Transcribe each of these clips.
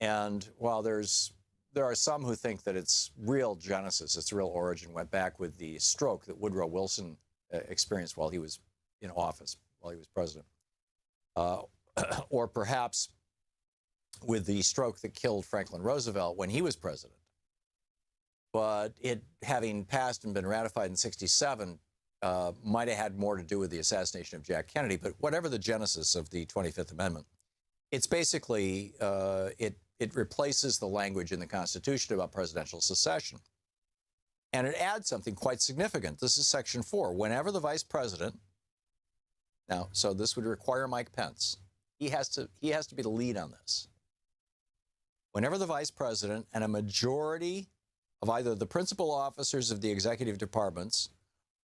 And while there are some who think that its real genesis, its real origin, went back with the stroke that Woodrow Wilson experienced while he was in office, while he was president, or perhaps with the stroke that killed Franklin Roosevelt when he was president. But it having passed and been ratified in '67 might have had more to do with the assassination of Jack Kennedy. But whatever the genesis of the 25th Amendment, it's basically, it replaces the language in the Constitution about presidential succession. And it adds something quite significant. This is Section 4. Whenever the vice president, now, so this would require Mike Pence. He has to be the lead on this. Whenever the vice president and a majority of either the principal officers of the executive departments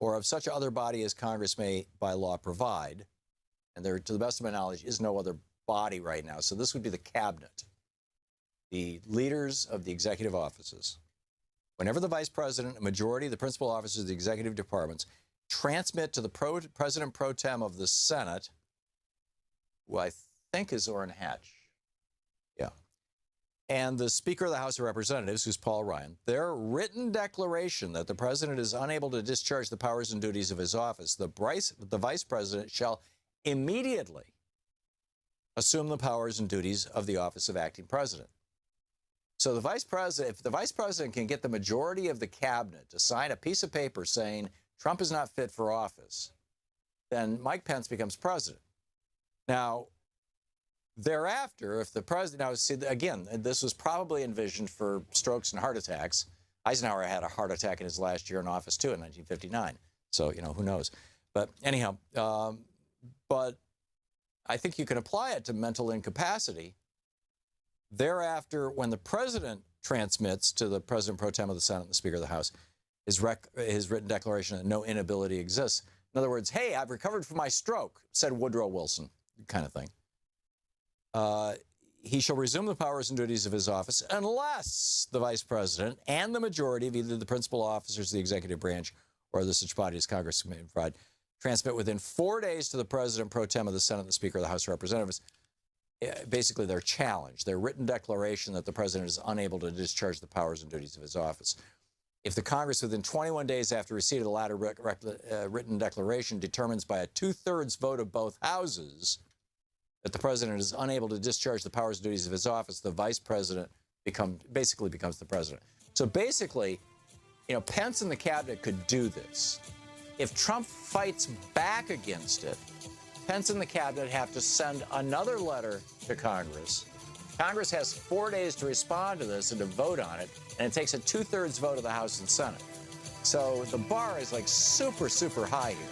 or of such other body as Congress may by law provide, and there, to the best of my knowledge, is no other body right now. So this would be the cabinet, the leaders of the executive offices. Whenever the vice president, a majority of the principal officers of the executive departments transmit to the president pro tem of the Senate, who I think is Orrin Hatch, yeah, and the Speaker of the House of Representatives, who's Paul Ryan, their written declaration that the president is unable to discharge the powers and duties of his office, the vice president shall immediately assume the powers and duties of the office of acting president. So the vice president, if the vice president can get the majority of the cabinet to sign a piece of paper saying Trump is not fit for office, then Mike Pence becomes president. Now, thereafter, if the president, now see, again, this was probably envisioned for strokes and heart attacks. Eisenhower had a heart attack in his last year in office too in 1959. So, who knows? But anyhow, but I think you can apply it to mental incapacity. Thereafter, when the president transmits to the president pro tem of the Senate and the Speaker of the House his written declaration that no inability exists. In other words, hey, I've recovered from my stroke, said Woodrow Wilson, kind of thing. He shall resume the powers and duties of his office unless the vice president and the majority of either the principal officers of the executive branch or the such body as Congress may provide transmit within 4 days to the president pro tem of the Senate and the Speaker of the House of Representatives. Basically, their challenge, their written declaration that the president is unable to discharge the powers and duties of his office. If the Congress, within 21 days after receipt of the latter written declaration, determines by a 2/3 vote of both houses that the president is unable to discharge the powers and duties of his office, the vice president basically becomes the president. So basically, Pence and the cabinet could do this. If Trump fights back against it, Pence and the cabinet have to send another letter to Congress. Congress has 4 days to respond to this and to vote on it, and it takes a 2/3 vote of the House and Senate. So the bar is like super, super high here,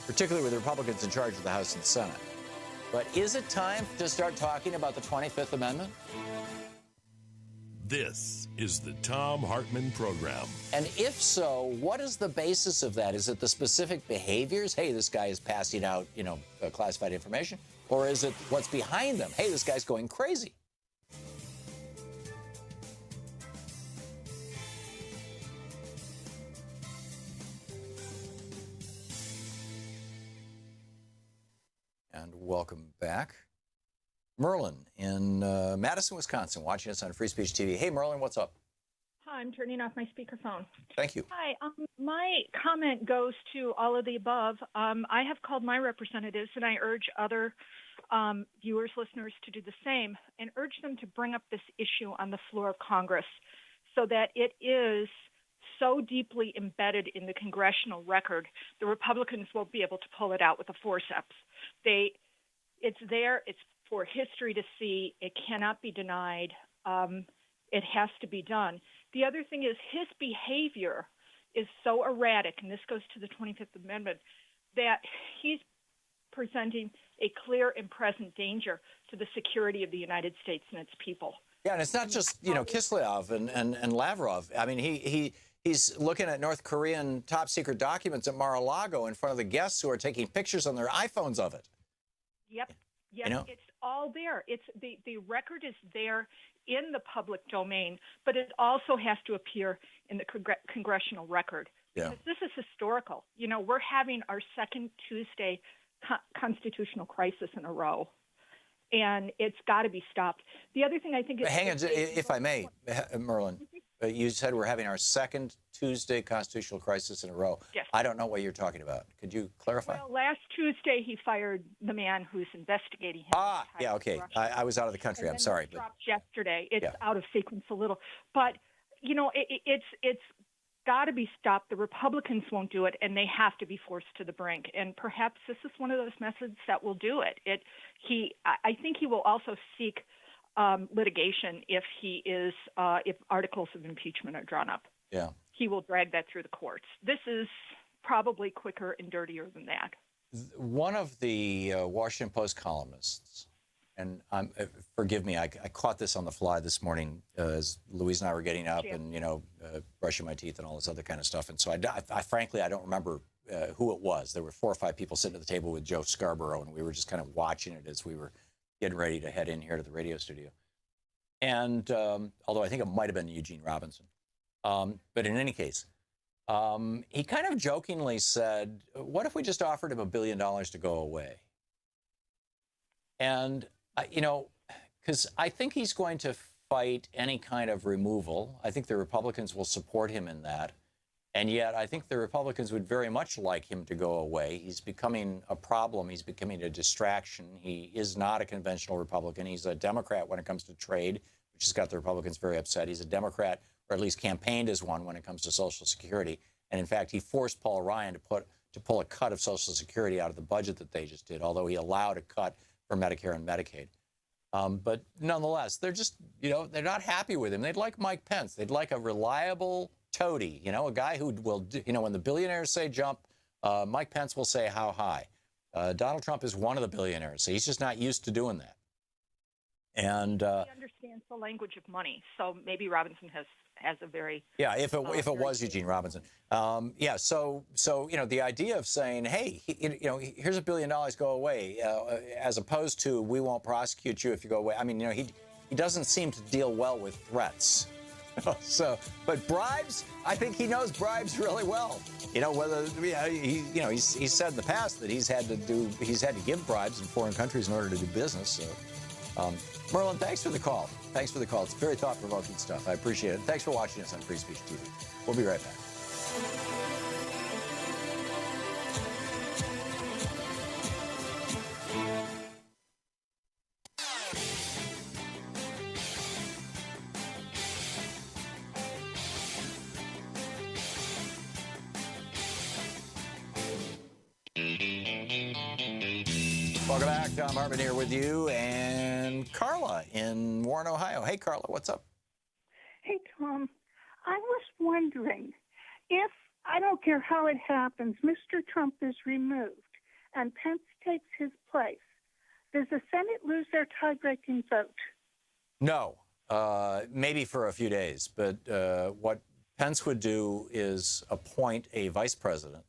particularly with the Republicans in charge of the House and Senate. But is it time to start talking about the 25th Amendment? This is the Thom Hartmann Program. And if so, what is the basis of that? Is it the specific behaviors? Hey, this guy is passing out, classified information. Or is it what's behind them? Hey, this guy's going crazy. And welcome back. Merlin in Madison, Wisconsin, watching us on Free Speech TV. Hey, Merlin, what's up? Hi, I'm turning off my speakerphone. Thank you. Hi, my comment goes to all of the above. I have called my representatives, and I urge other viewers, listeners to do the same, and urge them to bring up this issue on the floor of Congress so that it is so deeply embedded in the congressional record, the Republicans won't be able to pull it out with a forceps. It's there. It's for history to see. It cannot be denied. It has to be done. The other thing is his behavior is so erratic, and this goes to the 25th Amendment, that he's presenting a clear and present danger to the security of the United States and its people. Yeah, and it's not just, Kislyov and Lavrov. I mean, he's looking at North Korean top-secret documents at Mar-a-Lago in front of the guests who are taking pictures on their iPhones of it. Yep. It's all there. It's the record is there in the public domain, but it also has to appear in the congressional record. Yeah. Because this is historical. We're having our second Tuesday constitutional crisis in a row. and it's got to be stopped. The other thing I think is... Hang on, if I may, Merlin, you said we're having our second Tuesday constitutional crisis in a row. Yes. I don't know what you're talking about. Could you clarify? Well, last Tuesday he fired the man who's investigating him. Yeah, okay. I was out of the country. I'm sorry. But dropped yesterday. It's Yeah. out of sequence a little, but it's got to be stopped. The Republicans won't do it, and they have to be forced to the brink. And perhaps this is one of those methods that will do it. I think he will also seek litigation if if articles of impeachment are drawn up. Yeah. He will drag that through the courts. This is probably quicker and dirtier than that. One of the Washington Post columnists, and forgive me, I caught this on the fly this morning as Louise and I were getting up and, brushing my teeth and all this other kind of stuff. And so I frankly, I don't remember who it was. There were 4 or 5 people sitting at the table with Joe Scarborough, and we were just kind of watching it as we were getting ready to head in here to the radio studio. And although I think it might have been Eugene Robinson. But in any case, he kind of jokingly said, what if we just offered him $1 billion to go away? And, because I think he's going to fight any kind of removal. I think the Republicans will support him in that. And yet I think the Republicans would very much like him to go away. He's becoming a problem. He's becoming a distraction. He is not a conventional Republican. He's a Democrat when it comes to trade, which has got the Republicans very upset. He's a Democrat, or at least campaigned as one when it comes to Social Security. And in fact, he forced Paul Ryan to pull a cut of Social Security out of the budget that they just did, although he allowed a cut for Medicare and Medicaid. But nonetheless, they're just, they're not happy with him. They'd like Mike Pence. They'd like a reliable toady, a guy who will, when the billionaires say jump, Mike Pence will say how high. Donald Trump is one of the billionaires, so he's just not used to doing that. And he understands the language of money, so maybe Robinson has a very if it was Eugene Robinson, So the idea of saying, hey, here's $1 billion, go away, as opposed to we won't prosecute you if you go away. I mean, he doesn't seem to deal well with threats. But bribes, I think he knows bribes really well. He's said in the past that he's had to give bribes in foreign countries in order to do business. So, Merlin, thanks for the call. It's very thought-provoking stuff. I appreciate it. Thanks for watching us on Free Speech TV. We'll be right back. Welcome back. Thom Hartmann here with you, and Carla in Warren, Ohio. Hey, Carla, what's up? Hey, Tom. I was wondering if, I don't care how it happens, Mr. Trump is removed and Pence takes his place, does the Senate lose their tie-breaking vote? No, maybe for a few days. But what Pence would do is appoint a vice president.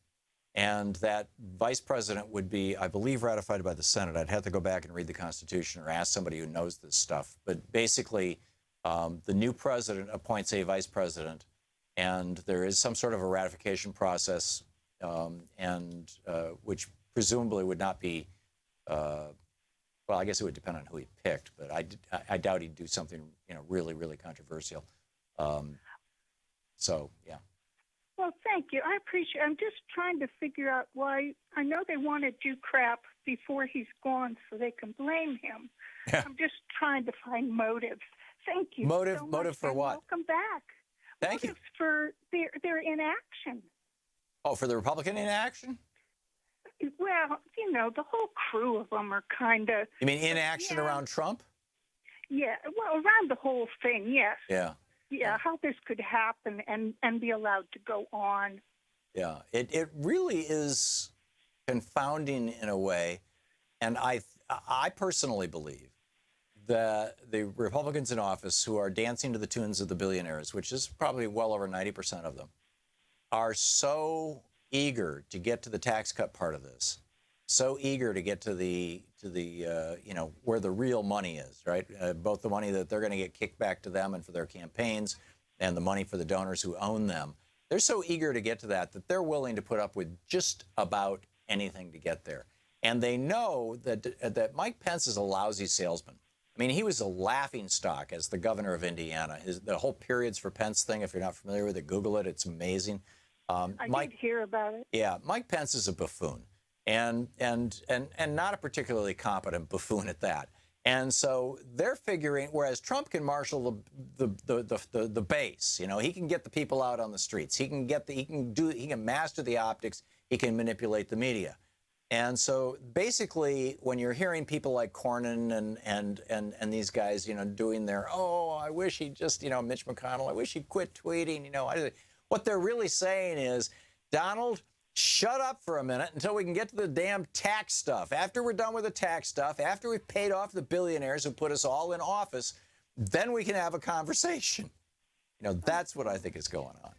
And that vice president would be, I believe, ratified by the Senate. I'd have to go back and read the Constitution or ask somebody who knows this stuff. But basically, the new president appoints a vice president, and there is some sort of a ratification process, which presumably would not be, well, I guess it would depend on who he picked, but I doubt he'd do something, really, really controversial. So, yeah. Well, thank you. I appreciate it. I'm just trying to figure out why. I know they want to do crap before he's gone so they can blame him. Yeah. I'm just trying to find motives. Thank you. Motive for and what? Welcome back. Thank you. For their inaction. Oh, for the Republican inaction? Well, the whole crew of them are kind of... You mean inaction around Trump? Yeah, well, around the whole thing, yes. Yeah. Yeah, how this could happen and be allowed to go on. Yeah, it really is confounding in a way. And I personally believe that the Republicans in office who are dancing to the tunes of the billionaires, which is probably well over 90% of them, are so eager to get to the tax cut part of this, so eager to get to the where the real money is, right? Both the money that they're going to get kicked back to them and for their campaigns, and the money for the donors who own them. They're so eager to get to that they're willing to put up with just about anything to get there. And they know that Mike Pence is a lousy salesman. I mean, he was a laughing stock as the governor of Indiana. The whole periods for Pence thing, if you're not familiar with it, Google it. It's amazing. I did hear about it. Yeah, Mike Pence is a buffoon, and not a particularly competent buffoon at that. And so they're figuring, whereas Trump can marshal the base, he can get the people out on the streets. He can master the optics. He can manipulate the media. And so basically, when you're hearing people like Cornyn and these guys, doing their, I wish he'd just, Mitch McConnell, I wish he'd quit tweeting, what they're really saying is, Donald, shut up for a minute until we can get to the damn tax stuff. After we're done with the tax stuff, after we've paid off the billionaires who put us all in office, then we can have a conversation. That's what I think is going on.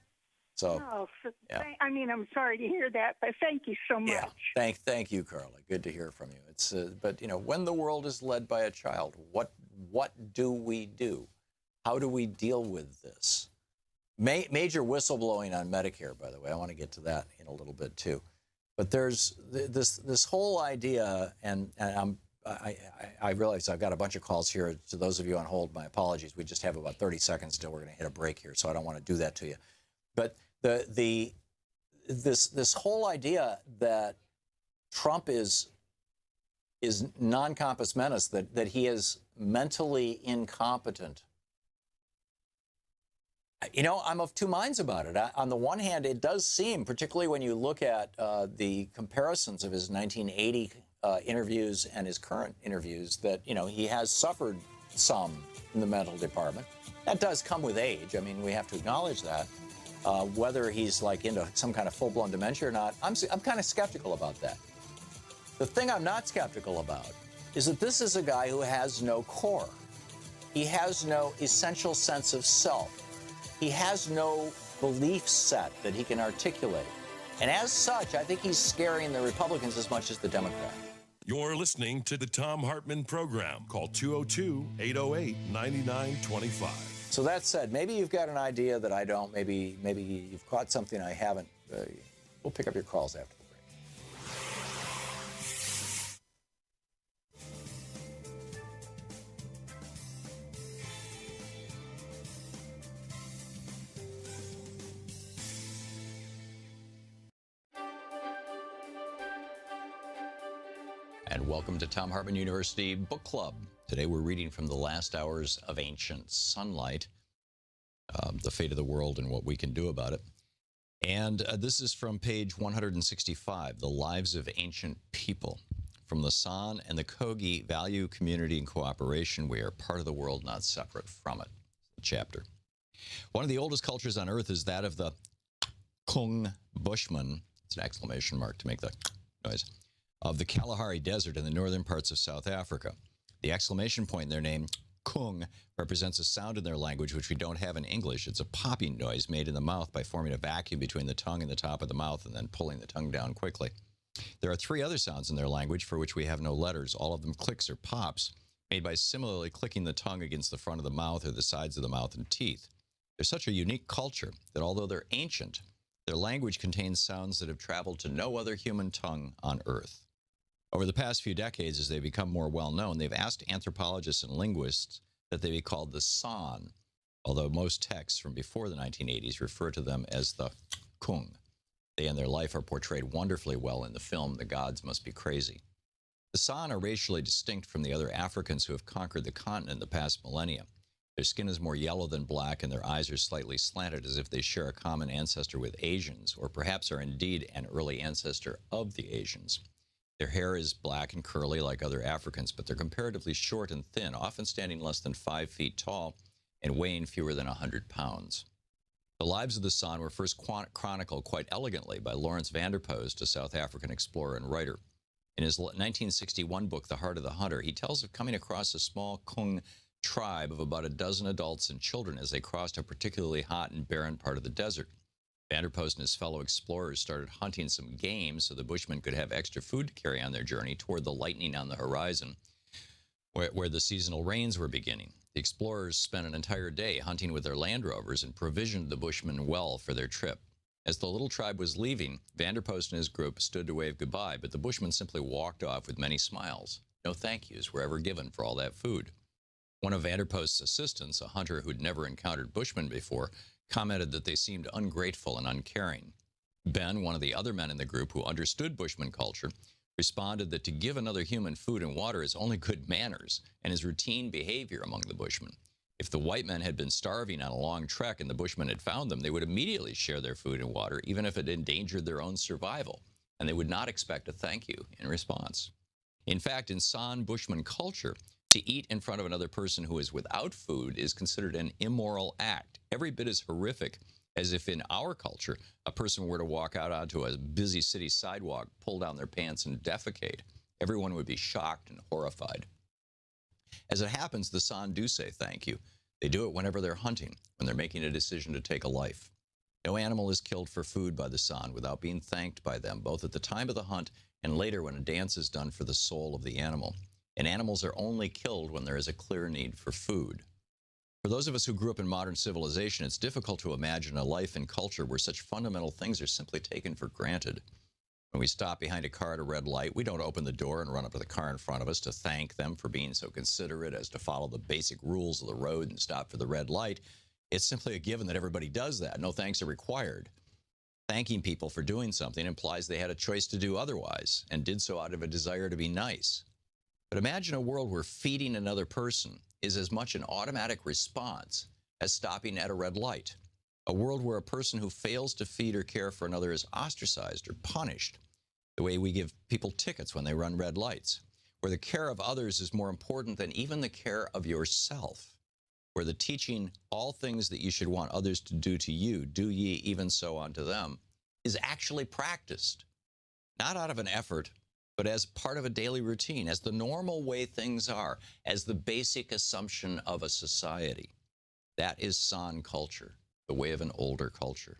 So, yeah. I mean, I'm sorry to hear that, but thank you so much. Yeah, thank you, Carla. Good to hear from you. It's but when the world is led by a child, what do we do? How do we deal with this? Major whistleblowing on Medicare, by the way. I want to get to that in a little bit too. But there's this whole idea, and I realize I've got a bunch of calls here. To those of you on hold, my apologies. We just have about 30 seconds still. We're going to hit a break here, so I don't want to do that to you. But this whole idea that Trump is non-compos mentis, that he is mentally incompetent. I'm of two minds about it. On the one hand, it does seem, particularly when you look at the comparisons of his 1980 interviews and his current interviews, that, he has suffered some in the mental department. That does come with age. I mean, we have to acknowledge that. Whether he's into some kind of full-blown dementia or not, I'm kind of skeptical about that. The thing I'm not skeptical about is that this is a guy who has no core. He has no essential sense of self. He has no belief set that he can articulate. And as such, I think he's scaring the Republicans as much as the Democrats. You're listening to the Thom Hartmann Program. Call 202-808-9925. So that said, maybe you've got an idea that I don't. Maybe you've caught something I haven't. We'll pick up your calls after the break. And welcome to Thom Hartmann University Book Club. Today we're reading from The Last Hours of Ancient Sunlight, The Fate of the World and What We Can Do About It. And this is from page 165, The Lives of Ancient People. From the San and the Kogi Value, Community, and Cooperation, we are part of the world, not separate from it. Chapter. One of the oldest cultures on Earth is that of the Kung Bushmen. It's an exclamation mark to make the noise. Of the Kalahari Desert in the northern parts of South Africa. The exclamation point in their name, Kung, represents a sound in their language which we don't have in English. It's a popping noise made in the mouth by forming a vacuum between the tongue and the top of the mouth and then pulling the tongue down quickly. There are three other sounds in their language for which we have no letters, all of them clicks or pops, made by similarly clicking the tongue against the front of the mouth or the sides of the mouth and teeth. They're such a unique culture that although they're ancient, their language contains sounds that have traveled to no other human tongue on Earth. Over the past few decades, as they become more well-known, they've asked anthropologists and linguists that they be called the San, although most texts from before the 1980s refer to them as the Kung. They and their life are portrayed wonderfully well in the film The Gods Must Be Crazy. The San are racially distinct from the other Africans who have conquered the continent in the past millennia. Their skin is more yellow than black, and their eyes are slightly slanted as if they share a common ancestor with Asians, or perhaps are indeed an early ancestor of the Asians. Their hair is black and curly like other Africans, but they're comparatively short and thin, often standing less than 5 feet tall and weighing fewer than 100 pounds. The lives of the San were first chronicled quite elegantly by Lawrence Vanderpost, a South African explorer and writer. In his 1961 book, The Heart of the Hunter, he tells of coming across a small Kung tribe of about a dozen adults and children as they crossed a particularly hot and barren part of the desert. Vanderpost and his fellow explorers started hunting some game so the Bushmen could have extra food to carry on their journey toward the lightning on the horizon, where the seasonal rains were beginning. The explorers spent an entire day hunting with their Land Rovers and provisioned the Bushmen well for their trip. As the little tribe was leaving, Vanderpost and his group stood to wave goodbye, but the Bushmen simply walked off with many smiles. No thank yous were ever given for all that food. One of Vanderpost's assistants, a hunter who'd never encountered Bushmen before, commented that they seemed ungrateful and uncaring. Ben, one of the other men in the group who understood Bushman culture, responded that to give another human food and water is only good manners and is routine behavior among the Bushmen. If the white men had been starving on a long trek and the Bushmen had found them, they would immediately share their food and water, even if it endangered their own survival, and they would not expect a thank you in response. In fact, in San Bushman culture, to eat in front of another person who is without food is considered an immoral act, every bit as horrific as if in our culture a person were to walk out onto a busy city sidewalk, pull down their pants, and defecate. Everyone would be shocked and horrified. As it happens, the San do say thank you. They do it whenever they're hunting, when they're making a decision to take a life. No animal is killed for food by the San without being thanked by them, both at the time of the hunt and later when a dance is done for the soul of the animal. And animals are only killed when there is a clear need for food. For those of us who grew up in modern civilization, it's difficult to imagine a life and culture where such fundamental things are simply taken for granted. When we stop behind a car at a red light, we don't open the door and run up to the car in front of us to thank them for being so considerate as to follow the basic rules of the road and stop for the red light. It's simply a given that everybody does that. No thanks are required. Thanking people for doing something implies they had a choice to do otherwise and did so out of a desire to be nice. But imagine a world where feeding another person is as much an automatic response as stopping at a red light. A world where a person who fails to feed or care for another is ostracized or punished, the way we give people tickets when they run red lights, where the care of others is more important than even the care of yourself, where the teaching all things that you should want others to do to you, do ye even so unto them, is actually practiced, not out of an effort, but as part of a daily routine, as the normal way things are, as the basic assumption of a society. That is San culture, the way of an older culture.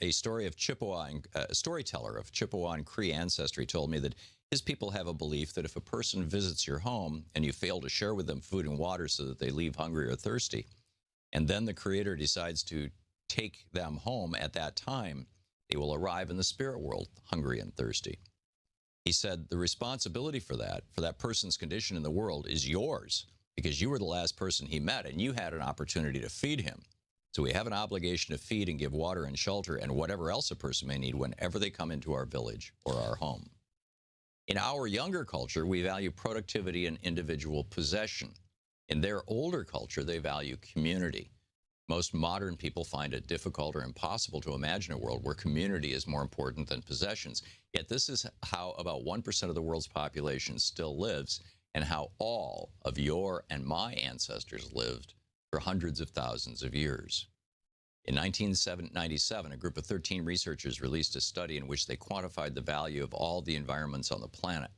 A story of Chippewa, a storyteller of Chippewa and Cree ancestry told me that his people have a belief that if a person visits your home and you fail to share with them food and water so that they leave hungry or thirsty, and then the Creator decides to take them home at that time, they will arrive in the spirit world hungry and thirsty. He said the responsibility for that person's condition in the world is yours because you were the last person he met and you had an opportunity to feed him. So we have an obligation to feed and give water and shelter and whatever else a person may need whenever they come into our village or our home. In our younger culture, we value productivity and individual possession. In their older culture, they value community. Most modern people find it difficult or impossible to imagine a world where community is more important than possessions. Yet this is how about 1% of the world's population still lives and how all of your and my ancestors lived for hundreds of thousands of years. In 1997, a group of 13 researchers released a study in which they quantified the value of all the environments on the planet,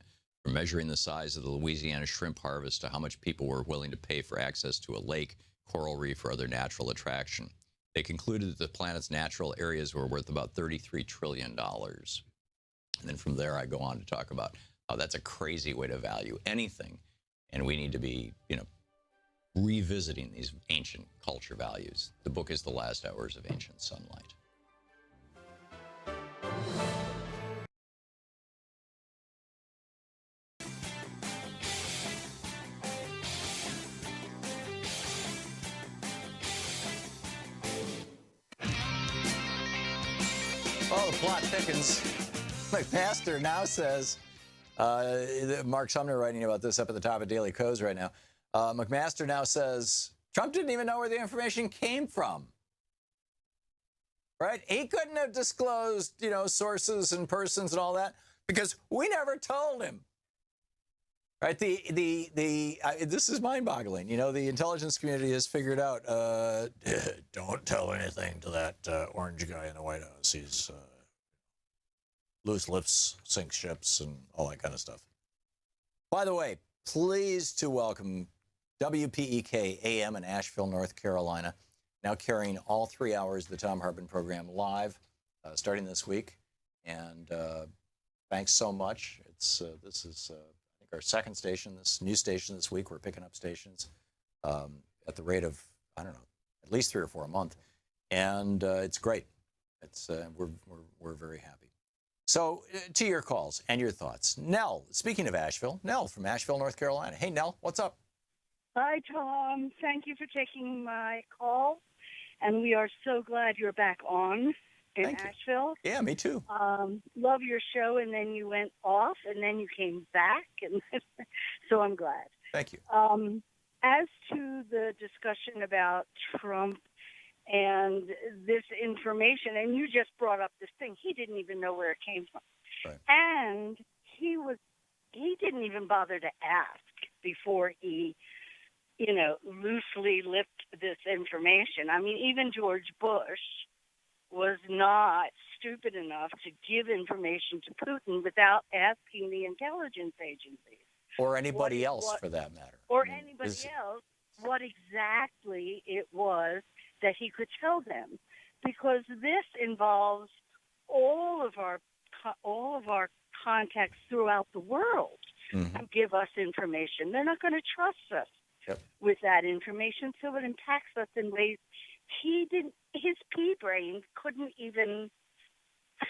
from measuring the size of the Louisiana shrimp harvest to how much people were willing to pay for access to a lake, coral reef, or other natural attraction. They concluded that the planet's natural areas were worth about $33 trillion. And then from there, I go on to talk about how that's a crazy way to value anything. And we need to be, revisiting these ancient culture values. The book is The Last Hours of Ancient Sunlight. Oh, the plot thickens. McMaster now says, Mark Sumner writing about this up at the top of Daily Kos right now. McMaster now says, Trump didn't even know where the information came from. Right? He couldn't have disclosed, sources and persons and all that because we never told him. Right? This is mind-boggling. The intelligence community has figured out, don't tell anything to that orange guy in the White House. He's loose lips, sink ships, and all that kind of stuff. By the way, pleased to welcome WPEK AM in Asheville, North Carolina, now carrying all 3 hours of the Thom Hartmann Program live, starting this week. And thanks so much. This is I think our second station, this new station this week. We're picking up stations at the rate of, at least 3 or 4 a month. And it's great. It's we're very happy. So to your calls and your thoughts, Nell. Speaking of Asheville, Nell from Asheville, North Carolina. Hey, Nell, what's up? Hi, Tom. Thank you for taking my call. And we are so glad you're back on in Thank you. Asheville. Yeah, me too. Love your show, and then you went off, and then you came back, and so I'm glad. Thank you. As to the discussion about Trump and this information, and you just brought up this thing, he didn't even know where it came from. Right. And he didn't even bother to ask before he loosely lipped this information. I mean, even George Bush was not stupid enough to give information to Putin without asking the intelligence agencies. Or anybody else, for that matter. Or anybody else, what exactly it was that he could tell them. Because this involves all of our contacts throughout the world to give us information. They're not going to trust us with that information, so it impacts us in ways his pea brain couldn't even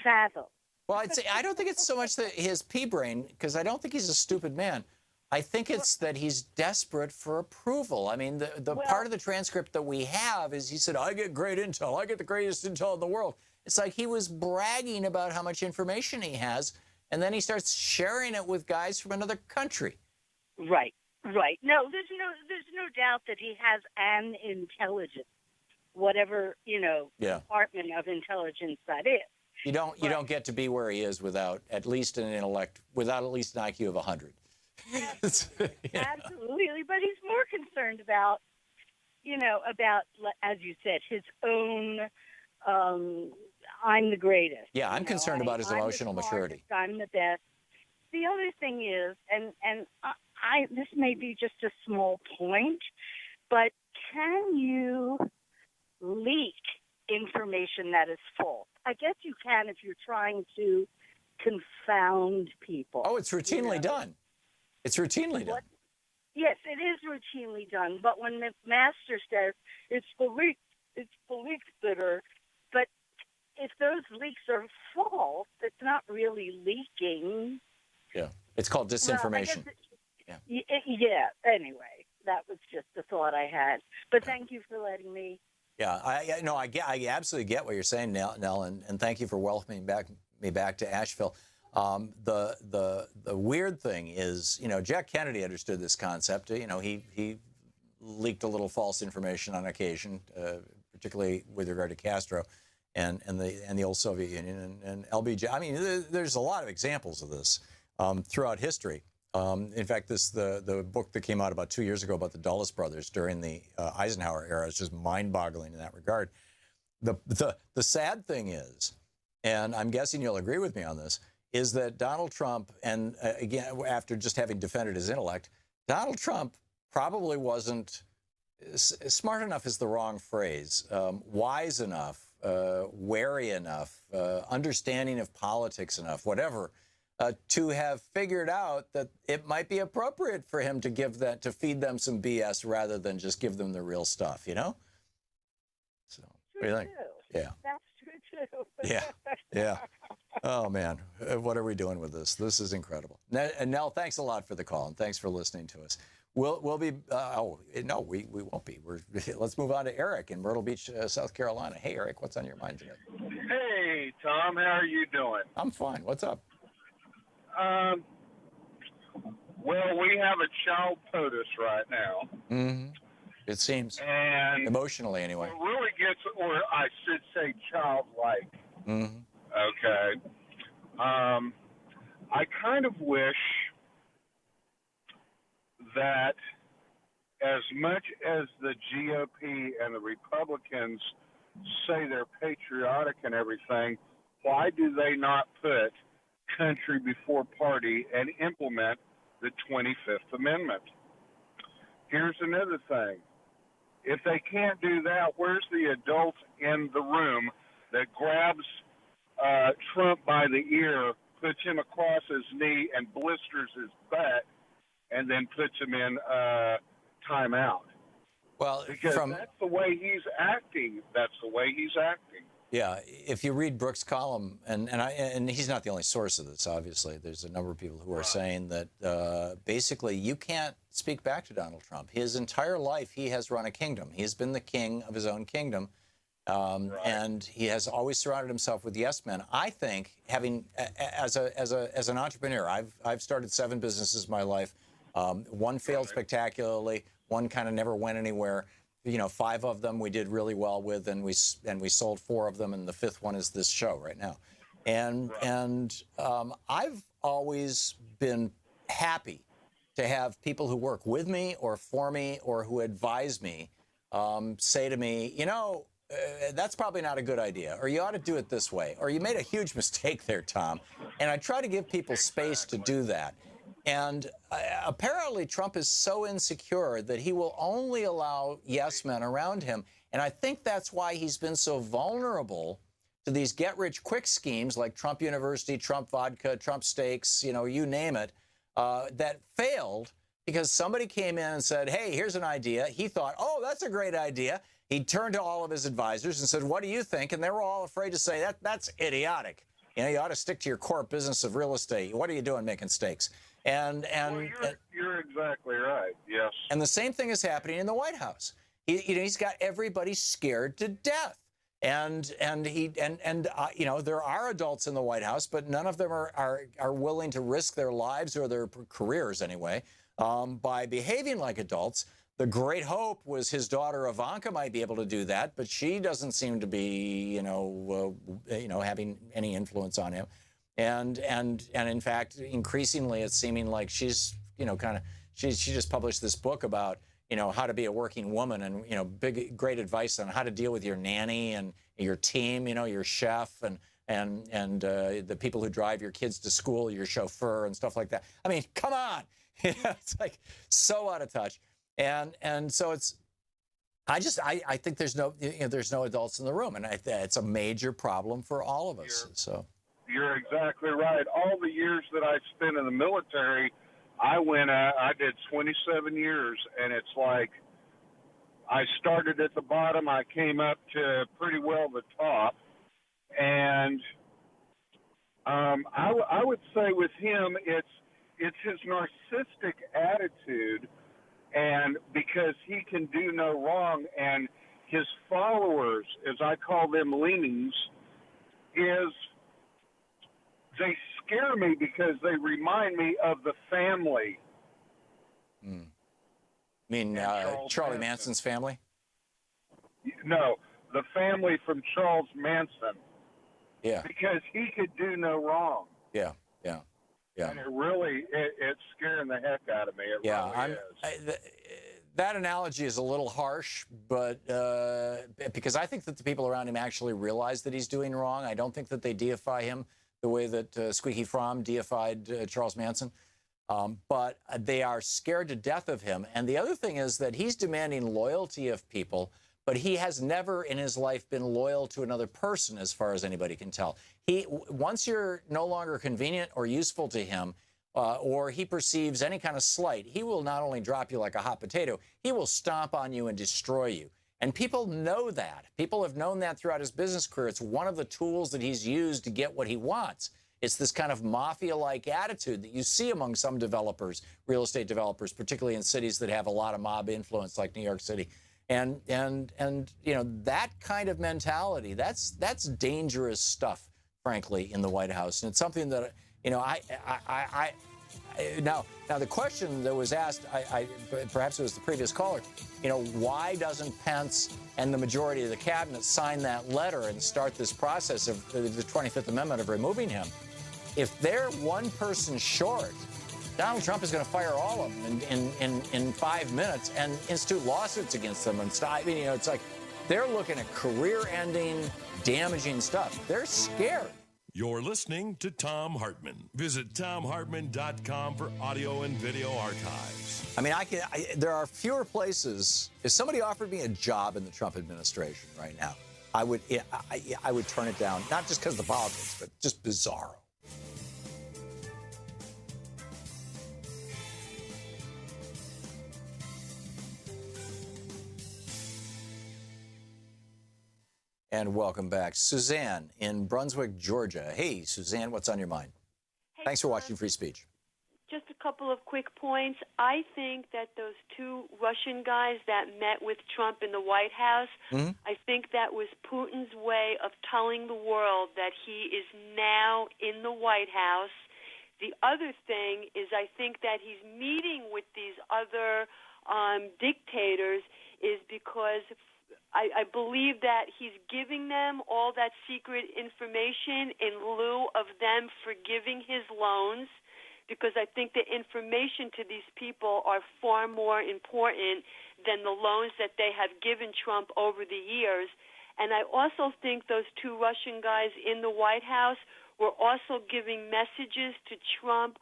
fathom. Well, I don't think it's so much that his pea brain, because I don't think he's a stupid man. I think it's that he's desperate for approval. I mean, the part of the transcript that we have is he said, I get great intel. I get the greatest intel in the world. It's like he was bragging about how much information he has, and then he starts sharing it with guys from another country. Right. No, there's no doubt that he has an intelligence, whatever, department of intelligence that is. You don't get to be where he is without at least an IQ of 100. Absolutely, but he's more concerned about as you said, his own. I'm the greatest. Yeah, I'm concerned about his emotional maturity. I'm the best. The other thing is, and this may be just a small point, but can you leak information that is false? I guess you can if you're trying to confound people. Oh, it's routinely done. It's routinely done. Yes, it is routinely done. But when the master says it's the leaks that are, but if those leaks are false, it's not really leaking. Yeah, it's called disinformation. Well, yeah. Anyway, that was just the thought I had. But thank you for letting me. Yeah, I absolutely get what you're saying, Nell, and thank you for welcoming me back to Asheville. The weird thing is, Jack Kennedy understood this concept. He leaked a little false information on occasion, particularly with regard to Castro and the old Soviet Union and LBJ. I mean, there's a lot of examples of this throughout history. In fact, the book that came out about 2 years ago about the Dulles brothers during the Eisenhower era is just mind-boggling in that regard. The sad thing is, and I'm guessing you'll agree with me on this, is that Donald Trump, and again, after just having defended his intellect, Donald Trump probably wasn't smart enough is the wrong phrase, wise enough, wary enough, understanding of politics enough, whatever, to have figured out that it might be appropriate for him to feed them some BS rather than just give them the real stuff, So, what do you think? Yeah. That's true too. Yeah. Oh man, what are we doing with this? This is incredible. And Nell, thanks a lot for the call and thanks for listening to us. We'll be. No, we won't be. Let's move on to Eric in Myrtle Beach, South Carolina. Hey, Eric, what's on your mind today? Hey, Tom, how are you doing? I'm fine. What's up? Well, we have a child POTUS right now. Mm-hmm. It seems. And emotionally, anyway. What really gets, or I should say childlike. Mm-hmm. Okay. I kind of wish that as much as the GOP and the Republicans say they're patriotic and everything, why do they not put country before party and implement the 25th Amendment? Here's another thing. If they can't do that, where's the adult in the room that grabs Trump by the ear, puts him across his knee, and blisters his butt, and then puts him in timeout? Well, because that's the way he's acting. That's the way he's acting. Yeah, if you read Brooks' column, and he's not the only source of this, obviously. There's a number of people who are saying that basically you can't speak back to Donald Trump. His entire life, he has run a kingdom. He has been the king of his own kingdom, and he has always surrounded himself with yes men. I think, having as an entrepreneur, I've started 7 businesses in my life. One failed spectacularly. One kind of never went anywhere. 5 of them we did really well with, and we sold 4 of them, and the 5th one is this show right now. And I've always been happy to have people who work with me or for me or who advise me say to me, that's probably not a good idea, or you ought to do it this way, or you made a huge mistake there, Tom. And I try to give people space to do that. And apparently Trump is so insecure that he will only allow yes men around him. And I think that's why he's been so vulnerable to these get-rich-quick schemes like Trump University, Trump Vodka, Trump Steaks, you name it, that failed because somebody came in and said, hey, here's an idea. He thought, oh, that's a great idea. He turned to all of his advisors and said, what do you think? And they were all afraid to say, that's idiotic. You ought to stick to your core business of real estate. What are you doing making steaks? Well, you're exactly right. Yes. And the same thing is happening in the White House. He's got everybody scared to death. And there are adults in the White House, but none of them are willing to risk their lives or their careers anyway by behaving like adults. The great hope was his daughter Ivanka might be able to do that, but she doesn't seem to be having any influence on him. And in fact, increasingly, it's seeming like she's, she just published this book about, how to be a working woman and, great advice on how to deal with your nanny and your team, your chef and the people who drive your kids to school, your chauffeur and stuff like that. I mean, come on. It's like so out of touch. And so I think there's no adults in the room. And it's a major problem for all of us. So. You're exactly right. All the years that I spent in the military, I did 27 years, and it's like I started at the bottom. I came up to pretty well the top. And I would say with him, it's his narcissistic attitude, and because he can do no wrong, and his followers, as I call them leanings, they scare me because they remind me of the family. You mean Charlie Manson's family? No, the family from Charles Manson. Yeah. Because he could do no wrong. Yeah. And it's scaring the heck out of me. It really is. That analogy is a little harsh, but because I think that the people around him actually realize that he's doing wrong. I don't think that they deify him the way that Squeaky Fromm deified Charles Manson. But they are scared to death of him. And the other thing is that he's demanding loyalty of people, but he has never in his life been loyal to another person, as far as anybody can tell. Once you're no longer convenient or useful to him, or he perceives any kind of slight, he will not only drop you like a hot potato, he will stomp on you and destroy you. And people know that. People have known that throughout his business career. It's one of the tools that he's used to get what he wants. It's this kind of mafia-like attitude that you see among some developers, real estate developers, particularly in cities that have a lot of mob influence like New York City. And that kind of mentality, that's dangerous stuff, frankly, in the White House. And it's something that, now the question that was asked, perhaps it was the previous caller, why doesn't Pence and the majority of the cabinet sign that letter and start this process of the 25th Amendment of removing him? If they're one person short, Donald Trump is going to fire all of them in 5 minutes and institute lawsuits against them and stop. It's like they're looking at career-ending, damaging stuff. They're scared. You're listening to Thom Hartmann. Visit ThomHartmann.com for audio and video archives. I mean, there are fewer places. If somebody offered me a job in the Trump administration right now, I would turn it down, not just because of the politics, but just bizarro. And welcome back. Suzanne in Brunswick, Georgia. Hey, Suzanne, what's on your mind? Hey, Thanks for Tom. watching Free Speech. Just a couple of quick points. I think that those two Russian guys that met with Trump in the White House, I think that was Putin's way of telling the world that he is now in the White House. The other thing is I think that he's meeting with these other dictators is because I believe that he's giving them all that secret information in lieu of them forgiving his loans, because I think the information to these people are far more important than the loans that they have given Trump over the years. And I also think those two Russian guys in the White House were also giving messages to Trump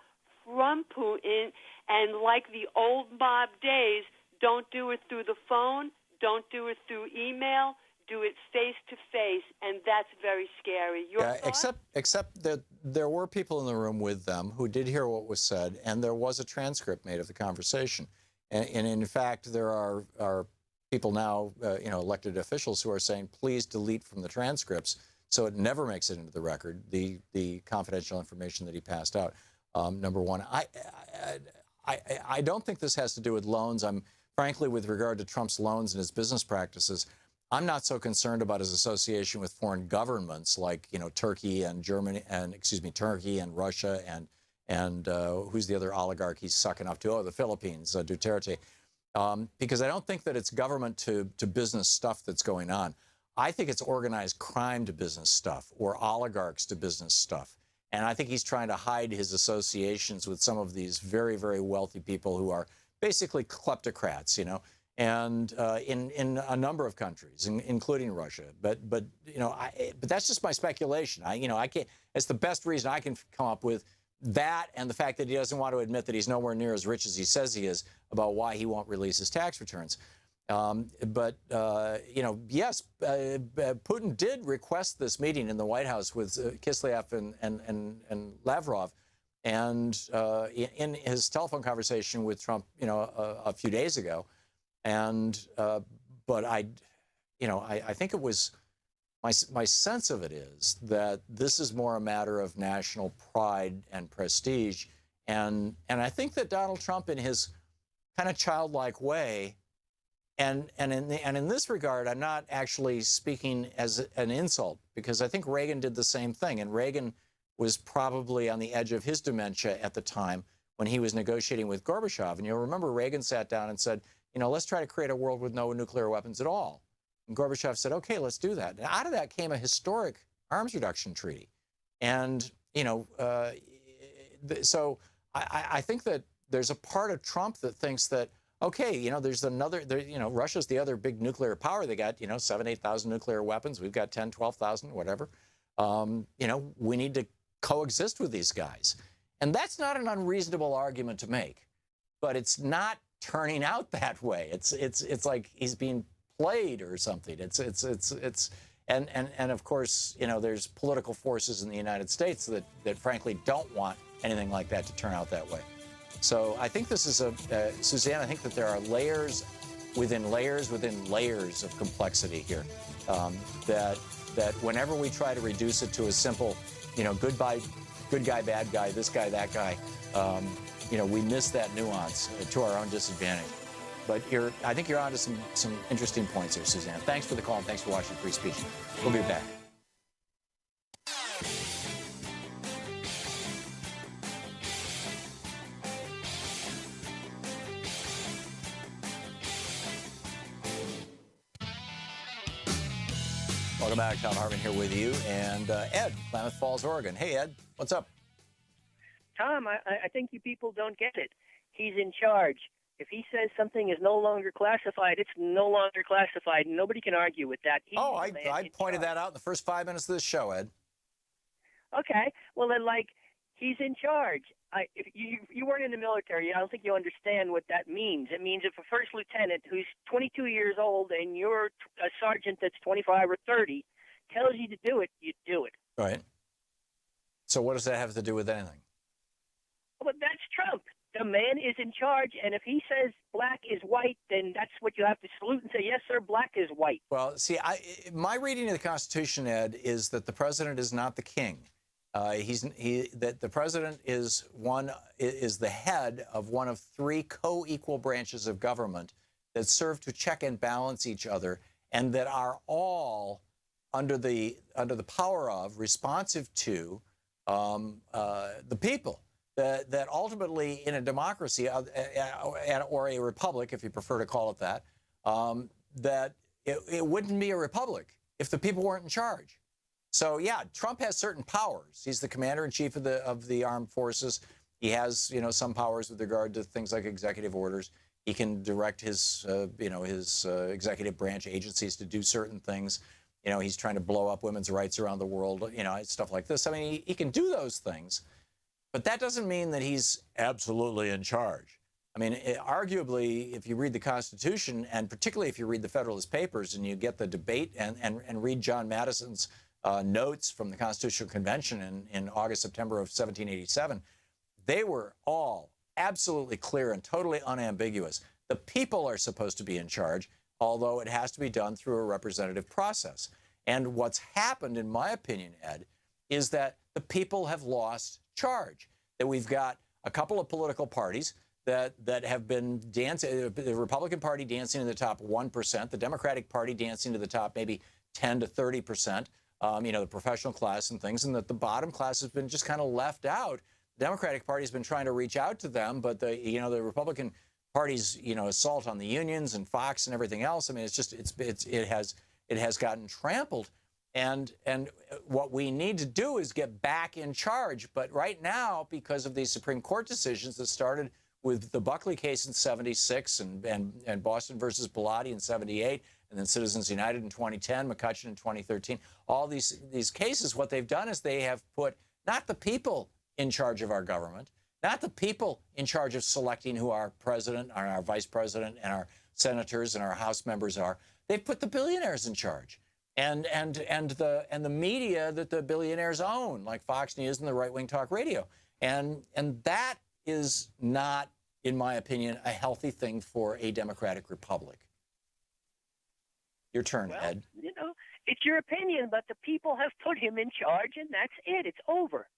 from Putin, and like the old mob days, don't do it through the phone, don't do it through email, do it face to face, and that's very scary. Your thoughts? Except that there were people in the room with them who did hear what was said, and there was a transcript made of the conversation. And in fact, there are people now, elected officials who are saying, please delete from the transcripts so it never makes it into the record, the confidential information that he passed out. Number one, I don't think this has to do with loans. Frankly, with regard to Trump's loans and his business practices, I'm not so concerned about his association with foreign governments like, Turkey and Germany, and Turkey and Russia and who's the other oligarch he's sucking up to? Oh, the Philippines, Duterte. Because I don't think that it's government to business stuff that's going on. I think it's organized crime to business stuff, or oligarchs to business stuff. And I think he's trying to hide his associations with some of these very, very wealthy people who are basically kleptocrats, and in a number of countries, including Russia. But that's just my speculation. I can't. It's the best reason I can come up with, that and the fact that he doesn't want to admit that he's nowhere near as rich as he says he is, about why he won't release his tax returns. Yes, Putin did request this meeting in the White House with Kislyak and Lavrov. And in his telephone conversation with Trump, a few days ago, but I think it was my sense of it is that this is more a matter of national pride and prestige, and I think that Donald Trump, in his kind of childlike way, and in this regard, I'm not actually speaking as an insult, because I think Reagan did the same thing, and Reagan was probably on the edge of his dementia at the time when he was negotiating with Gorbachev. And you'll remember Reagan sat down and said, let's try to create a world with no nuclear weapons at all. And Gorbachev said, okay, let's do that. And out of that came a historic arms reduction treaty. And, so I think that there's a part of Trump that thinks that, okay, there's another, Russia's the other big nuclear power. They got, 7,000, 8,000 nuclear weapons. We've got 10,000, 12,000, whatever. We need to coexist with these guys. And that's not an unreasonable argument to make, but it's not turning out that way. It's like he's being played or something. And of course, there's political forces in the United States that frankly don't want anything like that to turn out that way. So I think this is Suzanne, I think that there are layers within layers within layers of complexity here, that whenever we try to reduce it to a simple, good guy, bad guy, this guy, that guy, we miss that nuance to our own disadvantage. But I think you're onto some interesting points here, Suzanne. Thanks for the call, and thanks for watching Free Speech. We'll be back. Welcome back. Thom Hartmann here with you. And Ed, Klamath Falls, Oregon. Hey, Ed, what's up? Tom, I think you people don't get it. He's in charge. If he says something is no longer classified, it's no longer classified. Nobody can argue with that. I pointed that out in the first 5 minutes of this show, Ed. Okay. Well, then, he's in charge. If you weren't in the military, I don't think you understand what that means. It means if a first lieutenant who's 22 years old and you're a sergeant that's 25 or 30 tells you to do it, you do it. Right. So what does that have to do with anything? Well, that's Trump. The man is in charge, and if he says black is white, then that's what you have to salute and say, yes, sir, black is white. Well, see, my reading of the Constitution, Ed, is that the president is not the king. That the president is the head of one of three co-equal branches of government that serve to check and balance each other, and that are all under the power of, responsive to the people. That ultimately, in a democracy or a republic, if you prefer to call it that, that it wouldn't be a republic if the people weren't in charge. So yeah, Trump has certain powers. He's the commander-in-chief of the armed forces. He has, some powers with regard to things like executive orders. He can direct his executive branch agencies to do certain things. He's trying to blow up women's rights around the world, stuff like this. I mean, he can do those things, but that doesn't mean that he's absolutely in charge. I mean, arguably, if you read the Constitution, and particularly if you read the Federalist Papers and you get the debate and read John Madison's notes from the Constitutional Convention in August, September of 1787, they were all absolutely clear and totally unambiguous. The people are supposed to be in charge, although it has to be done through a representative process. And what's happened, in my opinion, Ed, is that the people have lost charge, that we've got a couple of political parties that have been dancing, the Republican Party dancing in the top 1%, the Democratic Party dancing to the top maybe 10 to 30%, the professional class and things, and that the bottom class has been just kind of left out. The Democratic Party has been trying to reach out to them, but the Republican Party's assault on the unions and Fox and everything else, I mean, it has gotten trampled. And what we need to do is get back in charge. But right now, because of these Supreme Court decisions that started with the Buckley case in '76 and Boston versus Bilotti in '78, and then Citizens United in 2010, McCutcheon in 2013, all these cases, what they've done is they have put not the people in charge of our government, not the people in charge of selecting who our president and our vice president and our senators and our House members are. They've put the billionaires in charge. And the media that the billionaires own, like Fox News and the right-wing talk radio. And that is not, in my opinion, a healthy thing for a democratic republic. Your turn, well, Ed. It's your opinion, but the people have put him in charge, and that's it. It's over.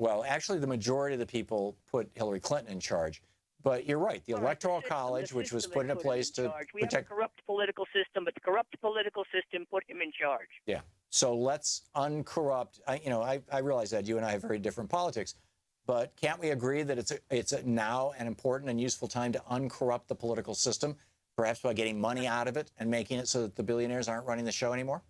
Well, actually, the majority of the people put Hillary Clinton in charge. But you're right. The Electoral College, which was put into place to We have a corrupt political system, but the corrupt political system put him in charge. Yeah. So let's uncorrupt. I realize that you and I have very different politics, but can't we agree that it's now an important and useful time to uncorrupt the political system, perhaps by getting money out of it and making it so that the billionaires aren't running the show anymore?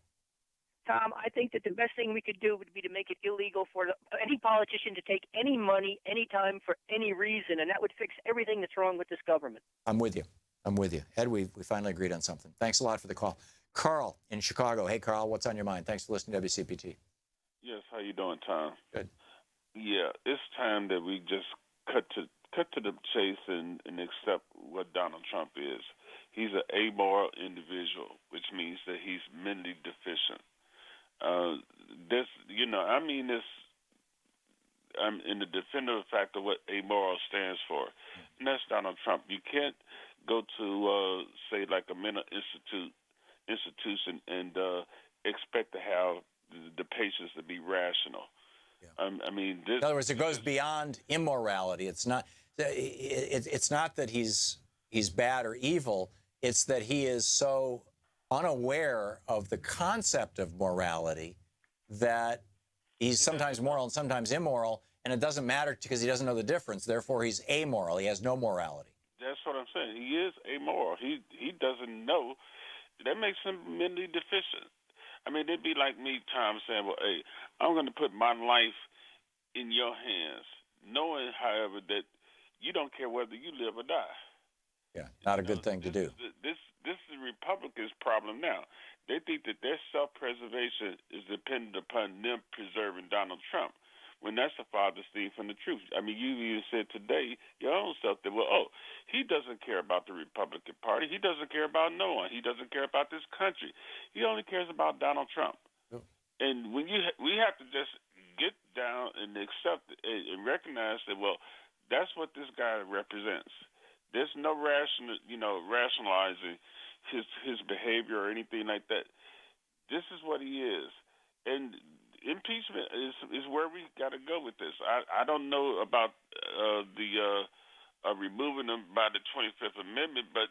Tom, I think that the best thing we could do would be to make it illegal for any politician to take any money, anytime, for any reason, and that would fix everything that's wrong with this government. I'm with you. Ed, we finally agreed on something. Thanks a lot for the call. Carl in Chicago. Hey, Carl, what's on your mind? Thanks for listening to WCPT. Yes, how you doing, Tom? Good. Yeah, it's time that we just cut to the chase and accept what Donald Trump is. He's an amoral individual, which means that he's mentally deficient. I'm in the definitive fact of what amoral stands for, and that's Donald Trump. You can't go to say like a mental institution and expect to have the patients to be rational. Yeah. In other words, it goes beyond immorality. It's not that he's bad or evil. It's that he is so unaware of the concept of morality that he's sometimes moral and sometimes immoral, and it doesn't matter because he doesn't know the difference. Therefore, he's amoral. He has no morality. That's what I'm saying. He is amoral. He doesn't know. That makes him mentally deficient. I mean, it'd be like me, Tom, saying, well, hey, I'm going to put my life in your hands, knowing, however, that you don't care whether you live or die. Yeah, not a good thing to do. This is the Republicans' problem now. They think that their self-preservation is dependent upon them preserving Donald Trump, when that's the farthest thing from the truth. I mean, you even said today, your own self, that, he doesn't care about the Republican Party. He doesn't care about no one. He doesn't care about this country. He only cares about Donald Trump. Oh. And when we have to just get down and accept and recognize that, That's what this guy represents. There's no rationalizing his behavior or anything like that. This is what he is, and impeachment is where we got to go with this. I don't know about removing him by the 25th Amendment, but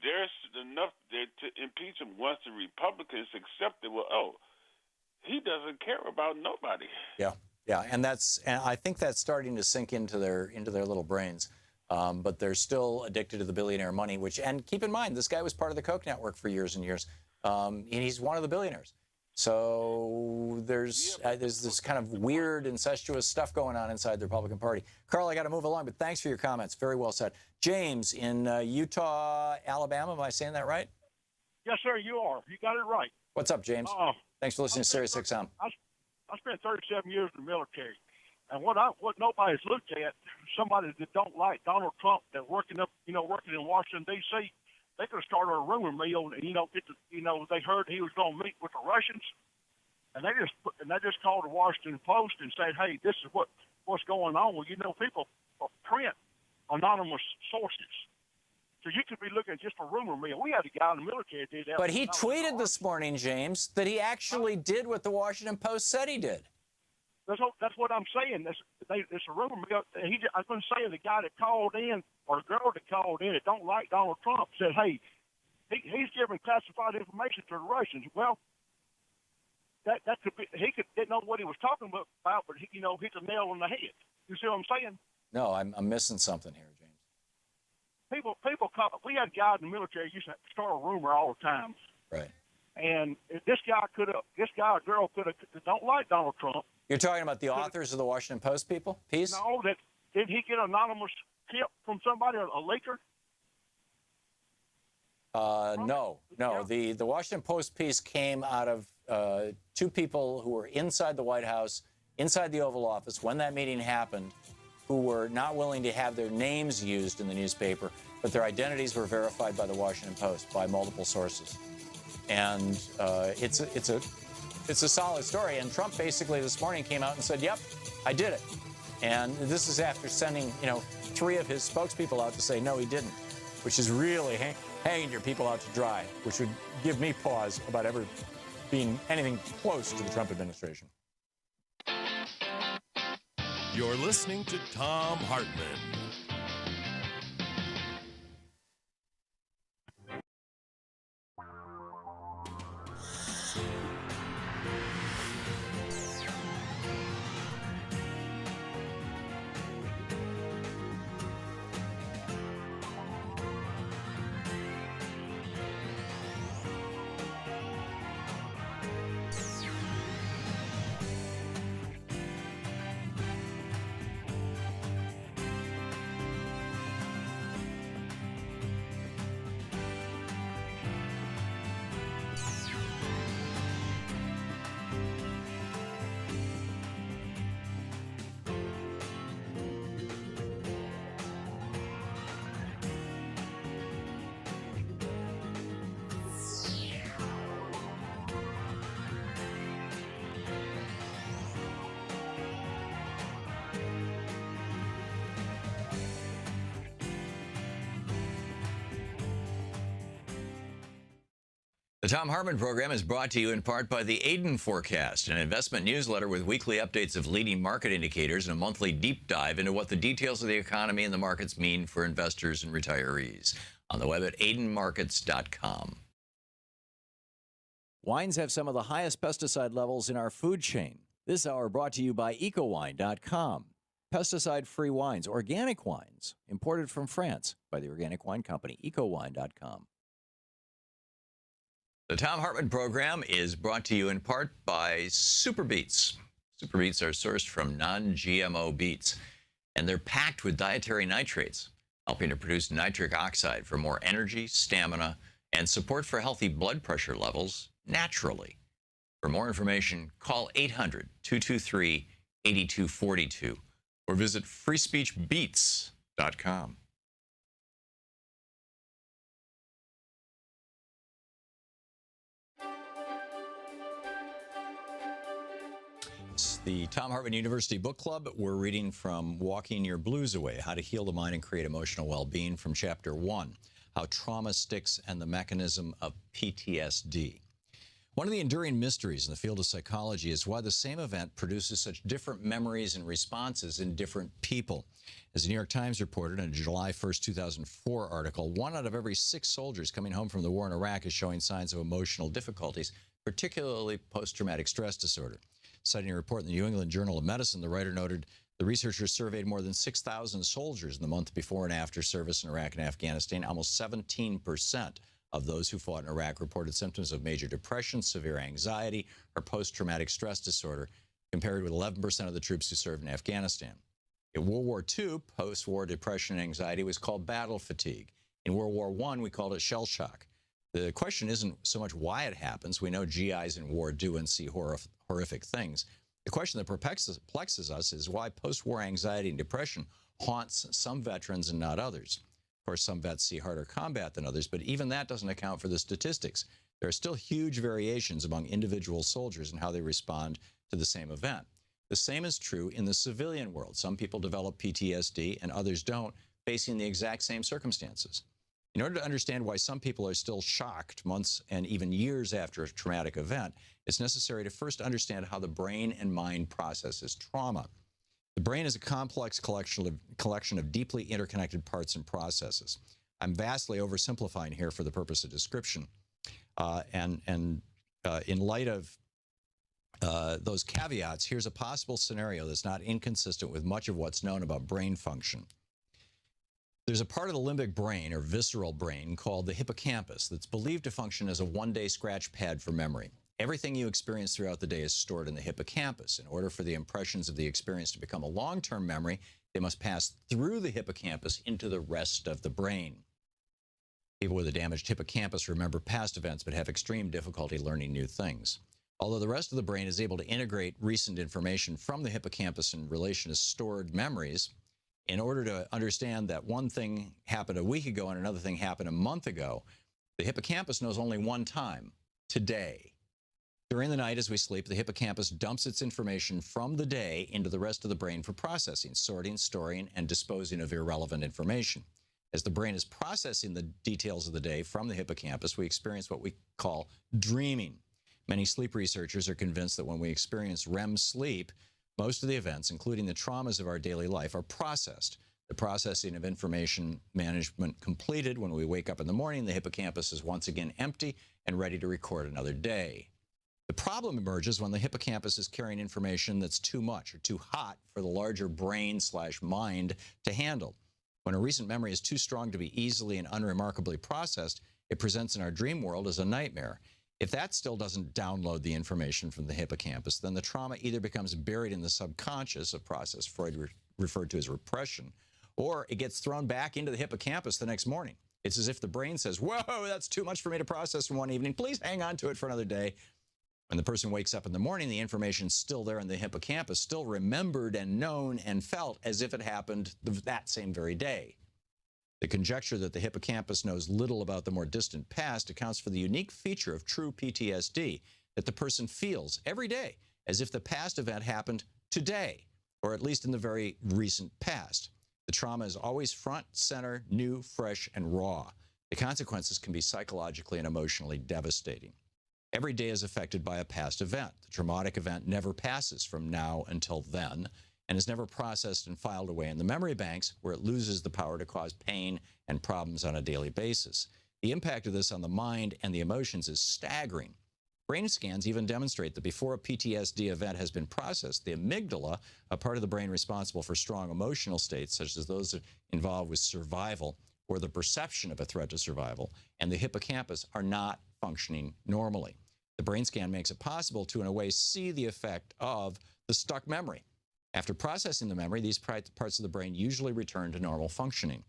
there's enough there to impeach him once the Republicans accept it. Well, he doesn't care about nobody. Yeah, and I think that's starting to sink into their little brains. But they're still addicted to the billionaire money. And keep in mind, this guy was part of the Koch network for years and years, and he's one of the billionaires. So there's this kind of weird, incestuous stuff going on inside the Republican Party. Carl, I got to move along, but thanks for your comments. Very well said. James in Utah, Alabama. Am I saying that right? Yes, sir, you are. You got it right. What's up, James? Thanks for listening to Sirius XM. I spent 37 years in the military, and what nobody's looked at, somebody that don't like Donald Trump that working in Washington D.C., they could have started a rumor mill, and they heard he was going to meet with the Russians, and they just called the Washington Post and said, "Hey, this is what's going on." Well, people print anonymous sources, so you could be looking at just a rumor mill. We had a guy in the military that did that. But he tweeted this morning, James, that he actually did what the Washington Post said he did. That's what I'm saying. It's a rumor mill. I was going to say the guy that called in, or the girl that called in that don't like Donald Trump, said, "Hey, he's giving classified information to the Russians." Well, that could be. Didn't know what he was talking about, but hit the nail on the head. You see what I'm saying? No, I'm missing something here, James. People call. We had guys in the military used to start a rumor all the time. Right. And this guy or girl could have, don't like Donald Trump. You're talking about the authors of the Washington Post piece? No, did he get an anonymous tip from somebody, a leaker? No. The Washington Post piece came out of two people who were inside the White House, inside the Oval Office when that meeting happened, who were not willing to have their names used in the newspaper, but their identities were verified by the Washington Post by multiple sources. And it's a solid story. And Trump basically this morning came out and said, "Yep, I did it." And this is after sending, three of his spokespeople out to say, "No, he didn't," which is really hanging your people out to dry, which would give me pause about ever being anything close to the Trump administration. You're listening to Thom Hartmann. The Thom Hartmann Program is brought to you in part by the Aiden Forecast, an investment newsletter with weekly updates of leading market indicators and a monthly deep dive into what the details of the economy and the markets mean for investors and retirees. On the web at aidenmarkets.com. Wines have some of the highest pesticide levels in our food chain. This hour brought to you by ecowine.com. Pesticide-free wines, organic wines, imported from France by the organic wine company, ecowine.com. The Thom Hartmann Program is brought to you in part by Super Beets. Super Beets are sourced from non-GMO beets, and they're packed with dietary nitrates, helping to produce nitric oxide for more energy, stamina, and support for healthy blood pressure levels naturally. For more information, call 800-223-8242 or visit freespeechbeets.com. It's the Thom Hartmann University Book Club. We're reading from Walking Your Blues Away, How to Heal the Mind and Create Emotional Well-Being from Chapter 1, How Trauma Sticks and the Mechanism of PTSD. One of the enduring mysteries in the field of psychology is why the same event produces such different memories and responses in different people. As the New York Times reported in a July 1st, 2004 article, 1 out of every 6 soldiers coming home from the war in Iraq is showing signs of emotional difficulties, particularly post-traumatic stress disorder. Citing a report in the New England Journal of Medicine, the writer noted the researchers surveyed more than 6,000 soldiers in the month before and after service in Iraq and Afghanistan. Almost 17% of those who fought in Iraq reported symptoms of major depression, severe anxiety, or post-traumatic stress disorder, compared with 11% of the troops who served in Afghanistan. In World War II, post-war depression and anxiety was called battle fatigue. In World War I, we called it shell shock. The question isn't so much why it happens. We know GIs in war do and see horrific things. The question that perplexes us is why post-war anxiety and depression haunts some veterans and not others. Of course, some vets see harder combat than others, but even that doesn't account for the statistics. There are still huge variations among individual soldiers in how they respond to the same event. The same is true in the civilian world. Some people develop PTSD and others don't, facing the exact same circumstances. In order to understand why some people are still shocked months and even years after a traumatic event, it's necessary to first understand how the brain and mind processes trauma. The brain is a complex collection of deeply interconnected parts and processes. I'm vastly oversimplifying here for the purpose of description. In light of those caveats, here's a possible scenario that's not inconsistent with much of what's known about brain function. There's a part of the limbic brain, or visceral brain, called the hippocampus that's believed to function as a one-day scratch pad for memory. Everything you experience throughout the day is stored in the hippocampus. In order for the impressions of the experience to become a long-term memory, they must pass through the hippocampus into the rest of the brain. People with a damaged hippocampus remember past events but have extreme difficulty learning new things. Although the rest of the brain is able to integrate recent information from the hippocampus in relation to stored memories, in order to understand that one thing happened a week ago and another thing happened a month ago, the hippocampus knows only one time, today. During the night as we sleep, the hippocampus dumps its information from the day into the rest of the brain for processing, sorting, storing, and disposing of irrelevant information. As the brain is processing the details of the day from the hippocampus, we experience what we call dreaming. Many sleep researchers are convinced that when we experience REM sleep, most of the events, including the traumas of our daily life, are processed. The processing of information management completed. When we wake up in the morning, the hippocampus is once again empty and ready to record another day. The problem emerges when the hippocampus is carrying information that's too much or too hot for the larger brain/mind to handle. When a recent memory is too strong to be easily and unremarkably processed, it presents in our dream world as a nightmare. If that still doesn't download the information from the hippocampus, then the trauma either becomes buried in the subconscious, a process Freud referred to as repression, or it gets thrown back into the hippocampus the next morning. It's as if the brain says, whoa, that's too much for me to process in one evening. Please hang on to it for another day. When the person wakes up in the morning, the information's still there in the hippocampus, still remembered and known and felt as if it happened that same very day. The conjecture that the hippocampus knows little about the more distant past accounts for the unique feature of true PTSD, that the person feels every day as if the past event happened today, or at least in the very recent past. The trauma is always front, center, new, fresh, and raw. The consequences can be psychologically and emotionally devastating. Every day is affected by a past event. The traumatic event never passes from now until then, and is never processed and filed away in the memory banks, where it loses the power to cause pain and problems on a daily basis. The impact of this on the mind and the emotions is staggering. Brain scans even demonstrate that before a PTSD event has been processed, the amygdala, a part of the brain responsible for strong emotional states, such as those involved with survival or the perception of a threat to survival, and the hippocampus are not functioning normally. The brain scan makes it possible to, in a way, see the effect of the stuck memory. After processing the memory, these parts of the brain usually return to normal functioning.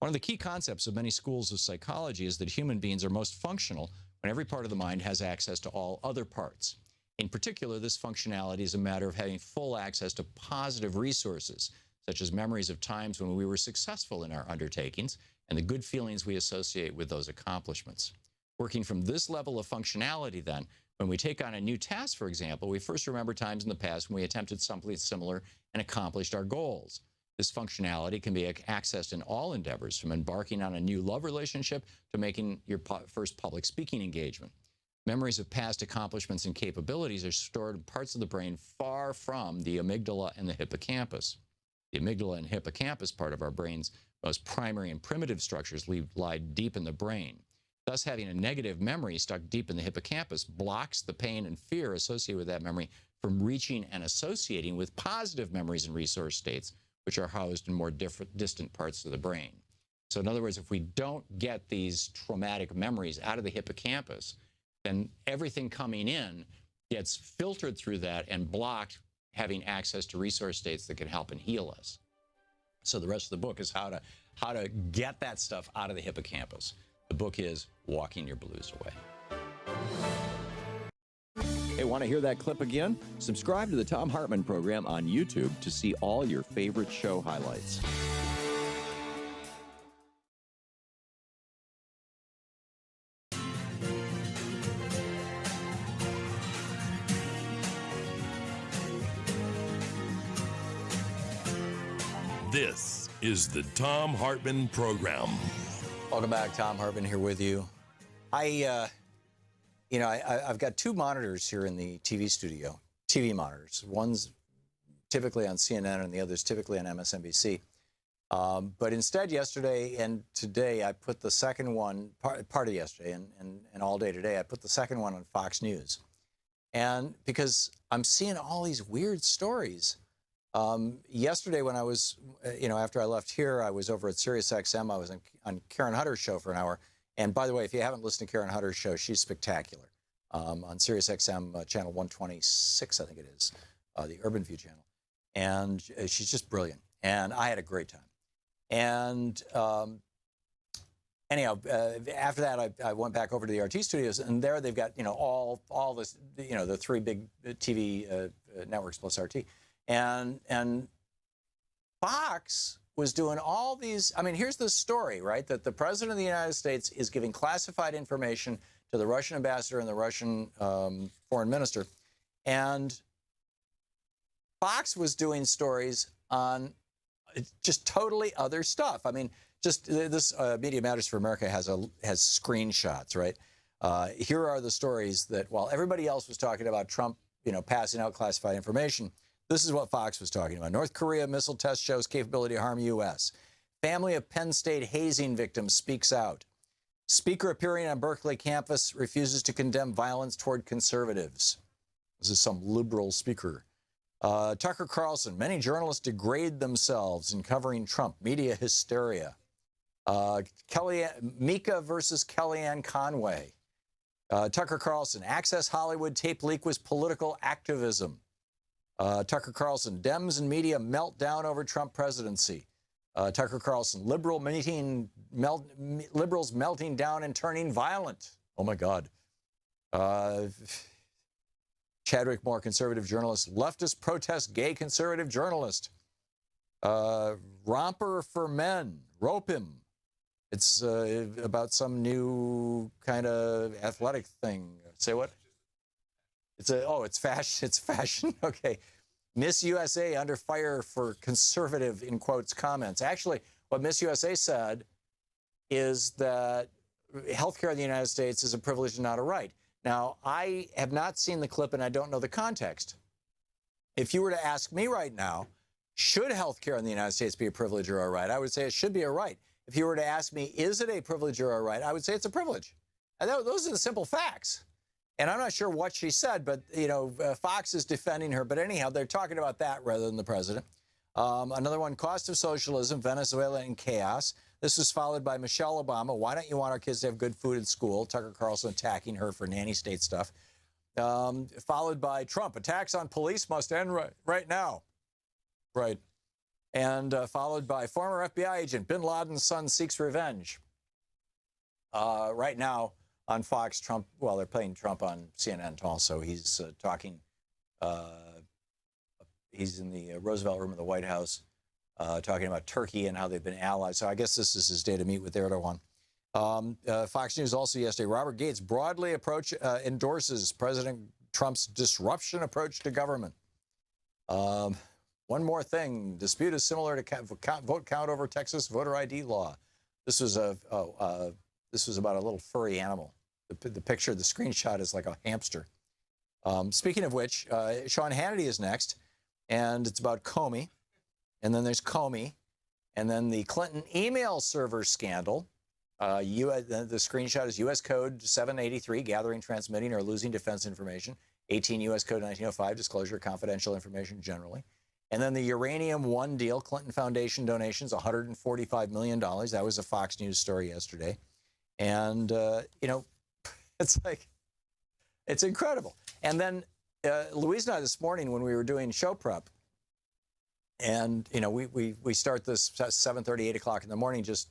One of the key concepts of many schools of psychology is that human beings are most functional when every part of the mind has access to all other parts. In particular, this functionality is a matter of having full access to positive resources, such as memories of times when we were successful in our undertakings and the good feelings we associate with those accomplishments. Working from this level of functionality, then, When we take on a new task, for example, we first remember times in the past when we attempted something similar and accomplished our goals. This functionality can be accessed in all endeavors, from embarking on a new love relationship to making your first public speaking engagement. Memories of past accomplishments and capabilities are stored in parts of the brain far from the amygdala and the hippocampus. The amygdala and hippocampus, part of our brain's most primary and primitive structures, lie deep in the brain. Thus, having a negative memory stuck deep in the hippocampus blocks the pain and fear associated with that memory from reaching and associating with positive memories and resource states, which are housed in more distant parts of the brain. So in other words, if we don't get these traumatic memories out of the hippocampus, then everything coming in gets filtered through that and blocked having access to resource states that can help and heal us. So the rest of the book is how to get that stuff out of the hippocampus. The book is Walking Your Blues Away. Hey, want to hear that clip again? Subscribe to the Thom Hartmann Program on YouTube to see all your favorite show highlights. This is the Thom Hartmann Program. Welcome back. Thom Hartmann here with you. I've got two monitors here in the TV studio, TV monitors. One's typically on CNN and the other's typically on MSNBC. But instead, yesterday and today, I put the second one, part of yesterday and all day today, I put the second one on Fox News. And because I'm seeing all these weird stories. Yesterday when I was, after I left here, I was over at SiriusXM. I was on Karen Hutter's show for an hour. And by the way, if you haven't listened to Karen Hutter's show, she's spectacular. On SiriusXM channel 126, I think it is, the Urban View channel. And she's just brilliant. And I had a great time. And anyhow, after that, I went back over to the RT studios, and there they've got, all this, the three big TV networks plus RT. And Fox was doing all these. I mean, here's the story, right? That the president of the United States is giving classified information to the Russian ambassador and the Russian foreign minister. And Fox was doing stories on just totally other stuff. I mean, just this Media Matters for America has screenshots, right? Here are the stories that while everybody else was talking about Trump, passing out classified information, this is what Fox was talking about. North Korea missile test shows capability to harm U.S. Family of Penn State hazing victim speaks out. Speaker appearing on Berkeley campus refuses to condemn violence toward conservatives. This is some liberal speaker. Tucker Carlson, many journalists degrade themselves in covering Trump. Media hysteria. Mika versus Kellyanne Conway. Tucker Carlson, Access Hollywood tape leak was political activism. Tucker Carlson, Dems and media melt down over Trump presidency. Tucker Carlson, liberals melting down and turning violent. Oh, my God. Chadwick Moore, conservative journalist. Leftist protest gay conservative journalist. Romper for men. Rope him. It's about some new kind of athletic thing. Say what? It's fashion. It's fashion. Okay. Miss USA under fire for conservative, in quotes, comments. Actually, what Miss USA said is that healthcare in the United States is a privilege and not a right. Now, I have not seen the clip and I don't know the context. If you were to ask me right now, should healthcare in the United States be a privilege or a right? I would say it should be a right. If you were to ask me, is it a privilege or a right? I would say it's a privilege. And those are the simple facts. And I'm not sure what she said, but, Fox is defending her. But anyhow, they're talking about that rather than the president. Another one, cost of socialism, Venezuela in chaos. This was followed by Michelle Obama. Why don't you want our kids to have good food in school? Tucker Carlson attacking her for nanny state stuff. Followed by Trump. Attacks on police must end right now. Right. And followed by former FBI agent Bin Laden's son seeks revenge. Right now, on Fox, Trump, well, they're playing Trump on CNN also. He's talking, he's in the Roosevelt room of the White House, talking about Turkey and how they've been allies. So I guess this is his day to meet with Erdogan. Fox News also yesterday, Robert Gates broadly endorses President Trump's disruption approach to government. One more thing, dispute is similar to vote count over Texas voter ID law. This was about a little furry animal. The picture, the screenshot is like a hamster. Speaking of which, Sean Hannity is next, and it's about Comey, and then there's Comey, and then the Clinton email server scandal. The screenshot is U.S. Code 783, gathering, transmitting, or losing defense information. 18 U.S. Code 1905, disclosure of confidential information generally. And then the Uranium One deal, Clinton Foundation donations, $145 million. That was a Fox News story yesterday. And, it's like, it's incredible. And then Louise and I this morning when we were doing show prep, and, we start this at 7:30, 8 o'clock in the morning, just,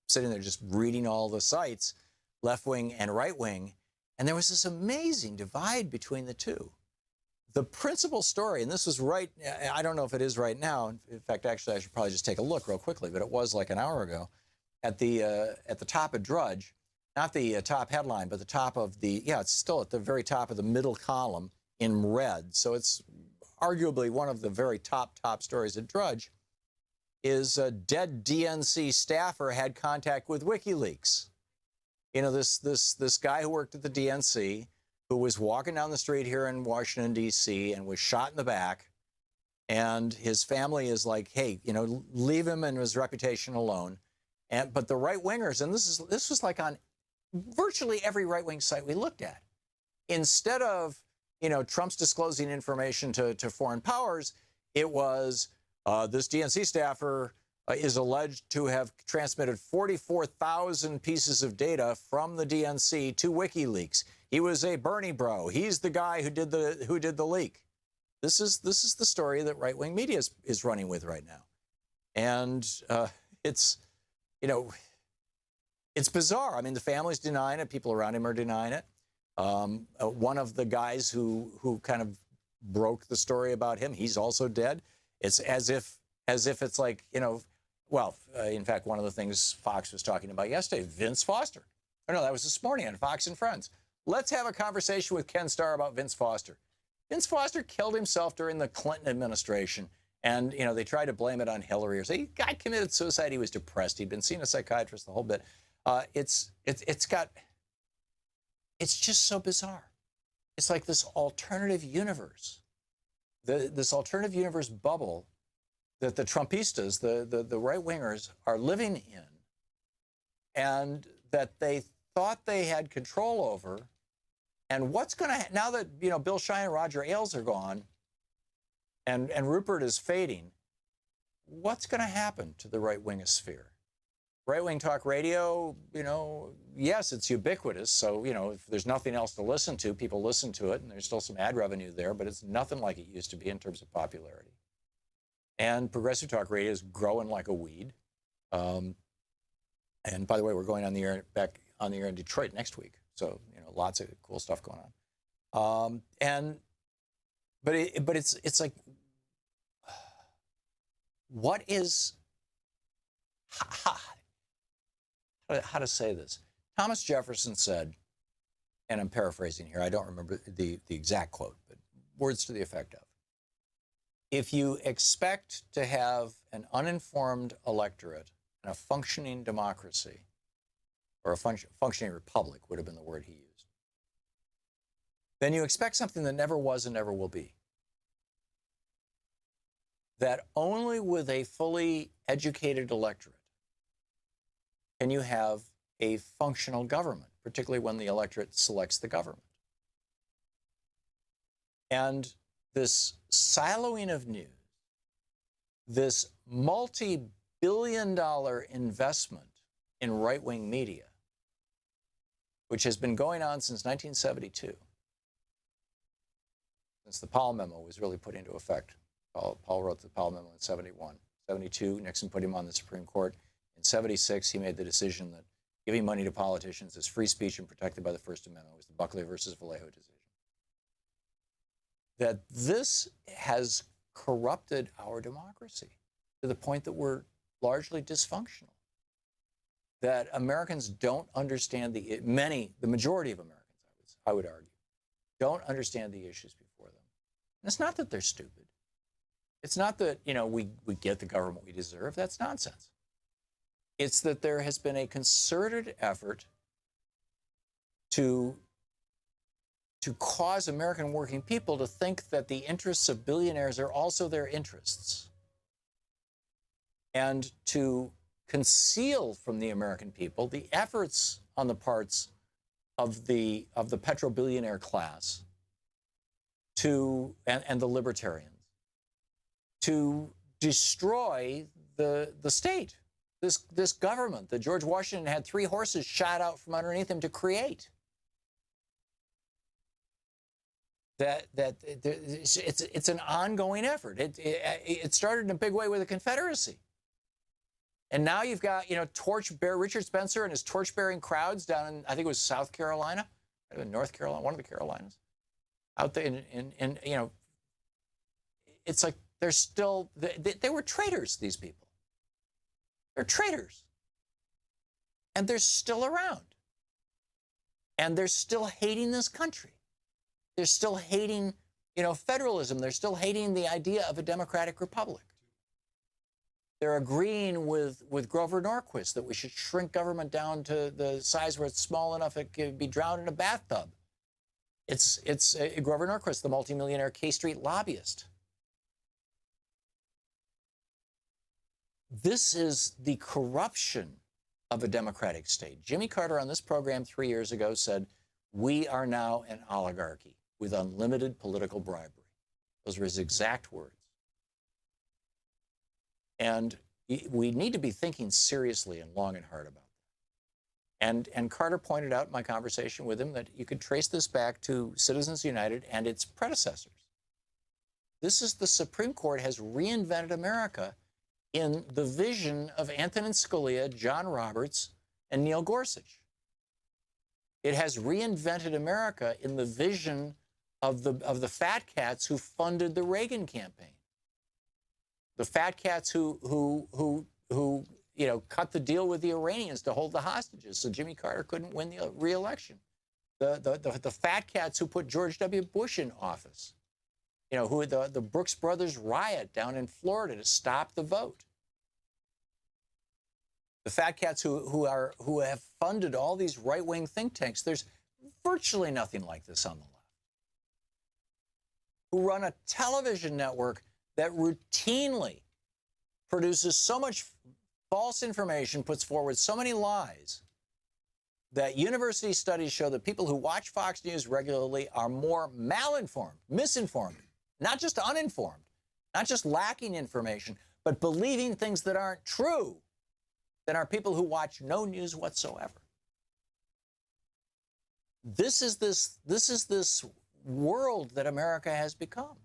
sitting there just reading all the sites, left wing and right wing. And there was this amazing divide between the two. The principal story, and this was right, I don't know if it is right now. In fact, actually, I should probably just take a look real quickly, but it was like an hour ago. At the top of Drudge, not the top headline, but the top of it's still at the very top of the middle column in red. So it's arguably one of the very top stories at Drudge, is a dead DNC staffer had contact with WikiLeaks. This guy who worked at the DNC, who was walking down the street here in Washington, D.C., and was shot in the back. And his family is like, hey, leave him and his reputation alone. But the right-wingers, and this was like on virtually every right-wing site we looked at. Instead of, Trump's disclosing information to foreign powers, it was this DNC staffer is alleged to have transmitted 44,000 pieces of data from the DNC to WikiLeaks. He was a Bernie bro. He's the guy who did the leak. This is the story that right-wing media is running with right now, and it's bizarre. I mean, the family's denying it. People around him are denying it. One of the guys who kind of broke the story about him, he's also dead. It's as if it's like, in fact, one of the things Fox was talking about yesterday, Vince Foster. Oh, no, that was this morning on Fox and Friends. Let's have a conversation with Ken Starr about Vince Foster. Vince Foster killed himself during the Clinton administration. And, they tried to blame it on Hillary or say, the guy committed suicide. He was depressed. He'd been seeing a psychiatrist the whole bit. It's just so bizarre. It's like this alternative universe, this alternative universe bubble that the Trumpistas, the right-wingers, are living in, and that they thought they had control over. And what's going to, now that, Bill Shine and Roger Ailes are gone, and Rupert is fading, what's going to happen to the right-wingosphere? Right-wing talk radio, yes, it's ubiquitous. So, if there's nothing else to listen to, people listen to it, and there's still some ad revenue there, but it's nothing like it used to be in terms of popularity. And progressive talk radio is growing like a weed. And by the way, we're going back on the air in Detroit next week. So, lots of cool stuff going on. But it's like, what is, how to say this? Thomas Jefferson said, and I'm paraphrasing here, I don't remember the exact quote, but words to the effect of, if you expect to have an uninformed electorate and a functioning democracy, or a functioning republic would have been the word he used, then you expect something that never was and never will be. That only with a fully educated electorate can you have a functional government, particularly when the electorate selects the government. And this siloing of news, this multi-billion-dollar investment in right-wing media, which has been going on since 1972, since the Powell memo was really put into effect. Paul wrote the Powell memo in 71. 72, Nixon put him on the Supreme Court. In 76, he made the decision that giving money to politicians is free speech and protected by the First Amendment. It was the Buckley versus Vallejo decision. That this has corrupted our democracy to the point that we're largely dysfunctional. that Americans don't understand the majority of Americans, I would argue, don't understand the issues before them. And it's not that they're stupid. It's not that, we get the government we deserve. That's nonsense. It's that there has been a concerted effort to cause American working people to think that the interests of billionaires are also their interests, and to conceal from the American people the efforts on the parts of the petro-billionaire class and the libertarians to destroy the state, this government that George Washington had 3 horses shot out from underneath him to create. It's an ongoing effort. It started in a big way with the Confederacy. And now you've got, Richard Spencer and his torch-bearing crowds down in, I think it was South Carolina, North Carolina, one of the Carolinas, out there in it's like they're still, they were traitors, these people. They're traitors. And they're still around. And they're still hating this country. They're still hating, federalism. They're still hating the idea of a democratic republic. They're agreeing with Grover Norquist that we should shrink government down to the size where it's small enough it could be drowned in a bathtub. It's Grover Norquist, the multimillionaire K Street lobbyist. This is the corruption of a democratic state. Jimmy Carter on this program 3 years ago said, "We are now an oligarchy with unlimited political bribery." Those were his exact words. And we need to be thinking seriously and long and hard about that. And Carter pointed out in my conversation with him that you could trace this back to Citizens United and its predecessors. This is the Supreme Court has reinvented America in the vision of Antonin Scalia, John Roberts, and Neil Gorsuch. It has reinvented America in the vision of the fat cats who funded the Reagan campaign. The fat cats who cut the deal with the Iranians to hold the hostages so Jimmy Carter couldn't win the re-election. The fat cats who put George W. Bush in office. Who the Brooks Brothers riot down in Florida to stop the vote. The fat cats who have funded all these right-wing think tanks. There's virtually nothing like this on the left. Who run a television network that routinely produces so much false information, puts forward so many lies, that university studies show that people who watch Fox News regularly are more malinformed, misinformed, not just uninformed, not just lacking information, but believing things that aren't true than are people who watch no news whatsoever. This is this world that America has become.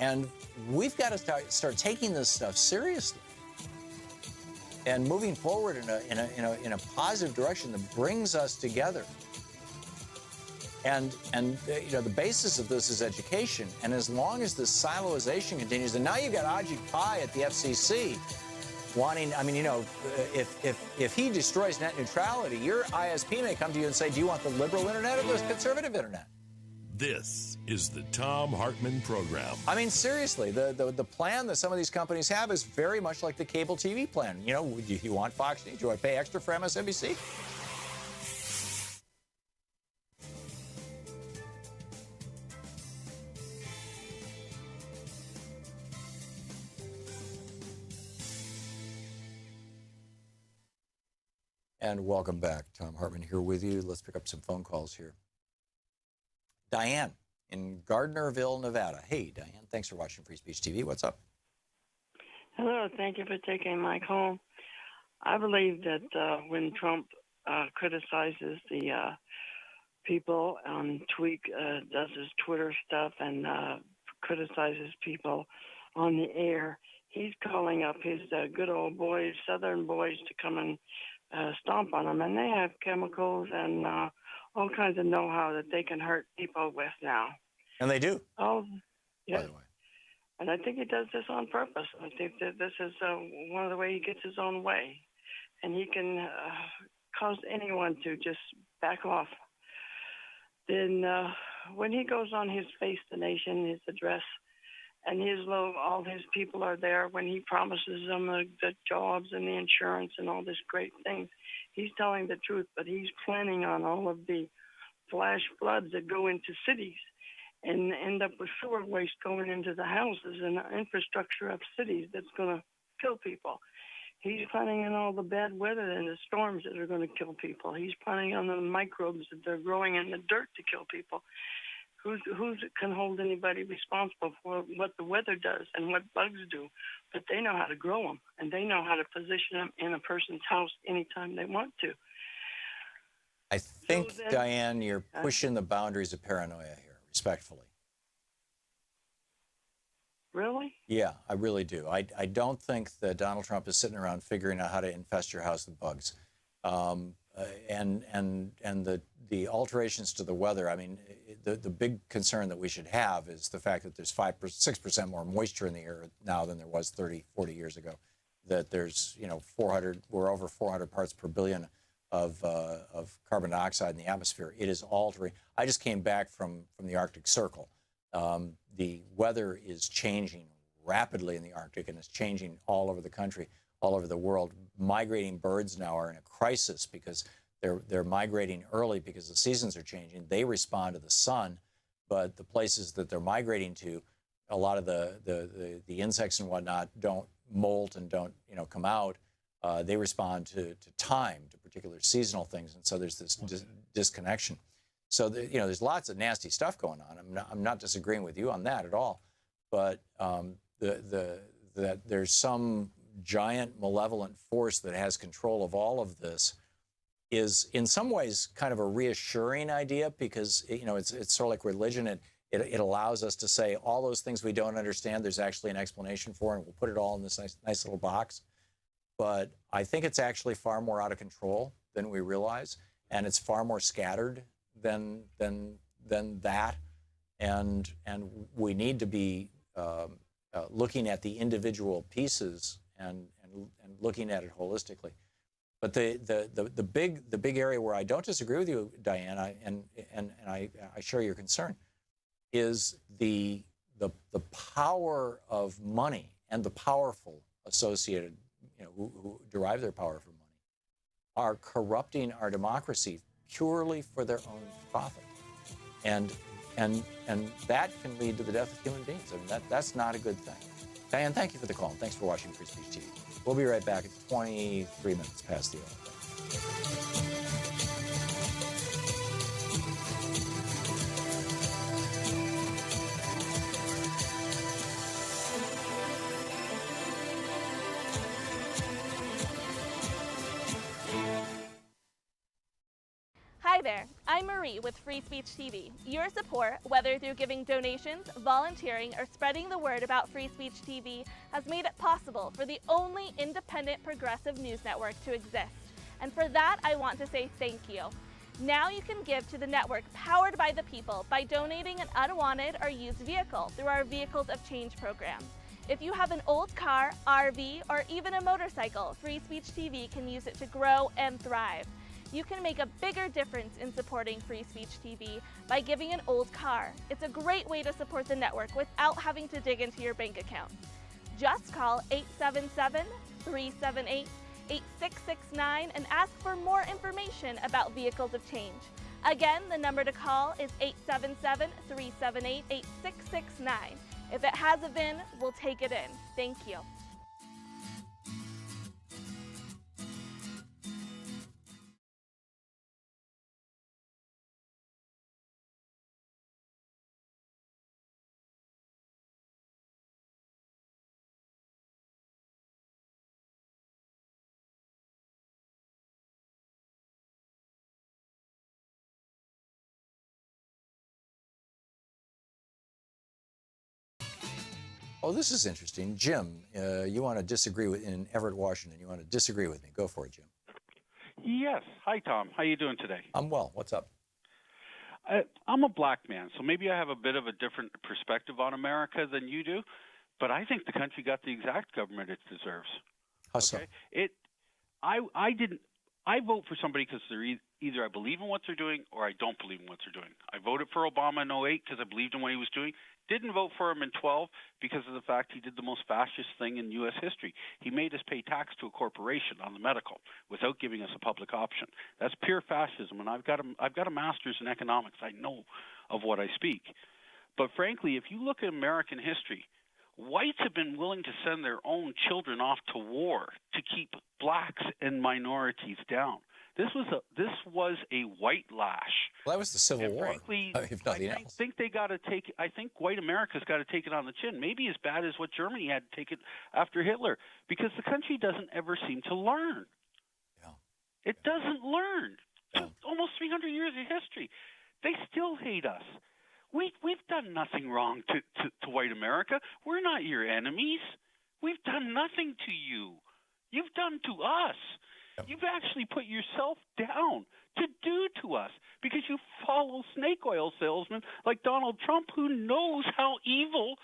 And we've got to start taking this stuff seriously and moving forward in a positive direction that brings us together. And the basis of this is education. And as long as this siloization continues, and now you've got Ajit Pai at the FCC wanting, if he destroys net neutrality, your ISP may come to you and say, do you want the liberal internet or the conservative internet? This is the Thom Hartmann Program. Seriously, the plan that some of these companies have is very much like the cable TV plan. Do you want Fox News? Do you want to pay extra for MSNBC? And welcome back. Thom Hartmann here with you. Let's pick up some phone calls here. Diane in Gardnerville, Nevada. Hey, Diane, thanks for watching Free Speech TV. What's up? Hello, thank you for taking my call. I believe that when Trump criticizes the people on does his Twitter stuff and criticizes people on the air, he's calling up his good old boys, Southern boys, to come and stomp on them. And they have chemicals and all kinds of know-how that they can hurt people with now. And they do. Oh, yeah. By the way. And I think he does this on purpose. I think that this is one of the ways he gets his own way. and he can cause anyone to just back off. Then when he goes on his Face the Nation, his address, and all his people are there, when he promises them the jobs and the insurance and all this great things, he's telling the truth, but he's planning on all of the flash floods that go into cities and end up with sewer waste going into the houses and the infrastructure of cities that's going to kill people. He's planning on all the bad weather and the storms that are going to kill people. He's planning on the microbes that they're growing in the dirt to kill people. Who can hold anybody responsible for what the weather does and what bugs do? But they know how to grow them, and they know how to position them in a person's house anytime they want to. I think, so then, Diane, you're pushing the boundaries of paranoia here, respectfully. Really? Yeah, I really do. I don't think that Donald Trump is sitting around figuring out how to infest your house with bugs. And the alterations to the weather, I mean, the big concern that we should have is the fact that there's 6% more moisture in the air now than there was 30, 40 years ago. That there's, we're over 400 parts per billion of carbon dioxide in the atmosphere. It is altering. I just came back from the Arctic Circle. The weather is changing rapidly in the Arctic, and it's changing all over the country, all over the world. Migrating birds now are in a crisis because they're migrating early because the seasons are changing. They respond to the sun, but the places that they're migrating to, a lot of the insects and whatnot don't molt and don't come out. They respond to time, to particular seasonal things, and so there's this disconnection. So there's lots of nasty stuff going on. I'm not disagreeing with you on that at all, but that there's some giant malevolent force that has control of all of this is in some ways kind of a reassuring idea, because it's sort of like religion. It allows us to say all those things we don't understand, there's actually an explanation for, and we'll put it all in this nice little box. But I think it's actually far more out of control than we realize, and it's far more scattered than that. And we need to be looking at the individual pieces and looking at it holistically. But the big area where I don't disagree with you, Diane, and I share your concern, is the power of money and the powerful associated, who derive their power from money, are corrupting our democracy purely for their own profit, and that can lead to the death of human beings. I mean, that's not a good thing. Diane, thank you for the call, and thanks for watching Free Speech TV. We'll be right back at 23 minutes past the hour. Hi there, I'm Marie with Free Speech TV. Your support, whether through giving donations, volunteering, or spreading the word about Free Speech TV, has made it possible for the only independent progressive news network to exist. And for that, I want to say thank you. Now you can give to the network powered by the people by donating an unwanted or used vehicle through our Vehicles of Change program. If you have an old car, RV, or even a motorcycle, Free Speech TV can use it to grow and thrive. You can make a bigger difference in supporting Free Speech TV by giving an old car. It's a great way to support the network without having to dig into your bank account. Just call 877-378-8669 and ask for more information about Vehicles of Change. Again, the number to call is 877-378-8669. If it has a VIN, we'll take it in. Thank you. Oh, this is interesting. Jim, you want to disagree with, in Everett, Washington, you want to disagree with me. Go for it, Jim. Yes. Hi, Tom. How you doing today? I'm well. What's up? I'm a black man, so maybe I have a bit of a different perspective on America than you do, but I think the country got the exact government it deserves. How so? I didn't. I vote for somebody because they're either I believe in what they're doing or I don't believe in what they're doing. I voted for Obama in 08 because I believed in what he was doing. Didn't vote for him in 12 because of the fact he did the most fascist thing in U.S. history. He made us pay tax to a corporation on the medical without giving us a public option. That's pure fascism, and I've got a master's in economics. I know of what I speak. But frankly, if you look at American history, whites have been willing to send their own children off to war to keep blacks and minorities down. This was a white lash. Well, that was the Civil War. Frankly, if nothing else. I think white America's got to take it on the chin. Maybe as bad as what Germany had to take it after Hitler, because the country doesn't ever seem to learn. Yeah. It doesn't learn. Yeah. Almost 300 years of history, they still hate us. We've done nothing wrong to white America. We're not your enemies. We've done nothing to you. You've done to us. Yep. You've actually put yourself down to do to us because you follow snake oil salesmen like Donald Trump, who knows how evil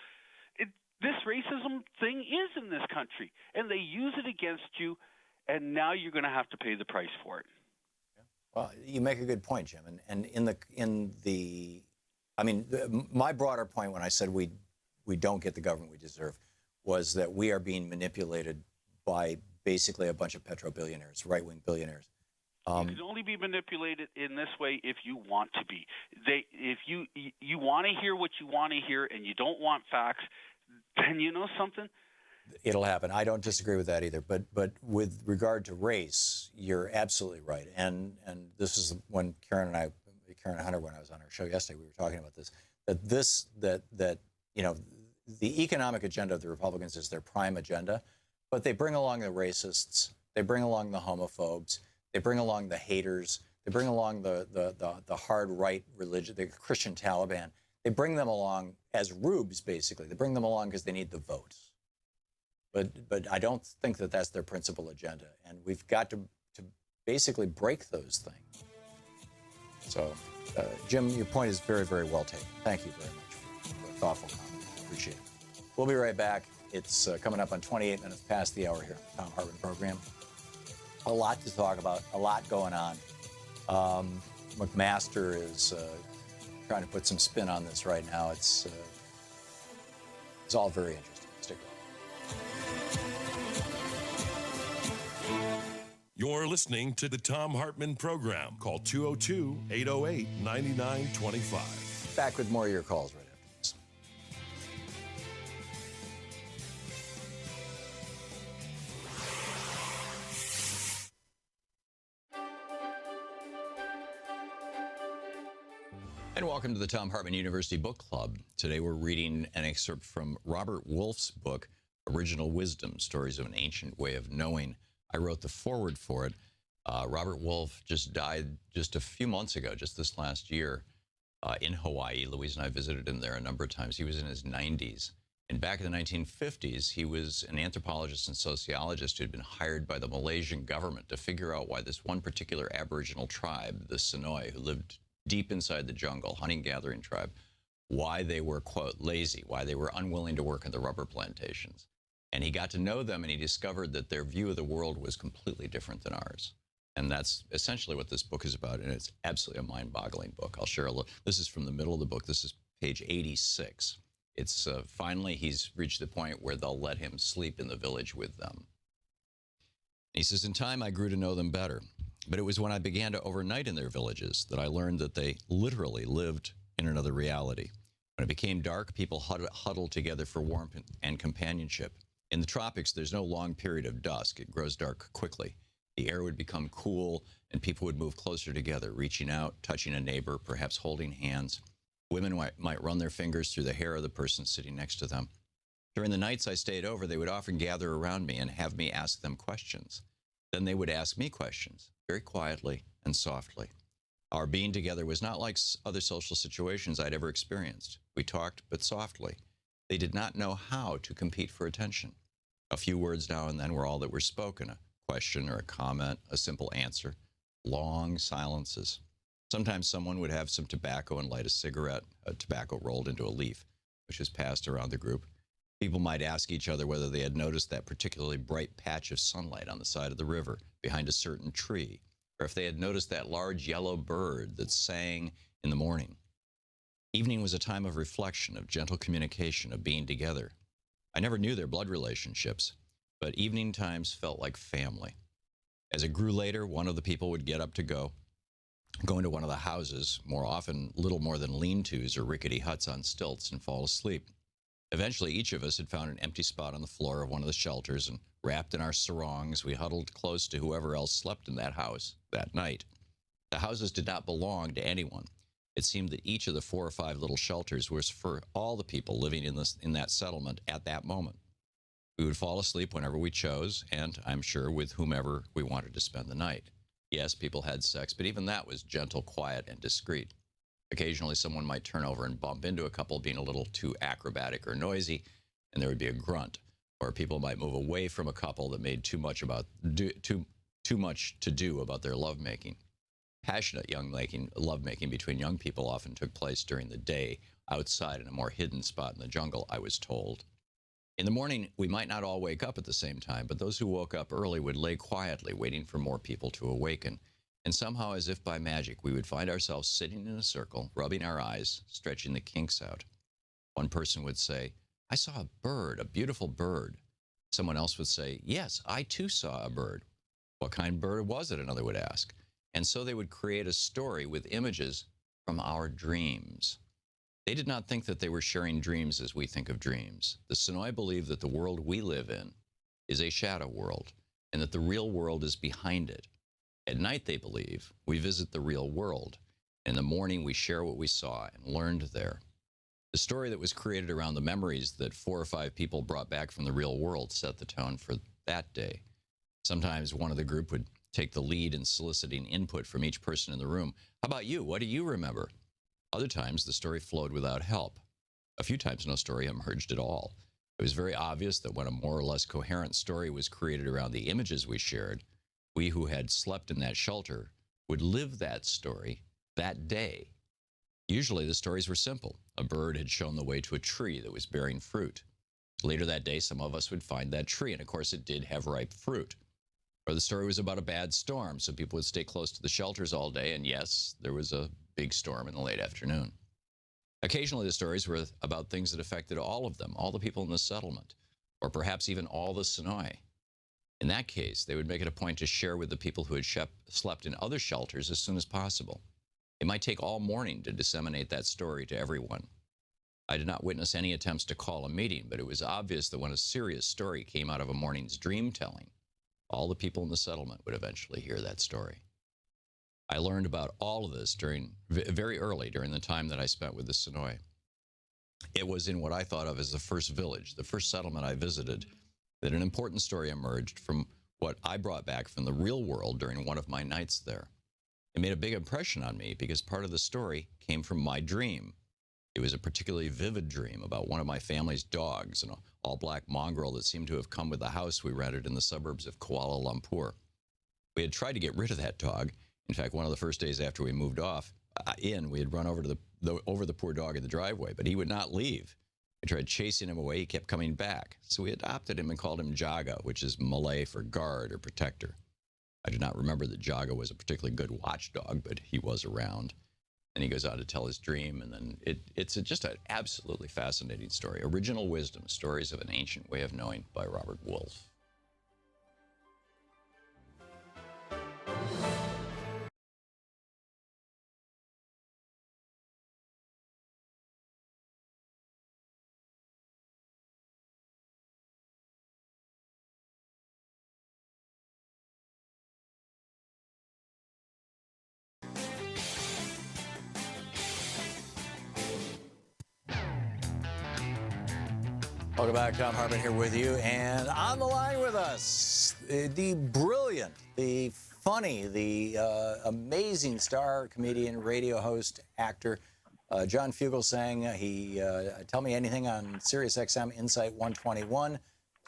this racism thing is in this country. And they use it against you, and now you're going to have to pay the price for it. Well, you make a good point, Jim. And my broader point when I said we don't get the government we deserve was that we are being manipulated by basically a bunch of petro-billionaires, right-wing billionaires. You can only be manipulated in this way if you want to be. If you want to hear what you want to hear and you don't want facts, then you know something? It'll happen. I don't disagree with that either. But with regard to race, you're absolutely right. And this is when Karen Hunter, when I was on our show yesterday, we were talking about this. That the economic agenda of the Republicans is their prime agenda, but they bring along the racists, they bring along the homophobes, they bring along the haters, they bring along the hard right religion, the Christian Taliban. They bring them along as rubes, basically. They bring them along because they need the votes. But I don't think that that's their principal agenda, and we've got to basically break those things. So, Jim, your point is very, very well taken. Thank you very much for a thoughtful comment. I appreciate it. We'll be right back. It's coming up on 28 minutes past the hour here on the Thom Hartmann Program. A lot to talk about, a lot going on. McMaster is trying to put some spin on this right now. It's all very interesting. Stick around. You're listening to the Thom Hartmann Program. Call 202-808-9925. Back with more of your calls right after this. And welcome to the Thom Hartmann University Book Club. Today we're reading an excerpt from Robert Wolfe's book, Original Wisdom, Stories of an Ancient Way of Knowing. I wrote the foreword for it. Robert Wolfe just died just a few months ago, just this last year, in Hawaii. Louise and I visited him there a number of times. He was in his 90s. And back in the 1950s, he was an anthropologist and sociologist who had been hired by the Malaysian government to figure out why this one particular Aboriginal tribe, the Sonoy, who lived deep inside the jungle, hunting-gathering tribe, why they were, quote, lazy, why they were unwilling to work in the rubber plantations. And he got to know them, and he discovered that their view of the world was completely different than ours. And that's essentially what this book is about, and it's absolutely a mind-boggling book. I'll share a little. This is from the middle of the book. This is page 86. It's finally he's reached the point where they'll let him sleep in the village with them. He says, in time, I grew to know them better. But it was when I began to overnight in their villages that I learned that they literally lived in another reality. When it became dark, people huddled together for warmth and companionship. In the tropics, there's no long period of dusk. It grows dark quickly. The air would become cool, and people would move closer together, reaching out, touching a neighbor, perhaps holding hands. Women might run their fingers through the hair of the person sitting next to them. During the nights I stayed over, they would often gather around me and have me ask them questions. Then they would ask me questions, very quietly and softly. Our being together was not like other social situations I'd ever experienced. We talked, but softly. They did not know how to compete for attention. A few words now and then were all that were spoken, a question or a comment, a simple answer, long silences. Sometimes someone would have some tobacco and light a cigarette, a tobacco rolled into a leaf, which was passed around the group. People might ask each other whether they had noticed that particularly bright patch of sunlight on the side of the river behind a certain tree, or if they had noticed that large yellow bird that sang in the morning. Evening was a time of reflection, of gentle communication, of being together. I never knew their blood relationships, but evening times felt like family. As it grew later, one of the people would get up to go into one of the houses, more often little more than lean-tos or rickety huts on stilts, and fall asleep. Eventually, each of us had found an empty spot on the floor of one of the shelters, and wrapped in our sarongs, we huddled close to whoever else slept in that house that night. The houses did not belong to anyone. It seemed that each of the 4 or 5 little shelters was for all the people living in that settlement at that moment. We would fall asleep whenever we chose, and I'm sure with whomever we wanted to spend the night. Yes, people had sex, but even that was gentle, quiet, and discreet. Occasionally, someone might turn over and bump into a couple being a little too acrobatic or noisy, and there would be a grunt. Or people might move away from a couple that made too much to do about their lovemaking. Passionate lovemaking between young people often took place during the day, outside in a more hidden spot in the jungle, I was told. In the morning, we might not all wake up at the same time, but those who woke up early would lay quietly, waiting for more people to awaken. And somehow, as if by magic, we would find ourselves sitting in a circle, rubbing our eyes, stretching the kinks out. One person would say, "I saw a bird, a beautiful bird." Someone else would say, "Yes, I too saw a bird." "What kind of bird was it?" another would ask. And so they would create a story with images from our dreams. They did not think that they were sharing dreams as we think of dreams. The Sonoy believed that the world we live in is a shadow world, and that the real world is behind it. At night, they believe, we visit the real world. In the morning, we share what we saw and learned there. The story that was created around the memories that 4 or 5 people brought back from the real world set the tone for that day. Sometimes one of the group would take the lead in soliciting input from each person in the room. "How about you? What do you remember?" Other times, the story flowed without help. A few times, no story emerged at all. It was very obvious that when a more or less coherent story was created around the images we shared, we who had slept in that shelter would live that story that day. Usually, the stories were simple. A bird had shown the way to a tree that was bearing fruit. Later that day, some of us would find that tree, and of course, it did have ripe fruit. Or the story was about a bad storm, so people would stay close to the shelters all day, and yes, there was a big storm in the late afternoon. Occasionally, the stories were about things that affected all of them, all the people in the settlement, or perhaps even all the Sonoy. In that case, they would make it a point to share with the people who had slept in other shelters as soon as possible. It might take all morning to disseminate that story to everyone. I did not witness any attempts to call a meeting, but it was obvious that when a serious story came out of a morning's dream telling, all the people in the settlement would eventually hear that story. I learned about all of this very early during the time that I spent with the Sonoy. It was in what I thought of as the first village, the first settlement I visited, that an important story emerged from what I brought back from the real world during one of my nights there. It made a big impression on me because part of the story came from my dream. It was a particularly vivid dream about one of my family's dogs, an all-black mongrel that seemed to have come with the house we rented in the suburbs of Kuala Lumpur. We had tried to get rid of that dog. In fact, one of the first days after we moved we had run over to over the poor dog in the driveway, but he would not leave. We tried chasing him away. He kept coming back. So we adopted him and called him Jaga, which is Malay for guard or protector. I do not remember that Jaga was a particularly good watchdog, but he was around. And he goes on to tell his dream, and then it's just an absolutely fascinating story. Original Wisdom, Stories of an Ancient Way of Knowing by Robert Wolfe. Welcome back. Thom Hartmann here with you. And on the line with us, the brilliant, the funny, the amazing star, comedian, radio host, actor, John Fugelsang. He tell me anything on SiriusXM Insight 121. His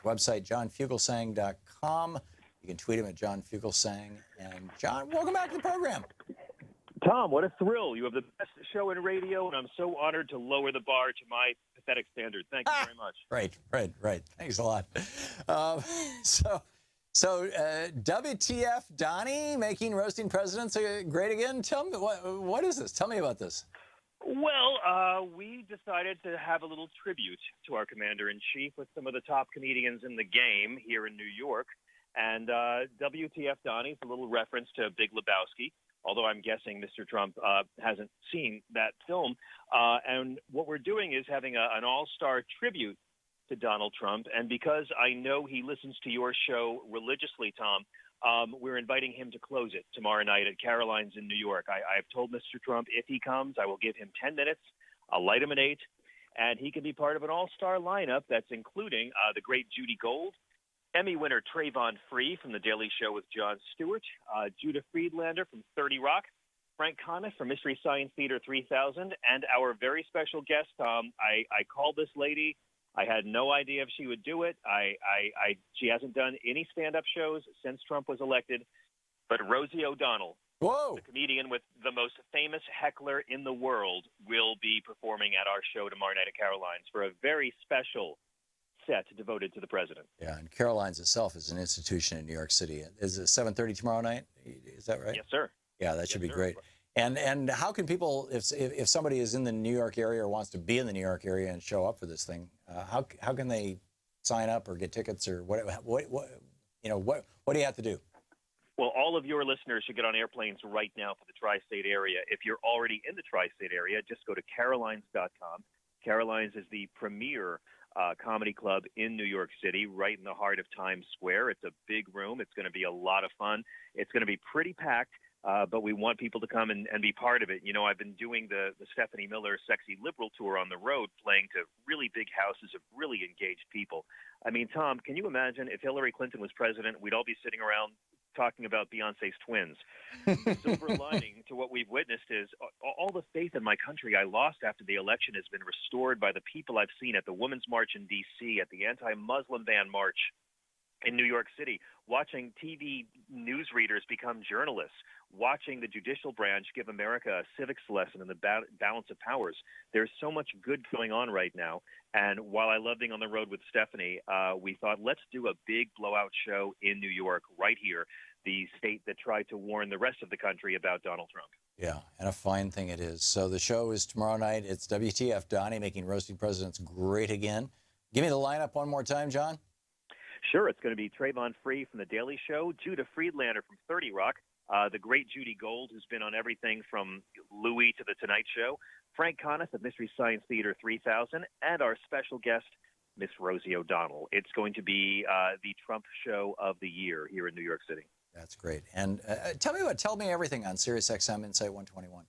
website, johnfugelsang.com. You can tweet him at John Fugelsang. And John, welcome back to the program. Tom, what a thrill. You have the best show in radio, and I'm so honored to lower the bar to my pathetic standard. Thank you very much. Right. Thanks a lot. WTF, Donnie, making roasting presidents great again? Tell me, what is this? Tell me about this. Well, we decided to have a little tribute to our commander-in-chief with some of the top comedians in the game here in New York. And WTF, Donnie is a little reference to Big Lebowski, although I'm guessing Mr. Trump hasn't seen that film. And what we're doing is having an all-star tribute to Donald Trump. And because I know he listens to your show religiously, Tom, we're inviting him to close it tomorrow night at Caroline's in New York. I've told Mr. Trump if he comes, I will give him 10 minutes. I'll light him an 8, and he can be part of an all-star lineup that's including the great Judy Gold, Emmy winner Trayvon Free from The Daily Show with Jon Stewart, Judah Friedlander from 30 Rock, Frank Conniff from Mystery Science Theater 3000, and our very special guest, I called this lady. I had no idea if she would do it. She hasn't done any stand-up shows since Trump was elected. But Rosie O'Donnell, the comedian with the most famous heckler in the world, will be performing at our show tomorrow night at Caroline's for a very special set devoted to the president. Yeah, and Caroline's itself is an institution in New York City. Is it 7:30 tomorrow night? Is that right? Yes, sir. Yeah, that should be great. And how can people, if somebody is in the New York area or wants to be in the New York area and show up for this thing, how can they sign up or get tickets or what do you have to do? Well, all of your listeners should get on airplanes right now for the tri-state area. If you're already in the tri-state area, just go to carolines.com. Caroline's is the premier comedy club in New York City, right in the heart of Times Square. It's a big room. It's going to be a lot of fun. It's going to be pretty packed. But we want people to come and be part of it. You know, I've been doing the Stephanie Miller Sexy Liberal Tour on the road, playing to really big houses of really engaged people. I mean, Tom, can you imagine if Hillary Clinton was president, we'd all be sitting around talking about Beyonce's twins. The silver lining to what we've witnessed is all the faith in my country I lost after the election has been restored by the people I've seen at the Women's March in D.C., at the anti-Muslim ban march in New York City, watching TV newsreaders become journalists, watching the judicial branch give America a civics lesson in the balance of powers. There's so much good going on right now. And while I love being on the road with Stephanie, we thought, let's do a big blowout show in New York, right here, the state that tried to warn the rest of the country about Donald Trump. Yeah, and a fine thing it is. So the show is tomorrow night. It's WTF, Donnie, making roasting presidents great again. Give me the lineup one more time, John. Sure, it's going to be Trayvon Free from The Daily Show, Judah Friedlander from 30 Rock, the great Judy Gold, who's been on everything from Louis to The Tonight Show, Frank Conniff of Mystery Science Theater 3000, and our special guest, Miss Rosie O'Donnell. It's going to be the Trump show of the year here in New York City. That's great. And tell me everything on SiriusXM Insight 121.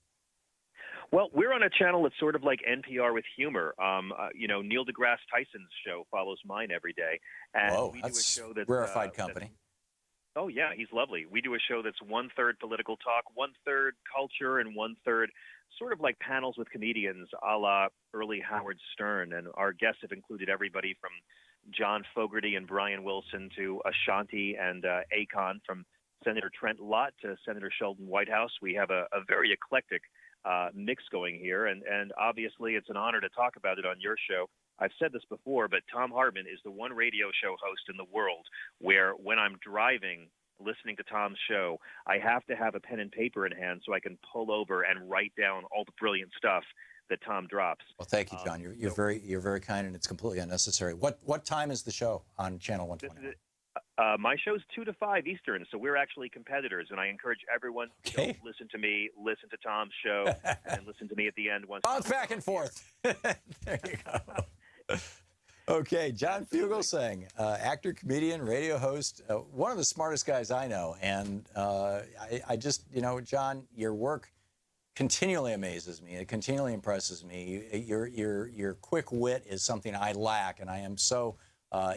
Well, we're on a channel that's sort of like NPR with humor. Neil deGrasse Tyson's show follows mine every day. And we do a show that's rarefied company. Oh, yeah, he's lovely. We do a show that's 1/3 political talk, 1/3 culture, and 1/3 sort of like panels with comedians a la early Howard Stern. And our guests have included everybody from John Fogerty and Brian Wilson to Ashanti and Akon, from Senator Trent Lott to Senator Sheldon Whitehouse. We have a very eclectic mix going here, and obviously it's an honor to talk about it on your show. I've said this before, but Thom Hartmann is the one radio show host in the world where when I'm driving, listening to Tom's show, I have to have a pen and paper in hand so I can pull over and write down all the brilliant stuff that Tom drops. Well, thank you, John. You're very kind, and it's completely unnecessary. What time is the show on Channel 121? My show's 2 to 5 Eastern, so we're actually competitors, and I encourage everyone to listen to me, listen to Tom's show, and listen to me at the end. Bounce back and forth. There you go. Okay, John Fugelsang, actor, comedian, radio host, one of the smartest guys I know. And I just, John, your work continually amazes me. It continually impresses me. Your quick wit is something I lack, and I am so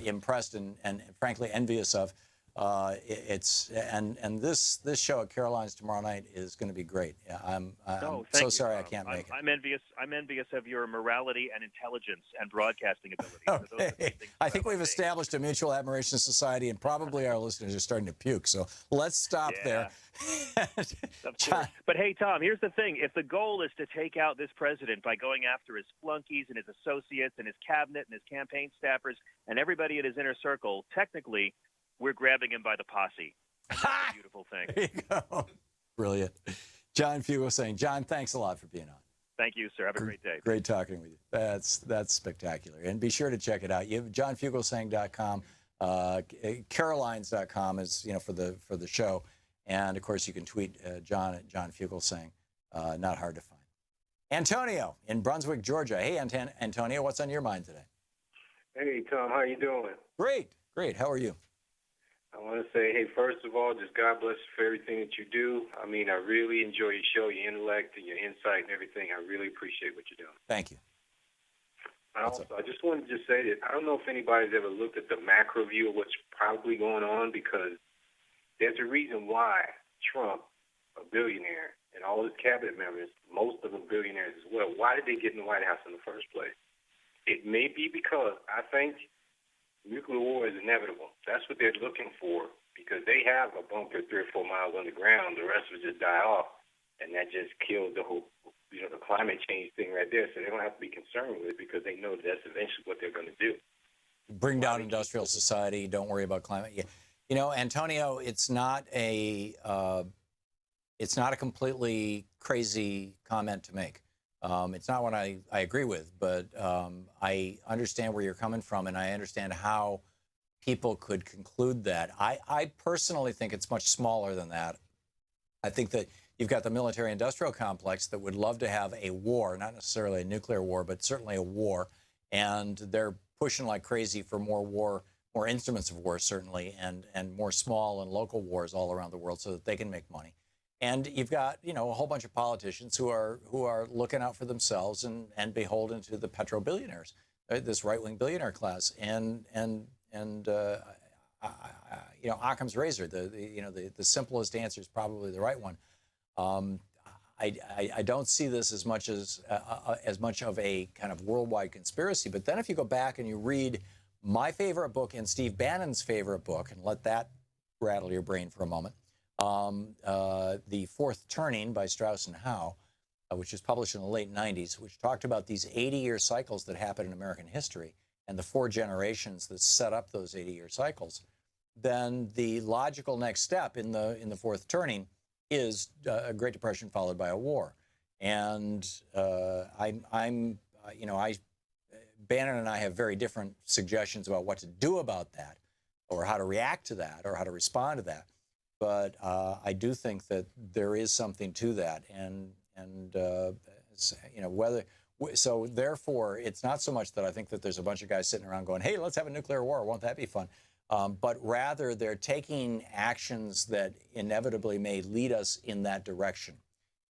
impressed and frankly envious of. It's and this show at Caroline's tomorrow night is going to be great. I'm Thank so you, sorry Tom. I can't make it. I'm envious. I'm envious of your morality and intelligence and broadcasting ability. So those are the Okay. things I think we've established a mutual admiration society, and probably our listeners are starting to puke. So let's stop there. Of course. But hey, Tom, here's the thing. If the goal is to take out this president by going after his flunkies and his associates and his cabinet and his campaign staffers and everybody in his inner circle, technically, we're grabbing him by the posse. And that's a beautiful thing. There you go. Brilliant. John Fugelsang. John, thanks a lot for being on. Thank you, sir. Have a great day. Great talking with you. That's spectacular. And be sure to check it out. You have johnfugelsang.com. Carolines.com is for the show. And, of course, you can tweet John at John Fugelsang. Not hard to find. Antonio in Brunswick, Georgia. Hey, Antonio, what's on your mind today? Hey, Tom, how you doing? Great. How are you? I want to say, hey, first of all, just God bless you for everything that you do. I mean, I really enjoy your show, your intellect, and your insight and everything. I really appreciate what you're doing. Thank you. I just wanted to say that I don't know if anybody's ever looked at the macro view of what's probably going on, because there's a reason why Trump, a billionaire, and all his cabinet members, most of them billionaires as well, why did they get in the White House in the first place? It may be because I think nuclear war is inevitable. That's what they're looking for, because they have a bunker 3 or 4 miles underground. The rest will just die off, and that just kills the whole, the climate change thing right there. So they don't have to be concerned with it, because they know that's eventually what they're going to do. Bring down industrial society. Don't worry about climate. Yeah. Antonio, it's not a completely crazy comment to make. It's not one I agree with, but I understand where you're coming from, and I understand how people could conclude that. I personally think it's much smaller than that. I think that you've got the military-industrial complex that would love to have a war, not necessarily a nuclear war, but certainly a war, and they're pushing like crazy for more war, more instruments of war, certainly, and more small and local wars all around the world so that they can make money. And you've got, a whole bunch of politicians who are looking out for themselves and beholden to the petro-billionaires, right? This right-wing billionaire class. And Occam's razor, the simplest answer is probably the right one. I don't see this as much of a kind of worldwide conspiracy. But then if you go back and you read my favorite book and Steve Bannon's favorite book, and let that rattle your brain for a moment, The Fourth Turning by Strauss and Howe, which was published in the late 90s, which talked about these 80-year cycles that happen in American history and the 4 generations that set up those 80-year cycles, then the logical next step in the Fourth Turning is a Great Depression followed by a war. And Bannon and I have very different suggestions about what to do about that, or how to react to that, or how to respond to that. But I do think that there is something to that, so therefore, it's not so much that I think that there's a bunch of guys sitting around going, "Hey, let's have a nuclear war. Won't that be fun?" But rather, they're taking actions that inevitably may lead us in that direction,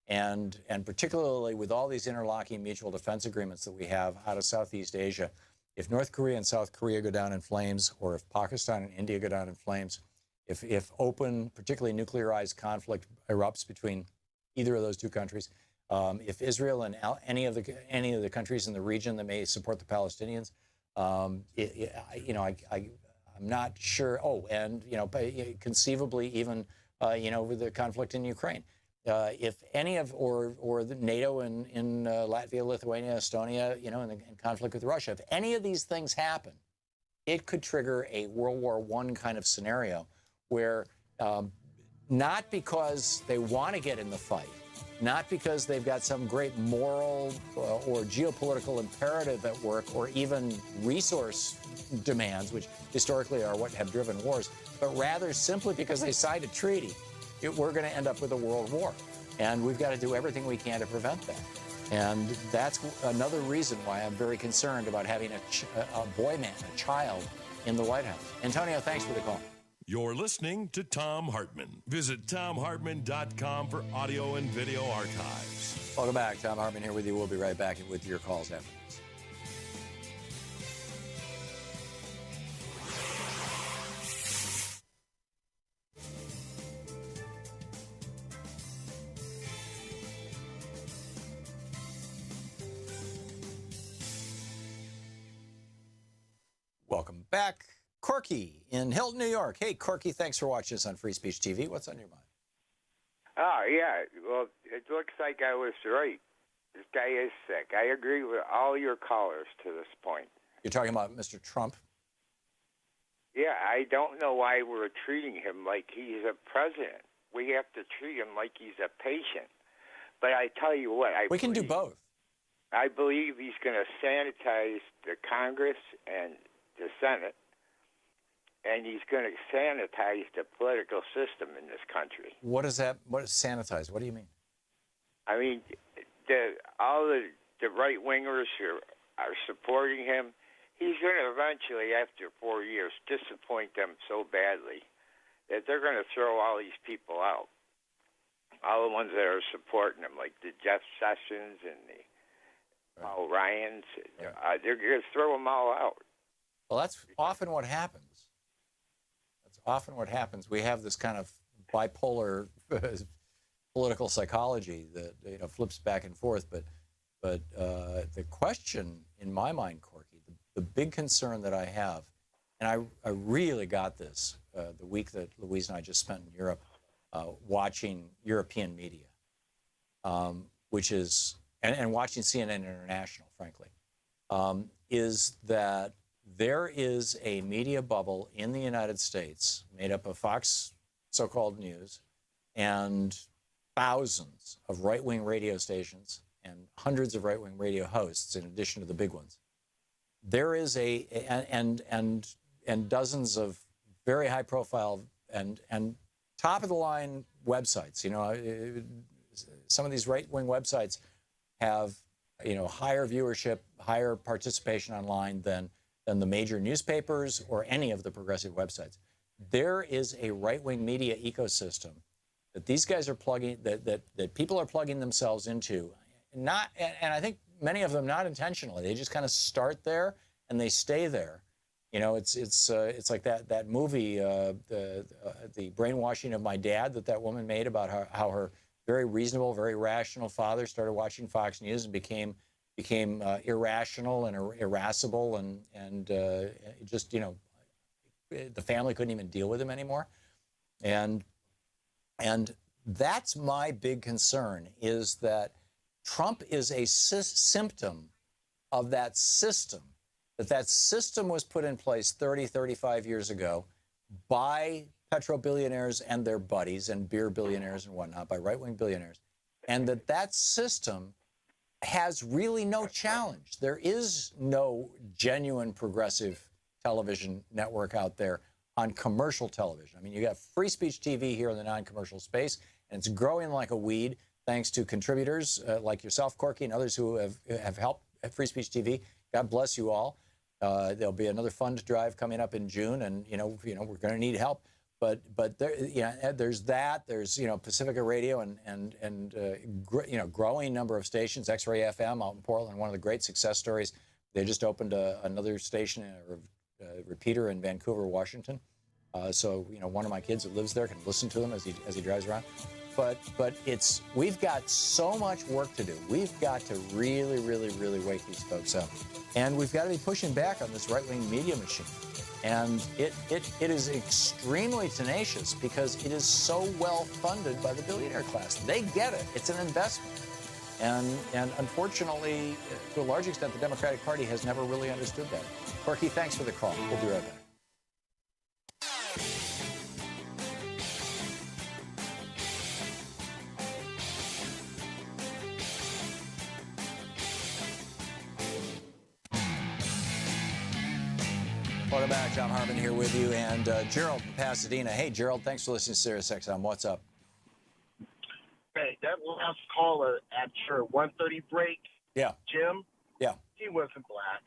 and particularly with all these interlocking mutual defense agreements that we have out of Southeast Asia, if North Korea and South Korea go down in flames, or if Pakistan and India go down in flames, if open, particularly nuclearized conflict erupts between either of those two countries, if Israel and any of the countries in the region that may support the Palestinians, I'm not sure. Oh, and conceivably even with the conflict in Ukraine, if any of or the NATO in Latvia, Lithuania, Estonia, in conflict with Russia, if any of these things happen, it could trigger a World War I kind of scenario, where not because they want to get in the fight, not because they've got some great moral or geopolitical imperative at work, or even resource demands, which historically are what have driven wars, but rather simply because they signed a treaty, we're going to end up with a world war. And we've got to do everything we can to prevent that. And that's another reason why I'm very concerned about having a child in the White House. Antonio, thanks for the call. You're listening to Thom Hartmann. Visit thomhartmann.com for audio and video archives. Welcome back. Thom Hartmann here with you. We'll be right back with your calls after this. Welcome back. Corky in Hilton, New York. Hey, Corky, thanks for watching us on Free Speech TV. What's on your mind? Oh, yeah. Well, it looks like I was right. This guy is sick. I agree with all your callers to this point. You're talking about Mr. Trump? Yeah, I don't know why we're treating him like he's a president. We have to treat him like he's a patient. But I tell you what, we can do both. I believe he's going to sanitize the Congress and the Senate, and he's going to sanitize the political system in this country. What is that? What is sanitize? What do you mean? I mean, all the right-wingers are supporting him. He's going to eventually, after 4 years, disappoint them so badly that they're going to throw all these people out. All the ones that are supporting him, like the Jeff Sessions and the Paul Ryans, they're going to throw them all out. Well, that's often what happens. That's often what happens. We have this kind of bipolar political psychology that flips back and forth. But the question in my mind, Corky, the big concern that I have, and I really got this the week that Louise and I just spent in Europe watching European media, which is, and watching CNN International, frankly, is that there is a media bubble in the United States made up of Fox so-called news and thousands of right-wing radio stations and hundreds of right-wing radio hosts in addition to the big ones. There is and dozens of very high-profile and top-of-the-line websites. Some of these right-wing websites have higher viewership, higher participation online than the major newspapers or any of the progressive websites. There is a right-wing media ecosystem that these guys are plugging, that people are plugging themselves into, and I think many of them not intentionally. They just kind of start there and they stay there. It's like that movie, the Brainwashing of My Dad, that woman made about how her very reasonable, very rational father started watching Fox News and became irrational and irascible and just the family couldn't even deal with him anymore, and that's my big concern, is that Trump is a symptom of that system. That system was put in place 30, 35 years ago by petro-billionaires and their buddies and beer billionaires and whatnot, by right-wing billionaires, and that system has really no challenge. There is no genuine progressive television network out there on commercial television. I mean, you got Free Speech TV here in the non-commercial space, and it's growing like a weed thanks to contributors like yourself, Corky, and others who have helped at Free Speech TV. God bless you all. There'll be another fund drive coming up in June, and we're going to need help. But there, there's that. There's Pacifica Radio and growing number of stations. X-Ray FM out in Portland, one of the great success stories. They just opened another station, a repeater in Vancouver, Washington. So one of my kids that lives there can listen to them as he drives around. But we've got so much work to do. We've got to really, really, really wake these folks up, and we've got to be pushing back on this right-wing media machine. And it is extremely tenacious because it is so well funded by the billionaire class. They get it. It's an investment. And unfortunately, to a large extent, the Democratic Party has never really understood that. Corky, thanks for the call. We'll be right back. Welcome back. Thom Hartmann here with you, and Gerald from Pasadena. Hey, Gerald, thanks for listening to Sirius XM. What's up? Hey, that last caller at your 1:30 break, yeah, Jim, yeah, he wasn't black.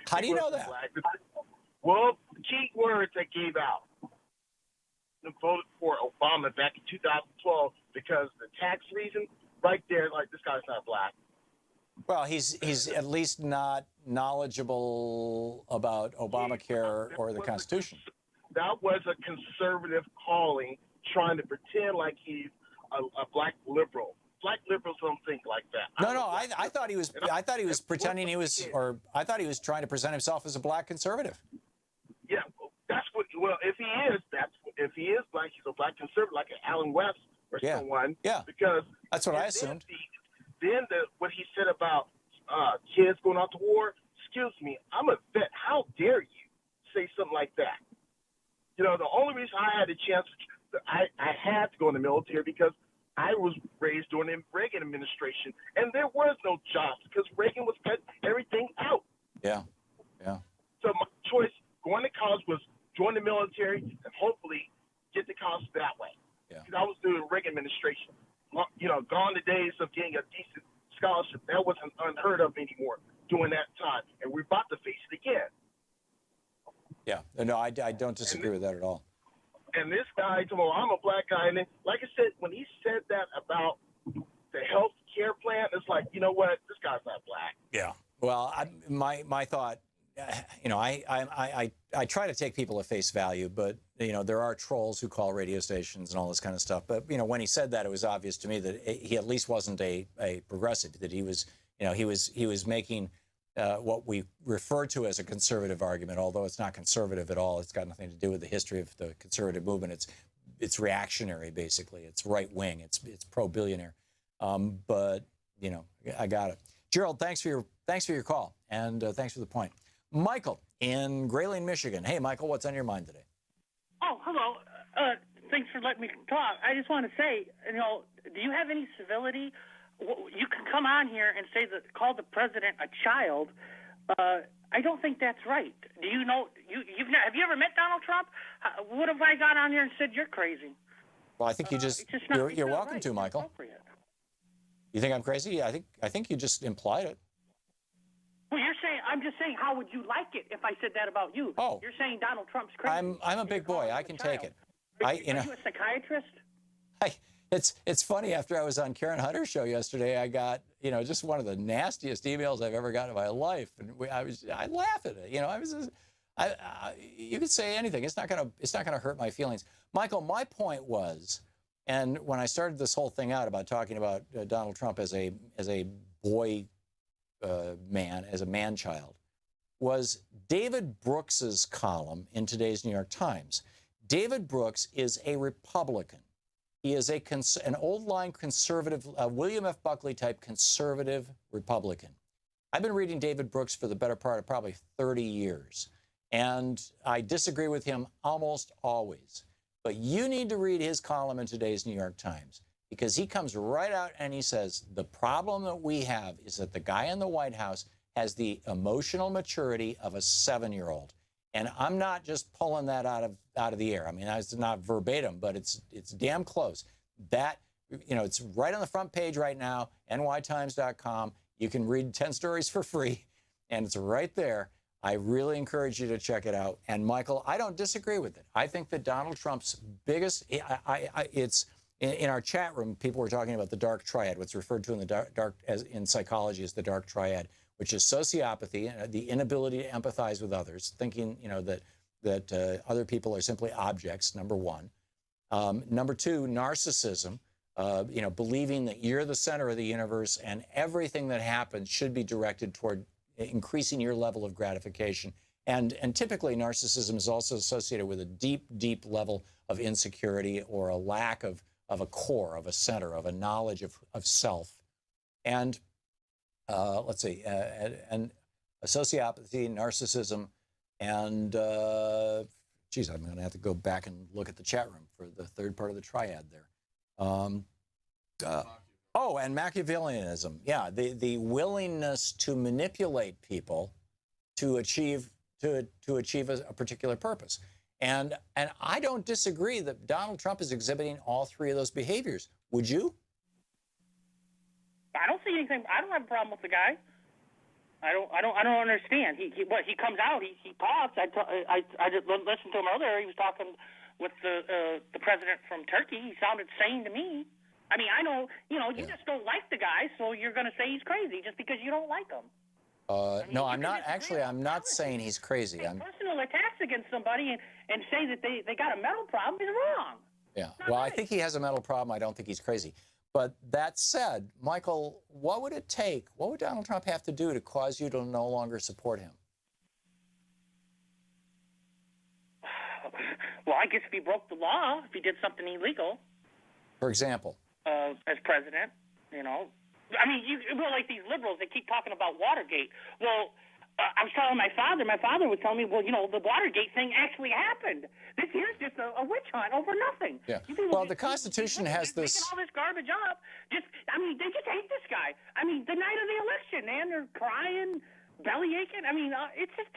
How do you know that? Black. Well, the key words they gave out. They voted for Obama back in 2012 because the tax reason, right there, like, this guy's not black. Well, he's at least not knowledgeable about Obamacare or the Constitution. That was a conservative calling, trying to pretend like he's a black liberal. black liberals don't think like that. No, I thought he was. I thought he was pretending he was, or I thought he was trying to present himself as a black conservative. Yeah, that's what. Well, if he is, if he is black, he's a black conservative, like an Alan West or someone. Yeah. Because that's what I assumed. Then what he said about kids going out to war. Excuse me, I'm a vet. How dare you say something like that? You know, the only reason I had a chance, I had to go in the military because I was raised during the Reagan administration, and there was no jobs because Reagan was cutting everything out. Yeah. So my choice going to college was join the military and hopefully get to college that way. Because I was doing the Reagan administration. You know, gone the days of getting a decent scholarship. That wasn't unheard of anymore during that time, and we're about to face it again. Yeah. No, I don't disagree with that at all. And this guy, well, I'm a black guy, and then, like I said, when he said that about the health care plan, it's like, you know what, this guy's not black. Yeah. Well, my thought, you know, I try to take people at face value, but you know, there are trolls who call radio stations and all this kind of stuff. But you know, when he said that, it was obvious to me that he at least wasn't a progressive. That he was, you know, he was making what we refer to as a conservative argument, although it's not conservative at all. It's got nothing to do with the history of the conservative movement. It's reactionary, basically. It's right wing. It's pro-billionaire. But you know, I got it. Gerald, thanks for your call, and thanks for the point. Michael in Grayling, Michigan. Hey, Michael, what's on your mind today? Oh, hello. Thanks for letting me talk. I just want to say, you know, do you have any civility? You can come on here and say that, call the president a child. I don't think that's right. Do you know? Have you ever met Donald Trump? What if I got on here and said you're crazy? Well, I think you just you're welcome right. to, Michael. You think I'm crazy? I think you just implied it. Well, I'm just saying, how would you like it if I said that about you? Oh. You're saying Donald Trump's crazy. I'm a big boy. I can take it. Are you a psychiatrist? It's funny. After I was on Karen Hunter's show yesterday, I got, you know, just one of the nastiest emails I've ever gotten in my life, and I laugh at it. You know, you could say anything. It's not gonna hurt my feelings. Michael, my point was, and when I started this whole thing out about talking about Donald Trump as a boy man, as a man-child, was David Brooks's column in today's New York Times. David Brooks is a Republican. He is an old-line conservative, William F. Buckley type conservative Republican. I've been reading David Brooks for the better part of probably 30 years, and I disagree with him almost always. But you need to read his column in today's New York Times, because he comes right out and he says, the problem that we have is that the guy in the White House has the emotional maturity of a 7-year-old. And I'm not just pulling that out of the air. I mean, that's not verbatim, but it's damn close. That, you know, it's right on the front page right now, nytimes.com. You can read 10 stories for free, and it's right there. I really encourage you to check it out. And Michael, I don't disagree with it. I think that Donald Trump's biggest, it's in our chat room, people were talking about the dark triad, what's referred to in the in psychology as the dark triad, which is sociopathy, the inability to empathize with others, thinking, you know, that other people are simply objects, number one. Number two, narcissism, you know, believing that you're the center of the universe and everything that happens should be directed toward increasing your level of gratification. And typically narcissism is also associated with a deep, deep level of insecurity or a lack of a core, of a center, of a knowledge of self. And let's see, and sociopathy, narcissism, and geez, I'm going to have to go back and look at the chat room for the third part of the triad there. Oh, and Machiavellianism. Yeah, the willingness to manipulate people to achieve a particular purpose. And I don't disagree that Donald Trump is exhibiting all three of those behaviors. Would you? I don't see anything. I don't have a problem with the guy. I don't understand. He comes out. He talks. I just listened to him earlier. He was talking with the president from Turkey. He sounded sane to me. I mean, I know, you know, you just don't like the guy, so you're going to say he's crazy just because you don't like him. No, I'm not. Actually, I'm not saying he's crazy. Personal attacks against somebody and say that they got a mental problem is wrong. Yeah. Well, I think he has a mental problem. I don't think he's crazy. But that said, Michael, what would it take? What would Donald Trump have to do to cause you to no longer support him? Well, I guess if he broke the law, if he did something illegal, For example? as president, you know. I mean, like these liberals, they keep talking about Watergate. Well, I was telling my father was telling me, well, you know, the Watergate thing actually happened. This here's just a witch hunt over nothing. Yeah. Well, the Constitution has this. Making all this garbage up. They just hate this guy. I mean, the night of the election, man, they're crying, belly aching. I mean, it's just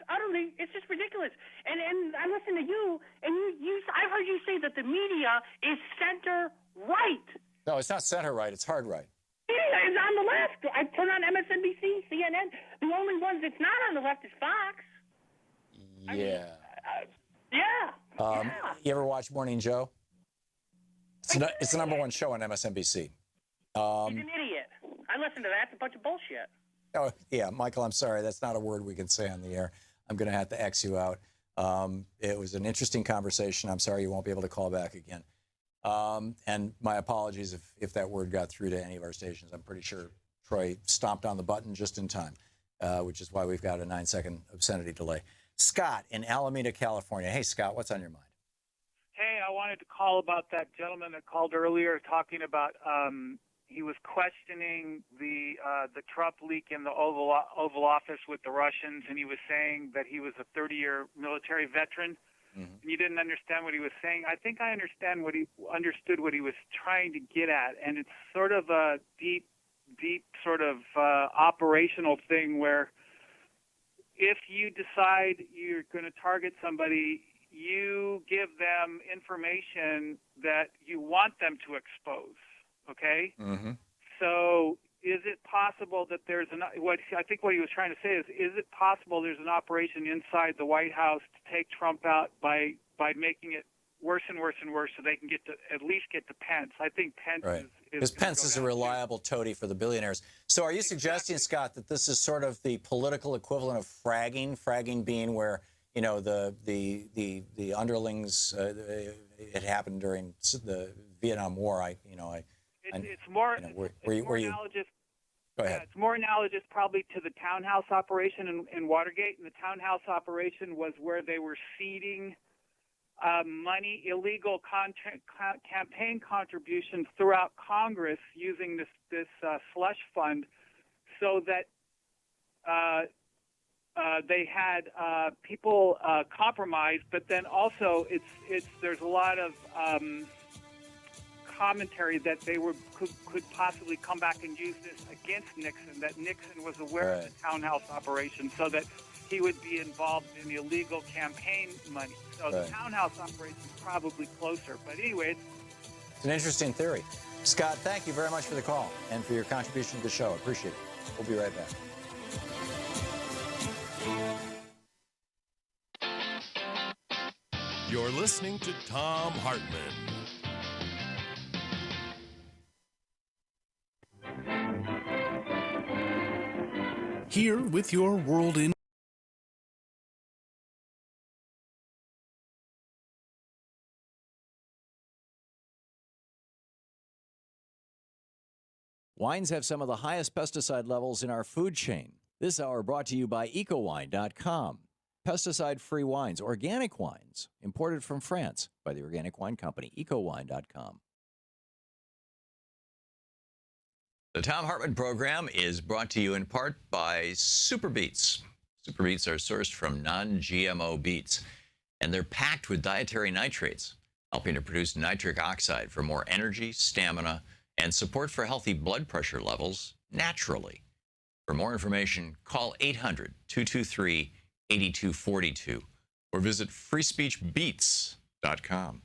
ridiculous. And I listen to you, and I heard you say that the media is center right. No, it's not center right. It's hard right. Yeah, it's on the left. I turn on MSNBC, CNN. The only ones that's not on the left is Fox. Yeah. Yeah. You ever watch Morning Joe? It's the #1 show on MSNBC. He's an idiot. I listen to that. It's a bunch of bullshit. Oh, yeah, Michael, I'm sorry. That's not a word we can say on the air. I'm going to have to X you out. It was an interesting conversation. I'm sorry you won't be able to call back again. And my apologies if that word got through to any of our stations. I'm pretty sure Troy stomped on the button just in time, which is why we've got a 9-second obscenity delay. Scott in Alameda, California. Hey, Scott, what's on your mind? Hey, I wanted to call about that gentleman that called earlier talking about he was questioning the Trump leak in the Oval Office with the Russians, and he was saying that he was a 30-year military veteran. Mm-hmm. You didn't understand what he was saying. I think I understood what he was trying to get at, and it's sort of a deep sort of operational thing where if you decide you're going to target somebody, you give them information that you want them to expose. Okay? Mm-hmm. So is it possible that there's what he was trying to say is it possible there's an operation inside the White House to take Trump out by making it worse and worse and worse so they can at least get to Pence? I think Pence right. is because Pence is a reliable toady for the billionaires. So are you suggesting, Scott, that this is sort of the political equivalent of fragging being where, you know, the underlings, it happened during the Vietnam War. It's more analogous. Go ahead. Yeah, it's more analogous probably to the townhouse operation in Watergate. And the townhouse operation was where they were seeding money, illegal campaign contributions throughout Congress using this slush fund, so that they had people compromised. But then also, there's a lot of commentary that they could possibly come back and use this against Nixon, that Nixon was aware of the townhouse operation so that he would be involved in illegal campaign money. So the townhouse operation is probably closer. But anyway, it's an interesting theory. Scott, thank you very much for the call and for your contribution to the show. Appreciate it. We'll be right back. You're listening to Thom Hartmann. Here with your world in. Wines have some of the highest pesticide levels in our food chain. This hour brought to you by EcoWine.com. Pesticide-free wines, organic wines, imported from France by the organic wine company, EcoWine.com. The Thom Hartmann Program is brought to you in part by Super Beets. Super Beets are sourced from non-GMO beets, and they're packed with dietary nitrates, helping to produce nitric oxide for more energy, stamina, and support for healthy blood pressure levels naturally. For more information, call 800-223-8242 or visit freespeechbeets.com.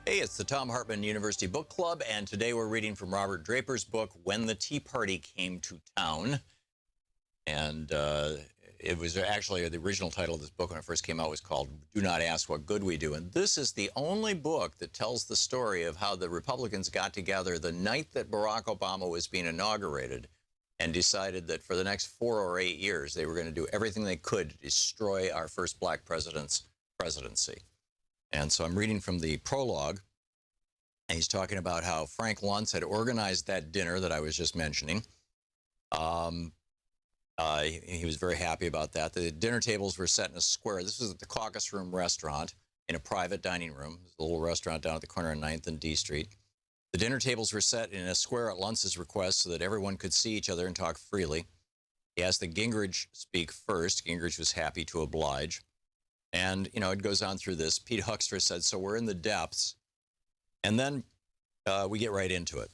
Hey, it's the Thom Hartmann University Book Club, and today we're reading from Robert Draper's book, When the Tea Party Came to Town. And it was actually the original title of this book when it first came out was called Do Not Ask What Good We Do. And this is the only book that tells the story of how the Republicans got together the night that Barack Obama was being inaugurated and decided that for the next 4 or 8 years, they were going to do everything they could to destroy our first black president's presidency. And so I'm reading from the prologue, and he's talking about how Frank Luntz had organized that dinner that I was just mentioning. He was very happy about that. The dinner tables were set in a square. This was at the Caucus Room restaurant in a private dining room. It was a little restaurant down at the corner of 9th and D Street. The dinner tables were set in a square at Luntz's request so that everyone could see each other and talk freely. He asked that Gingrich speak first. Gingrich was happy to oblige. And, you know, it goes on through this. Pete Huckster said, so we're in the depths. And then we get right into it.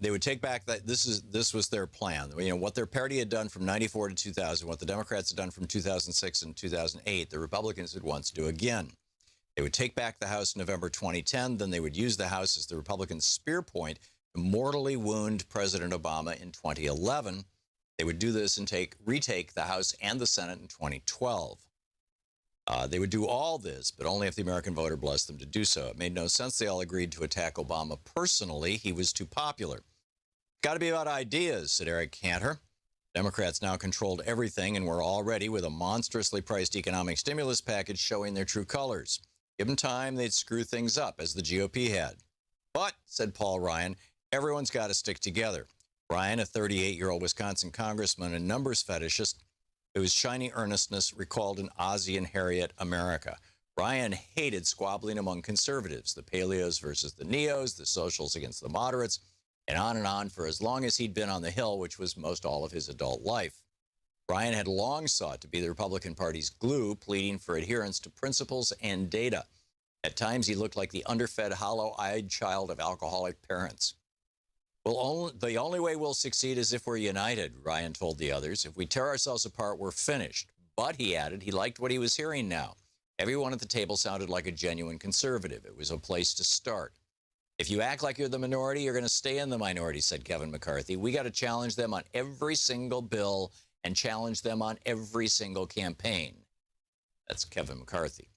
They would take back that this was their plan. You know, what their party had done from 94 to 2000, what the Democrats had done from 2006 and 2008, the Republicans would want to do again. They would take back the House in November 2010. Then they would use the House as the Republicans' spear point to mortally wound President Obama in 2011. They would do this and retake the House and the Senate in 2012. They would do all this, but only if the American voter blessed them to do so. It made no sense they all agreed to attack Obama personally. He was too popular. Got to be about ideas, said Eric Cantor. Democrats now controlled everything and were already with a monstrously priced economic stimulus package showing their true colors. Given time, they'd screw things up, as the GOP had. But, said Paul Ryan, everyone's got to stick together. Ryan, a 38-year-old Wisconsin congressman and numbers fetishist, whose shiny earnestness recalled an Ozzie and Harriet America. Ryan hated squabbling among conservatives, the paleos versus the neos, the socials against the moderates, and on for as long as he'd been on the Hill, which was most all of his adult life. Ryan had long sought to be the Republican Party's glue, pleading for adherence to principles and data. At times, he looked like the underfed, hollow-eyed child of alcoholic parents. Well, the only way we'll succeed is if we're united, Ryan told the others. If we tear ourselves apart, we're finished. But, he added, he liked what he was hearing now. Everyone at the table sounded like a genuine conservative. It was a place to start. If you act like you're the minority, you're going to stay in the minority, said Kevin McCarthy. We got to challenge them on every single bill and challenge them on every single campaign. That's Kevin McCarthy.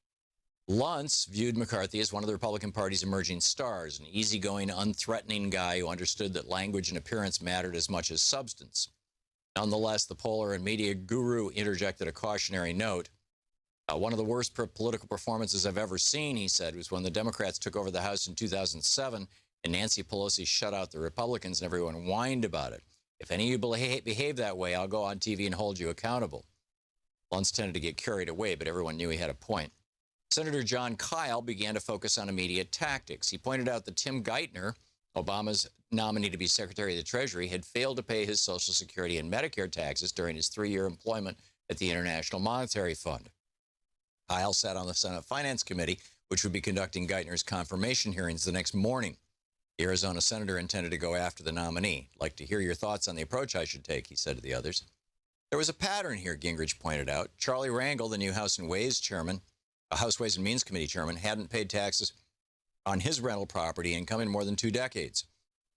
Luntz viewed McCarthy as one of the Republican Party's emerging stars, an easygoing, unthreatening guy who understood that language and appearance mattered as much as substance. Nonetheless, the poller and media guru interjected a cautionary note. One of the worst political performances I've ever seen, he said, was when the Democrats took over the House in 2007 and Nancy Pelosi shut out the Republicans and everyone whined about it. If any of you behave that way, I'll go on TV and hold you accountable. Luntz tended to get carried away, but everyone knew he had a point. Senator John Kyle began to focus on immediate tactics. He pointed out that Tim Geithner, Obama's nominee to be Secretary of the Treasury, had failed to pay his Social Security and Medicare taxes during his 3-year employment at the International Monetary Fund. Kyle sat on the Senate Finance Committee, which would be conducting Geithner's confirmation hearings the next morning. The Arizona senator intended to go after the nominee. I'd like to hear your thoughts on the approach I should take, he said to the others. There was a pattern here, Gingrich pointed out. Charlie Rangel, the new House Ways and Means Committee chairman, hadn't paid taxes on his rental property income in more than 2 decades.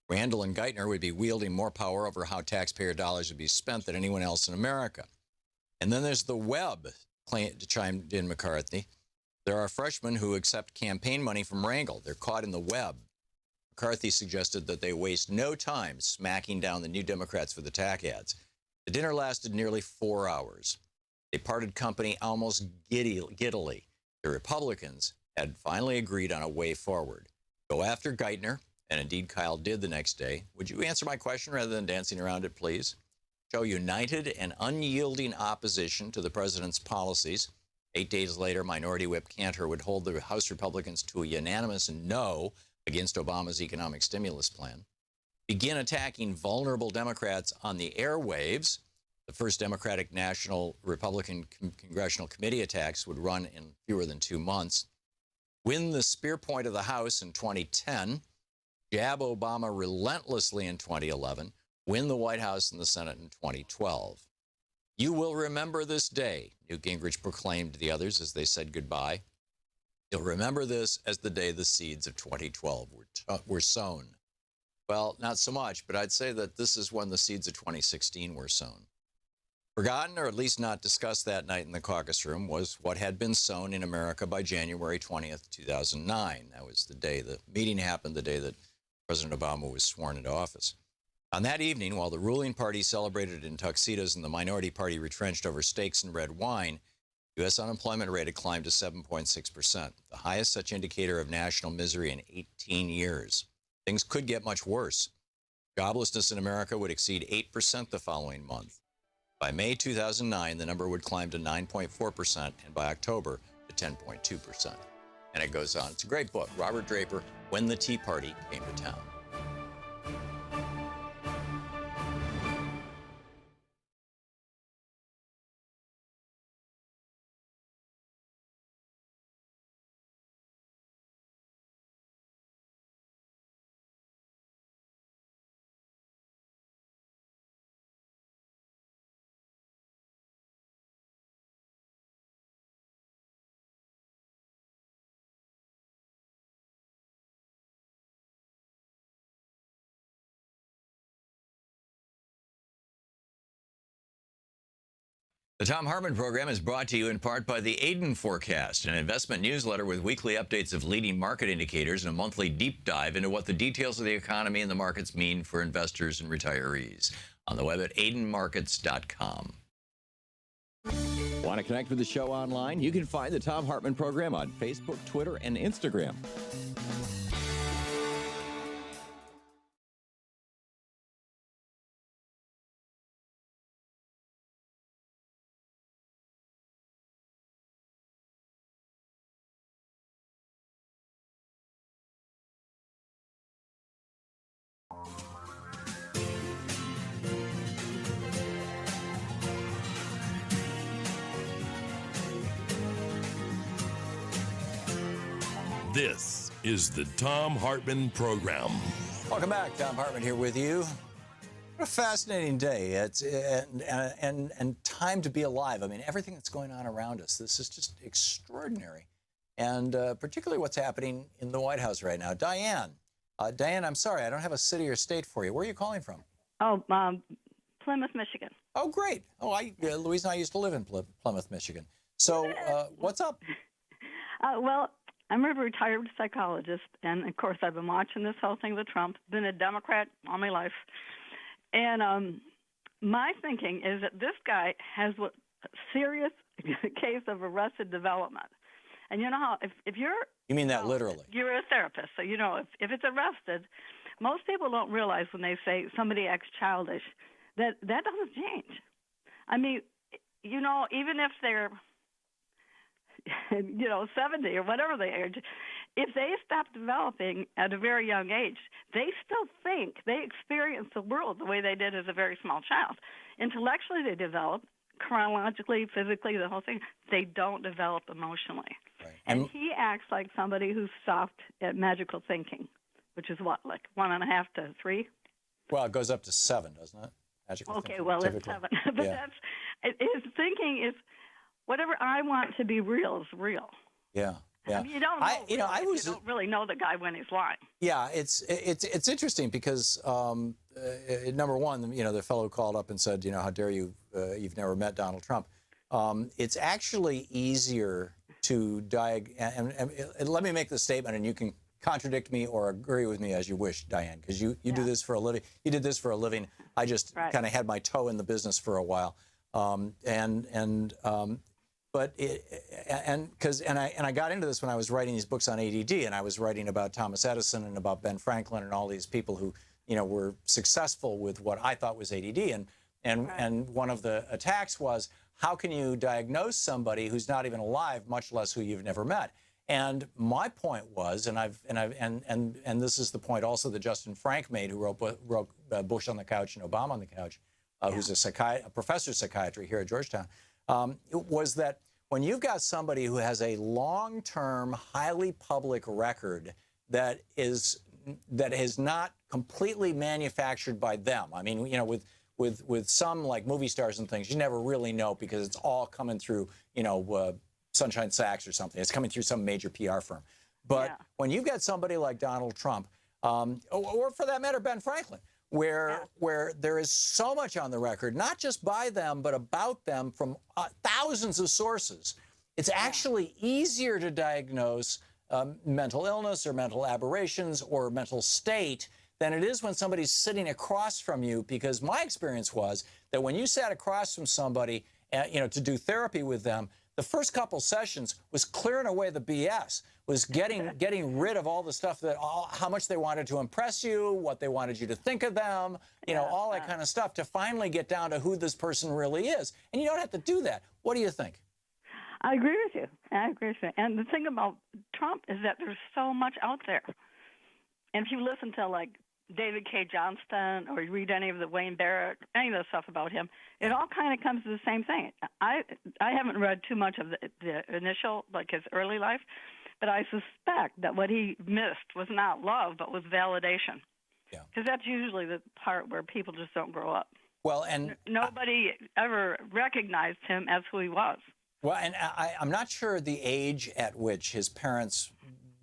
Randall and Geithner would be wielding more power over how taxpayer dollars would be spent than anyone else in America. And then there's the web, chimed in McCarthy. There are freshmen who accept campaign money from Rangel. They're caught in the web. McCarthy suggested that they waste no time smacking down the New Democrats for the tax ads. The dinner lasted nearly 4 hours. They parted company almost giddily. The Republicans had finally agreed on a way forward. Go after Geithner, and indeed Kyle did the next day. Would you answer my question rather than dancing around it, please? Show united and unyielding opposition to the president's policies. 8 days later, Minority Whip Cantor would hold the House Republicans to a unanimous no against Obama's economic stimulus plan. Begin attacking vulnerable Democrats on the airwaves. The first Democratic National Republican Congressional Committee attacks would run in fewer than 2 months. Win the spear point of the House in 2010. Jab Obama relentlessly in 2011. Win the White House and the Senate in 2012. You will remember this day, Newt Gingrich proclaimed to the others as they said goodbye. You'll remember this as the day the seeds of 2012 were sown. Well, not so much, but I'd say that this is when the seeds of 2016 were sown. Forgotten, or at least not discussed that night in the caucus room, was what had been sown in America by January 20th, 2009. That was the day the meeting happened, the day that President Obama was sworn into office. On that evening, while the ruling party celebrated in tuxedos and the minority party retrenched over steaks and red wine, U.S. unemployment rate had climbed to 7.6%, the highest such indicator of national misery in 18 years. Things could get much worse. Joblessness in America would exceed 8% the following month. By May 2009, the number would climb to 9.4%, and by October to 10.2%. And it goes on. It's a great book. Robert Draper, When the Tea Party Came to Town. The Thom Hartmann Program is brought to you in part by the Aiden Forecast, an investment newsletter with weekly updates of leading market indicators and a monthly deep dive into what the details of the economy and the markets mean for investors and retirees. On the web at aidenmarkets.com. Want to connect with the show online? You can find the Thom Hartmann Program on Facebook, Twitter, and Instagram. This is the Thom Hartmann Program. Welcome back. Thom Hartmann here with you. What a fascinating day. It's and time to be alive. I mean, everything that's going on around us, this is just extraordinary. And particularly what's happening in the White House right now. Diane, I'm sorry, I don't have a city or state for you. Where are you calling from? Oh, Plymouth, Michigan. Oh, great. Oh, Louise and I used to live in Plymouth, Michigan. So what's up? Well, I'm a retired psychologist, and of course, I've been watching this whole thing with Trump. Been a Democrat all my life, and my thinking is that this guy has a serious case of arrested development. And you know how if you're you mean that literally? You're a therapist, so you know if it's arrested, most people don't realize when they say somebody acts childish that doesn't change. I mean, you know, even if they're 70 or whatever they are, if they stop developing at a very young age, they still think, they experience the world the way they did as a very small child. Intellectually, they develop. Chronologically, physically, the whole thing. They don't develop emotionally. Right. And he acts like somebody who's soft at magical thinking, which is what, like 1.5 to 3? Well, it goes up to 7, doesn't it? Magical okay, thinking, well, typically. it's 7. But yeah. His thinking is, whatever I want to be real is real. Yeah, yeah. I mean, you don't know. You don't really know the guy when he's lying. Yeah, it's interesting because number one, the fellow called up and said, how dare you? You've never met Donald Trump. It's actually easier to and let me make this statement, and you can contradict me or agree with me as you wish, Diane, because you do this for a living. You did this for a living. I just kind of had my toe in the business for a while, But I got into this when I was writing these books on ADD, and I was writing about Thomas Edison and about Ben Franklin and all these people who, were successful with what I thought was ADD. And one of the attacks was, how can you diagnose somebody who's not even alive, much less who you've never met? And my point was, and this is the point also that Justin Frank made, who wrote Bush on the Couch and Obama on the Couch, who's a professor of psychiatry here at Georgetown. Was that when you've got somebody who has a long-term, highly public record that is not completely manufactured by them. I mean, with some like movie stars and things, you never really know because it's all coming through, Sunshine Sachs or something. It's coming through some major PR firm. But when you've got somebody like Donald Trump, or for that matter, Ben Franklin, where there is so much on the record, not just by them, but about them from thousands of sources. It's actually easier to diagnose mental illness or mental aberrations or mental state than it is when somebody's sitting across from you, because my experience was that when you sat across from somebody, to do therapy with them, the first couple sessions was clearing away the BS, was getting rid of all the stuff how much they wanted to impress you, what they wanted you to think of them, all that kind of stuff, to finally get down to who this person really is. And you don't have to do that. What do you think? I agree with you. And the thing about Trump is that there's so much out there. And if you listen to, like, David K. Johnston, or you read any of the Wayne Barrett, any of the stuff about him, it all kind of comes to the same thing. I haven't read too much of the initial, like his early life, but I suspect that what he missed was not love, but was validation. Yeah. Because that's usually the part where people just don't grow up. Well, and nobody ever recognized him as who he was. Well, and I'm not sure the age at which his parents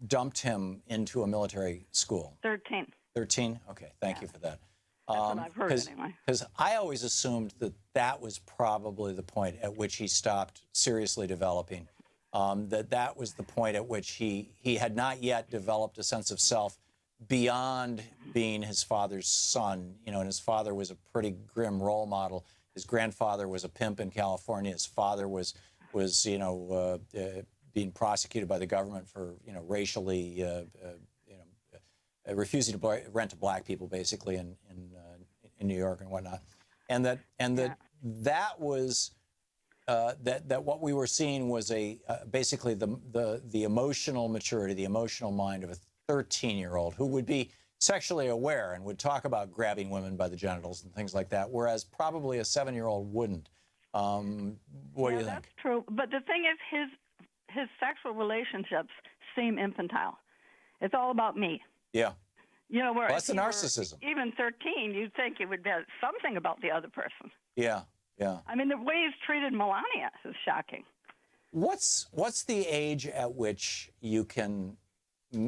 dumped him into a military school. 13. 13? Okay, thank you for that. That's what I've heard anyway. Because I always assumed that was probably the point at which he stopped seriously developing, that was the point at which he had not yet developed a sense of self beyond being his father's son. And his father was a pretty grim role model. His grandfather was a pimp in California. His father was being prosecuted by the government for racially refusing to rent to black people, basically in New York and whatnot, and that was that what we were seeing was basically the emotional maturity, the emotional mind of a 13-year-old who would be sexually aware and would talk about grabbing women by the genitals and things like that, whereas probably a 7-year-old wouldn't. What do you think? That's true. But the thing is, his sexual relationships seem infantile. It's all about me. Yeah. Where that's the narcissism. Even 13, you'd think it would be something about the other person. Yeah. I mean, the way he's treated Melania is shocking. What's the age at which you can?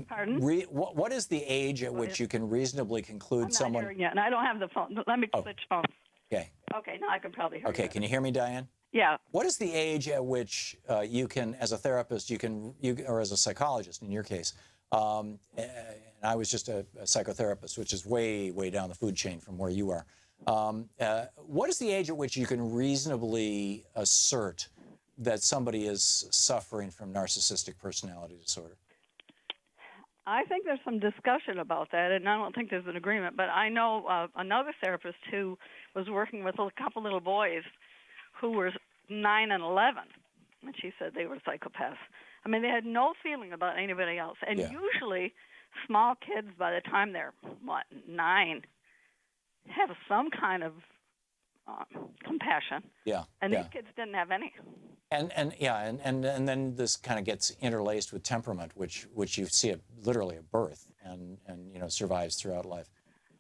Pardon? What is the age at which you can reasonably conclude I'm not someone? hearing yet, and I don't have the phone. Let me switch phones. Okay. Okay, now I can probably hear you. Okay, can you hear me, Diane? Yeah. What is the age at which you can, as a therapist, or as a psychologist in your case, and I was just a psychotherapist, which is way, way down the food chain from where you are. What is the age at which you can reasonably assert that somebody is suffering from narcissistic personality disorder? I think there's some discussion about that, and I don't think there's an agreement. But I know another therapist who was working with a couple little boys who were 9 and 11, and she said they were psychopaths. I mean, they had no feeling about anybody else. And usually small kids, by the time they're, 9, have some kind of compassion. Yeah. And these kids didn't have any. And then this kind of gets interlaced with temperament, which you see it literally at birth and survives throughout life.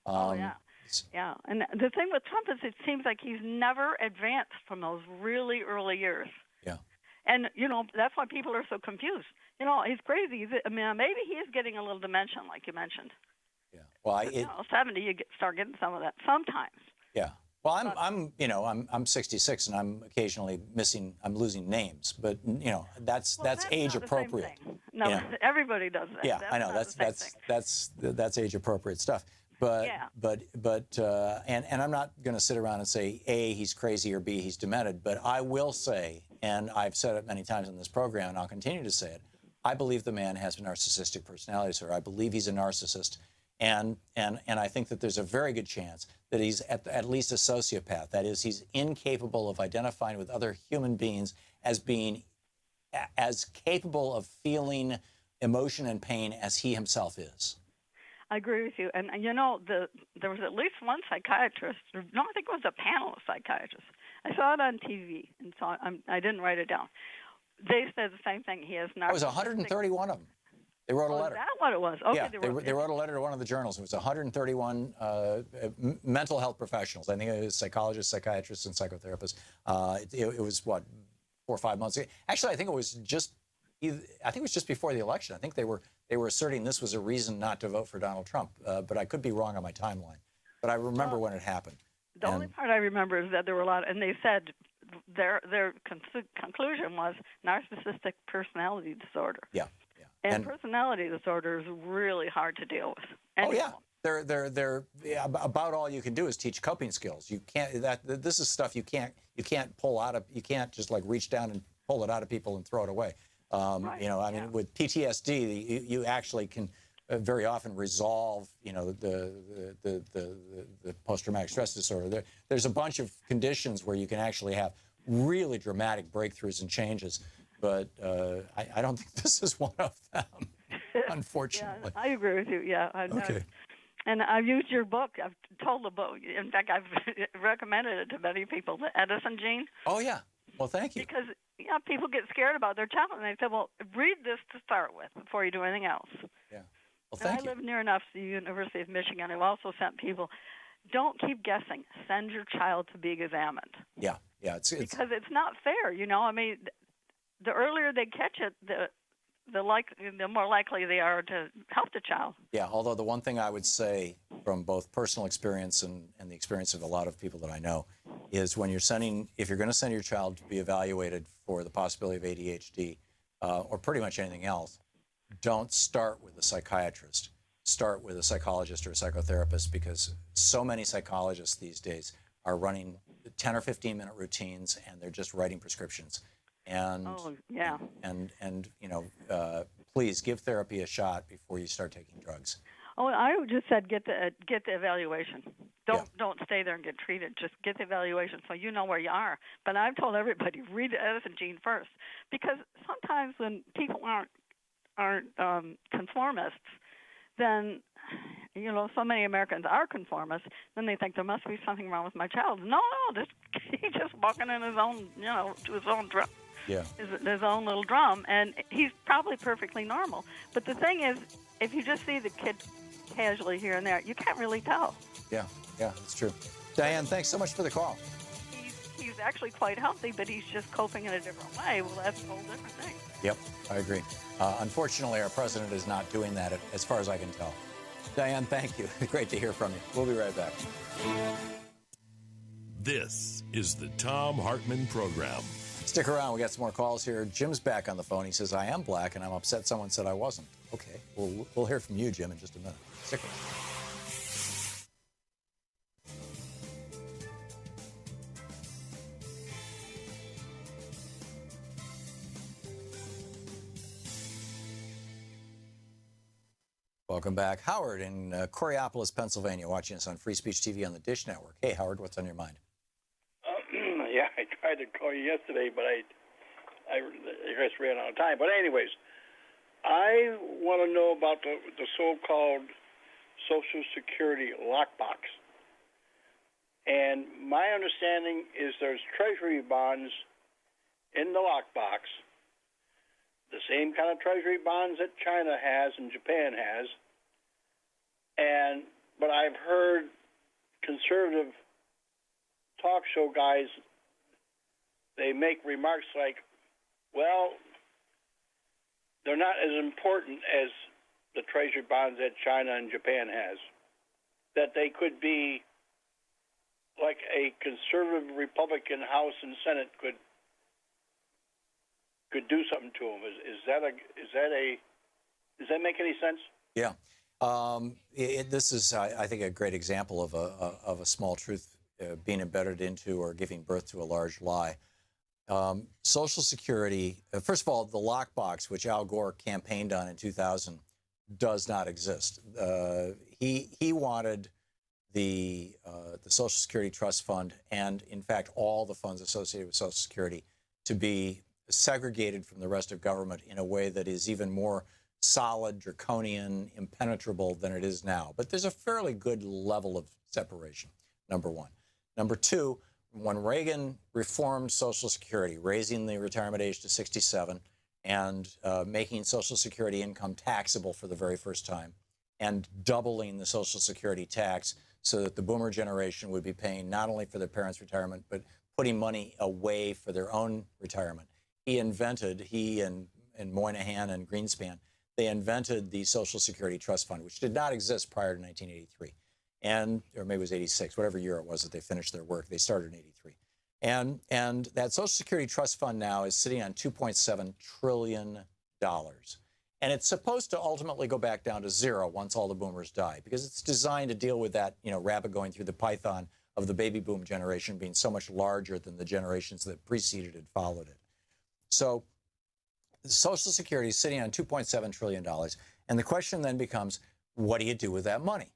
Yeah. And the thing with Trump is it seems like he's never advanced from those really early years. Yeah. And, that's why people are so confused. He's crazy. Maybe he is getting a little dementia, like you mentioned. Yeah. Well, 70, you start getting some of that sometimes. Yeah. Well, I'm 66 and I'm occasionally losing names, but that's age appropriate. No, everybody does that. Yeah, I know that's age appropriate stuff. But I'm not going to sit around and say A, he's crazy, or B, he's demented. But I will say, and I've said it many times in this program, and I'll continue to say it, I believe the man has a narcissistic personality disorder. I believe he's a narcissist. And I think that there's a very good chance that he's at least a sociopath. That is, he's incapable of identifying with other human beings as being as capable of feeling emotion and pain as he himself is. I agree with you. And, there was at least one psychiatrist. No, I think it was a panel of psychiatrists. I saw it on TV, and so I didn't write it down. They said the same thing. He has narcissistic. It was 131 of them. They wrote a letter. Is that what it was? Okay, yeah, they wrote a letter to one of the journals. It was 131 mental health professionals. I think it was psychologists, psychiatrists, and psychotherapists. It was, 4 or 5 months ago. Actually, I think it was just before the election. I think they were asserting this was a reason not to vote for Donald Trump. But I could be wrong on my timeline. but I remember when it happened. The only part I remember is that there were a lot, and they said their conclusion was narcissistic personality disorder. Yeah. And personality disorder is really hard to deal with. Oh yeah, they're about all you can do is teach coping skills. You can't this is stuff you can't pull out of. You can't just like reach down and pull it out of people and throw it away. You know, I mean, with PTSD, you actually can very often resolve, you know, the post-traumatic stress disorder. There's a bunch of conditions where you can actually have really dramatic breakthroughs and changes. But I don't think this is one of them, unfortunately. Yeah, I agree with you. Yeah. Okay. And I've used your book. I've told the book. In fact, I've recommended it to many people. The Edison gene. Oh yeah. Well, thank you. Because people get scared about their child, and they say, "Well, read this to start with before you do anything else." Yeah. Well, thank you. I live near enough to the University of Michigan. I've also sent people. Don't keep guessing. Send your child to be examined. Yeah. Yeah. It's because it's not fair. You know, I mean. The earlier they catch it, the more likely they are to help the child. Yeah, although the one thing I would say from both personal experience and the experience of a lot of people that I know is when if you're going to send your child to be evaluated for the possibility of ADHD or pretty much anything else, don't start with a psychiatrist. Start with a psychologist or a psychotherapist, because so many psychologists these days are running 10 or 15-minute routines and they're just writing prescriptions. And and you know, please give therapy a shot before you start taking drugs. Oh, I just said get the evaluation. Don't stay there and get treated. Just get the evaluation so you know where you are. But I've told everybody, read the Edison gene first, because sometimes when people aren't conformists, then you know, so many Americans are conformists. Then they think there must be something wrong with my child. No, he's just walking in his own, you know, to his own drum. Yeah. His own little drum, and he's probably perfectly normal. But the thing is, if you just see the kid casually here and there, you can't really tell. Yeah, that's true. Diane, thanks so much for the call. He's actually quite healthy, but he's just coping in a different way. Well, that's a whole different thing. Yep, I agree. Unfortunately, our president is not doing that, as far as I can tell. Diane, thank you. Great to hear from you. We'll be right back. This is the Thom Hartmann Program. Stick around. We got some more calls here. Jim's back on the phone. He says, I am black, and I'm upset someone said I wasn't. Okay. We'll hear from you, Jim, in just a minute. Stick around. Welcome back. Howard in Coriopolis, Pennsylvania, watching us on Free Speech TV on the Dish Network. Hey, Howard, what's on your mind? Yeah, I tried to call you yesterday, but I just ran out of time. But anyways, I want to know about the so-called Social Security lockbox. And my understanding is there's Treasury bonds in the lockbox, the same kind of Treasury bonds that China has and Japan has. But I've heard conservative talk show guys, they make remarks like, well, they're not as important as the Treasury bonds that China and Japan has, that they could be like a conservative Republican House and Senate could do something to them. Does that make any sense? Yeah. This is, I think, a great example of a small truth being embedded into or giving birth to a large lie. Social Security, first of all, the lockbox, which Al Gore campaigned on in 2000, does not exist. He wanted the Social Security Trust Fund and, in fact, all the funds associated with Social Security to be segregated from the rest of government in a way that is even more solid, draconian, impenetrable than it is now. But there's a fairly good level of separation, number one. Number two, when Reagan reformed Social Security, raising the retirement age to 67 and making Social Security income taxable for the very first time and doubling the Social Security tax so that the boomer generation would be paying not only for their parents' retirement, but putting money away for their own retirement. He and Moynihan and Greenspan, they invented the Social Security Trust Fund, which did not exist prior to 1983. or maybe it was 86, whatever year it was that they finished their work. They started in 83. And that Social Security Trust Fund now is sitting on $2.7 trillion. And it's supposed to ultimately go back down to zero once all the boomers die, because it's designed to deal with that, rabbit going through the python of the baby boom generation being so much larger than the generations that preceded and followed it. So Social Security is sitting on $2.7 trillion. And the question then becomes, what do you do with that money?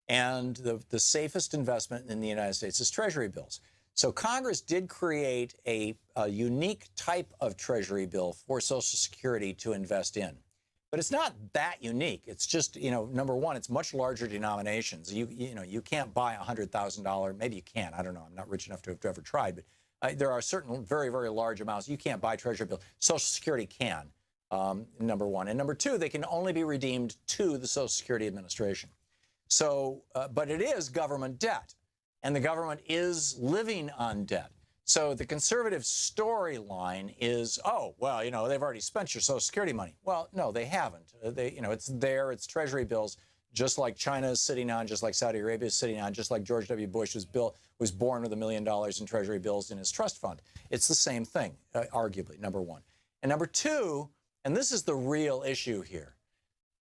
And the safest investment in the United States is Treasury bills. So Congress did create a unique type of Treasury bill for Social Security to invest in. But it's not that unique. It's just, number one, it's much larger denominations. You can't buy $100,000. Maybe you can. I don't know. I'm not rich enough to have ever tried. But there are certain very, very large amounts. You can't buy Treasury bills. Social Security can, number one. And number two, they can only be redeemed to the Social Security Administration. So, but it is government debt. And the government is living on debt. So the conservative storyline is, oh, well, they've already spent your Social Security money. Well, no, they haven't. It's there. It's Treasury bills, just like China is sitting on, just like Saudi Arabia is sitting on, just like George W. Bush was born with $1 million in Treasury bills in his trust fund. It's the same thing, arguably, number one. And number two, and this is the real issue here,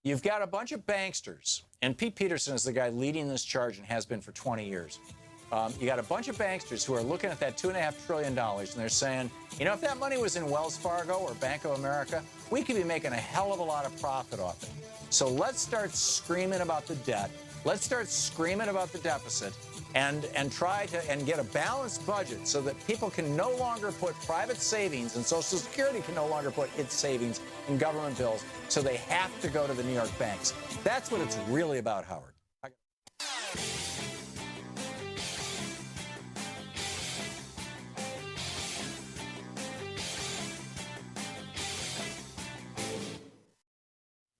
you've got a bunch of banksters, and Pete Peterson is the guy leading this charge and has been for 20 years. You got a bunch of banksters who are looking at that $2.5 trillion, and they're saying, if that money was in Wells Fargo or Bank of America, we could be making a hell of a lot of profit off it. So let's start screaming about the debt. Let's start screaming about the deficit and try to get a balanced budget so that people can no longer put private savings, and Social Security can no longer put its savings in government bills, so they have to go to the New York banks. That's what it's really about, Howard.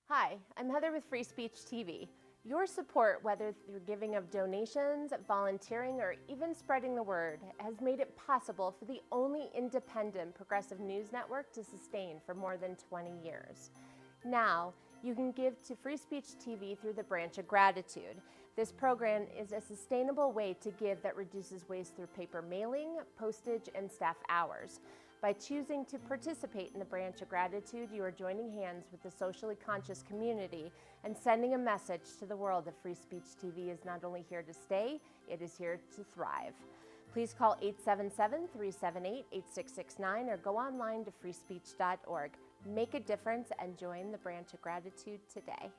Hi, I'm Heather with Free Speech TV. Your support, whether through giving of donations, volunteering, or even spreading the word, has made it possible for the only independent progressive news network to sustain for more than 20 years. Now, you can give to Free Speech TV through the Branch of Gratitude. This program is a sustainable way to give that reduces waste through paper mailing, postage, and staff hours. By choosing to participate in the Branch of Gratitude, you are joining hands with the socially conscious community and sending a message to the world that Free Speech TV is not only here to stay, it is here to thrive. Please call 877-378-8669 or go online to freespeech.org. Make a difference and join the Branch of Gratitude today.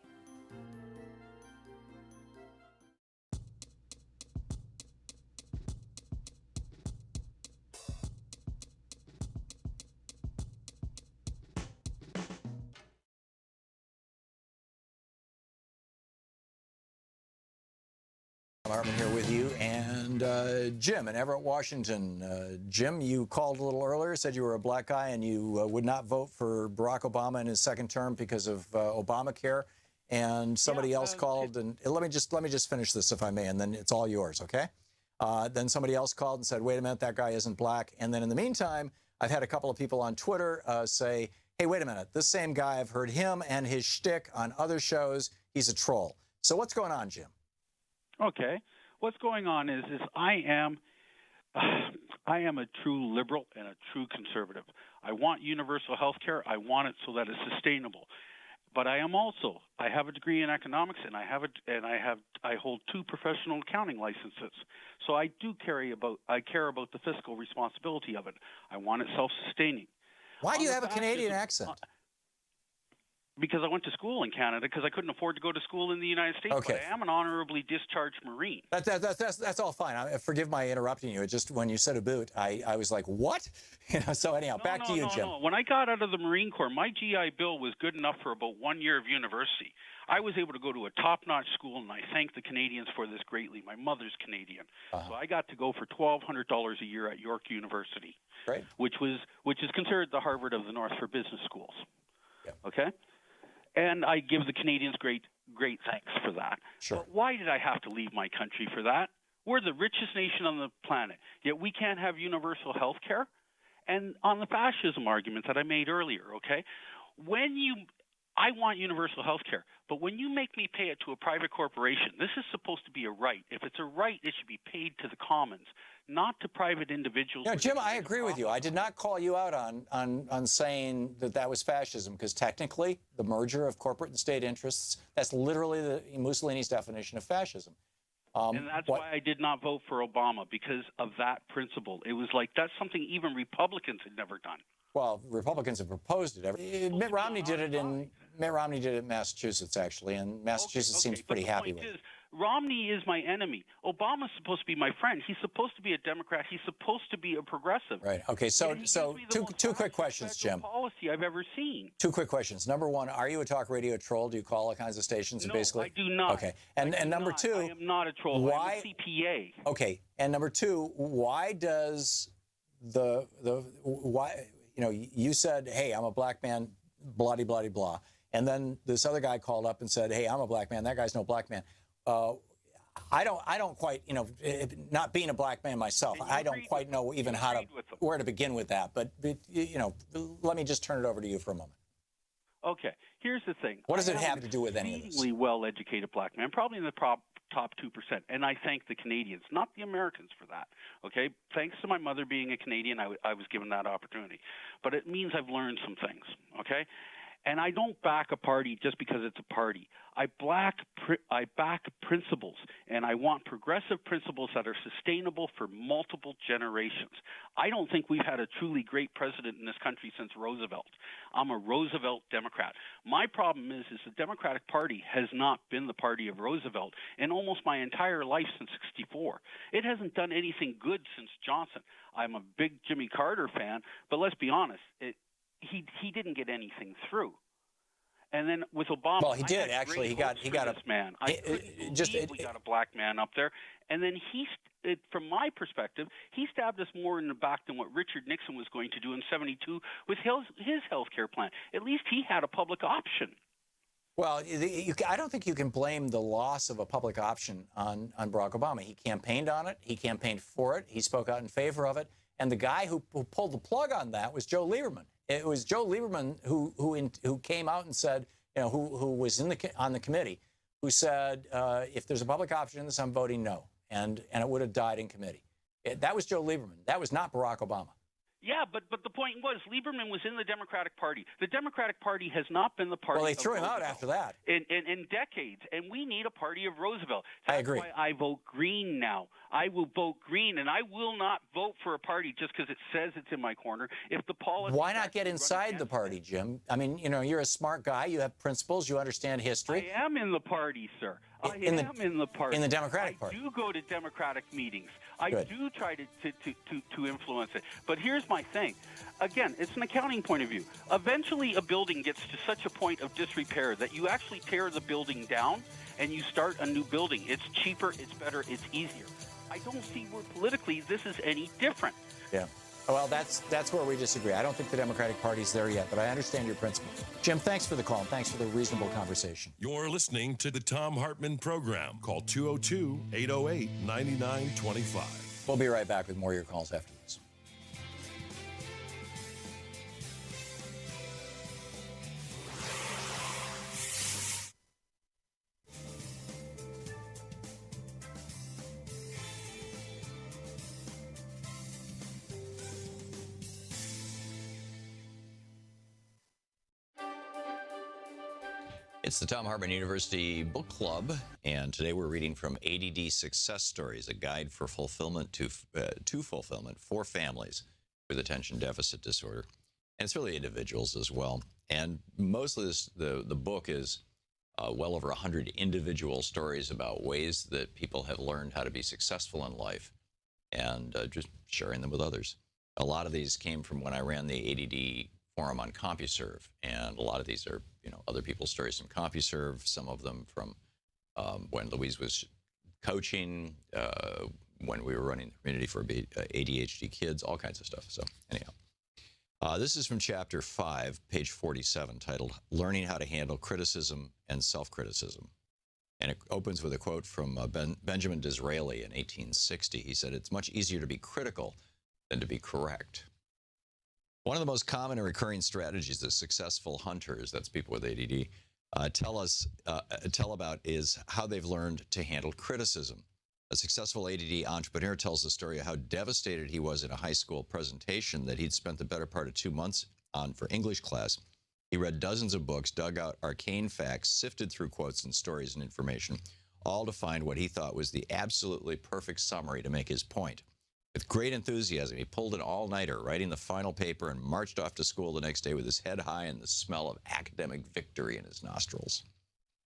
Thom Hartmann here with you, and Jim in Everett, Washington. Jim, you called a little earlier, said you were a black guy and you would not vote for Barack Obama in his second term because of Obamacare. And somebody else called, and let me just finish this if I may, and then it's all yours, okay? Then somebody else called and said, wait a minute, that guy isn't black. And then in the meantime, I've had a couple of people on Twitter say, hey, wait a minute, this same guy, I've heard him and his shtick on other shows. He's a troll. So what's going on, Jim? Okay. What's going on is I am a true liberal and a true conservative. I want universal health care. I want it so that it's sustainable. But I have a degree in economics, and I hold 2 professional accounting licenses. So I care about the fiscal responsibility of it. I want it self-sustaining. Why do you have a Canadian accent? Because I went to school in Canada because I couldn't afford to go to school in the United States. Okay. But I am an honorably discharged Marine. That's all fine. Forgive my interrupting you. It just when you said a boot, I was like, what? So anyhow, back to you, Jim. No. When I got out of the Marine Corps, my GI Bill was good enough for about 1 year of university. I was able to go to a top-notch school, and I thank the Canadians for this greatly. My mother's Canadian, so I got to go for $1,200 a year at York University, right? Which is considered the Harvard of the North for business schools. Yeah. Okay. And I give the Canadians great thanks for that. Sure. But why did I have to leave my country for that? We're the richest nation on the planet, yet we can't have universal health care. And on the fascism argument that I made earlier, okay, I want universal health care. But when you make me pay it to a private corporation, this is supposed to be a right. If it's a right, it should be paid to the commons, not to private individuals. You know, Jim, I agree with you. I did not call you out on saying that that was fascism, because technically the merger of corporate and state interests, that's literally Mussolini's definition of fascism. And that's why I did not vote for Obama, because of that principle. It was like, that's something even Republicans had never done. Well, Republicans have proposed it. Mitt Romney did it in Massachusetts, actually, and Massachusetts seems pretty happy with it. Romney is my enemy. Obama's supposed to be my friend. He's supposed to be a Democrat. He's supposed to be a progressive. Right. Okay. So two quick questions, Jim. Policy I've ever seen. Two quick questions. Number one, are you a talk radio troll? Do you call all kinds of stations and basically? I do not. Okay. And number two, I am not a troll. Why? I'm a CPA. Okay. And number two, why does why? You know, you said, "Hey, I'm a black man," blah de blah de blah, and then this other guy called up and said, "Hey, I'm a black man." That guy's no black man. I don't quite, you know, not being a black man myself, I don't quite know even where to begin with that. But you know, let me just turn it over to you for a moment. Okay, here's the thing. What does it have to do with any of this? Exceedingly well-educated black man, probably in the top 2%. And I thank the Canadians, not the Americans, for that. Okay, thanks to my mother being a Canadian, I was given that opportunity. But it means I've learned some things. Okay. And I don't back a party just because it's a party. I back principles, and I want progressive principles that are sustainable for multiple generations. I don't think we've had a truly great president in this country since Roosevelt. I'm a Roosevelt Democrat. My problem is the Democratic Party has not been the party of Roosevelt in almost my entire life since '64. It hasn't done anything good since Johnson. I'm a big Jimmy Carter fan, but let's be honest, he didn't get anything through. And then with Obama, well, he did actually. He got a man. We got a black man up there, and then from my perspective, he stabbed us more in the back than what Richard Nixon was going to do in '72 with his health care plan. At least he had a public option. Well, I don't think you can blame the loss of a public option on Barack Obama. He campaigned on it. He campaigned for it. He spoke out in favor of it. And the guy who pulled the plug on that was Joe Lieberman. It was Joe Lieberman who came out and said, you know, who was on the committee, who said, if there's a public option in this, I'm voting no, and it would have died in committee. That was Joe Lieberman. That was not Barack Obama. Yeah, but the point was, Lieberman was in the Democratic Party. The Democratic Party has not been the party. Well, they threw him out after that. In decades, and we need a party of Roosevelt. I agree. That's why I vote green now. I will vote green, and I will not vote for a party just because it says it's in my corner. If the policy. Why not get inside the party, Jim? I mean, you know, you're a smart guy. You have principles. You understand history. I am in the party, sir. I am in the party. In the Democratic Party. I do go to Democratic meetings. I Good. do try to influence it. But here's my thing. Again, it's an accounting point of view. Eventually, a building gets to such a point of disrepair that you actually tear the building down and you start a new building. It's cheaper, it's better, it's easier. I don't see where politically this is any different. Yeah. Well, that's where we disagree. I don't think the Democratic Party's there yet, but I understand your principle. Jim, thanks for the call, and thanks for the reasonable conversation. You're listening to the Thom Hartmann Program. Call 202-808-9925. We'll be right back with more of your calls after this. It's the Thom Hartmann University Book Club, and today we're reading from ADD Success Stories, a guide for fulfillment to fulfillment for families with attention deficit disorder. And it's really individuals as well. And most of this, the book is well over 100 individual stories about ways that people have learned how to be successful in life and just sharing them with others. A lot of these came from when I ran the ADD forum on CompuServe, and a lot of these are, you know, other people's stories from CompuServe, some of them from when Louise was coaching, when we were running the community for ADHD kids, all kinds of stuff. So anyhow, this is from chapter 5, page 47, titled Learning How to Handle Criticism and Self-Criticism. And it opens with a quote from Benjamin Disraeli in 1860. He said, "It's much easier to be critical than to be correct." One of the most common and recurring strategies that successful hunters, that's people with ADD, tell about is how they've learned to handle criticism. A successful ADD entrepreneur tells the story of how devastated he was in a high school presentation that he'd spent the better part of 2 months on for English class. He read dozens of books, dug out arcane facts, sifted through quotes and stories and information, all to find what he thought was the absolutely perfect summary to make his point. With great enthusiasm, he pulled an all-nighter, writing the final paper, and marched off to school the next day with his head high and the smell of academic victory in his nostrils.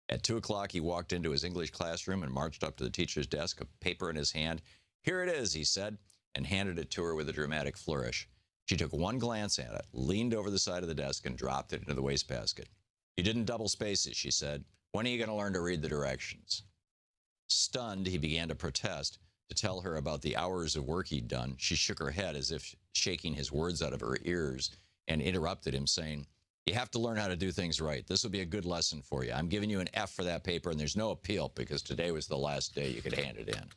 At 2 o'clock, he walked into his English classroom and marched up to the teacher's desk, a paper in his hand. "Here it is," he said, and handed it to her with a dramatic flourish. She took one glance at it, leaned over the side of the desk, and dropped it into the wastebasket. "You didn't double spaces," she said. "When are you going to learn to read the directions?" Stunned, he began to protest, to tell her about the hours of work he'd done. She shook her head as if shaking his words out of her ears and interrupted him, saying, "You have to learn how to do things right. This will be a good lesson for you. I'm giving you an F for that paper, and there's no appeal because today was the last day you could hand it in."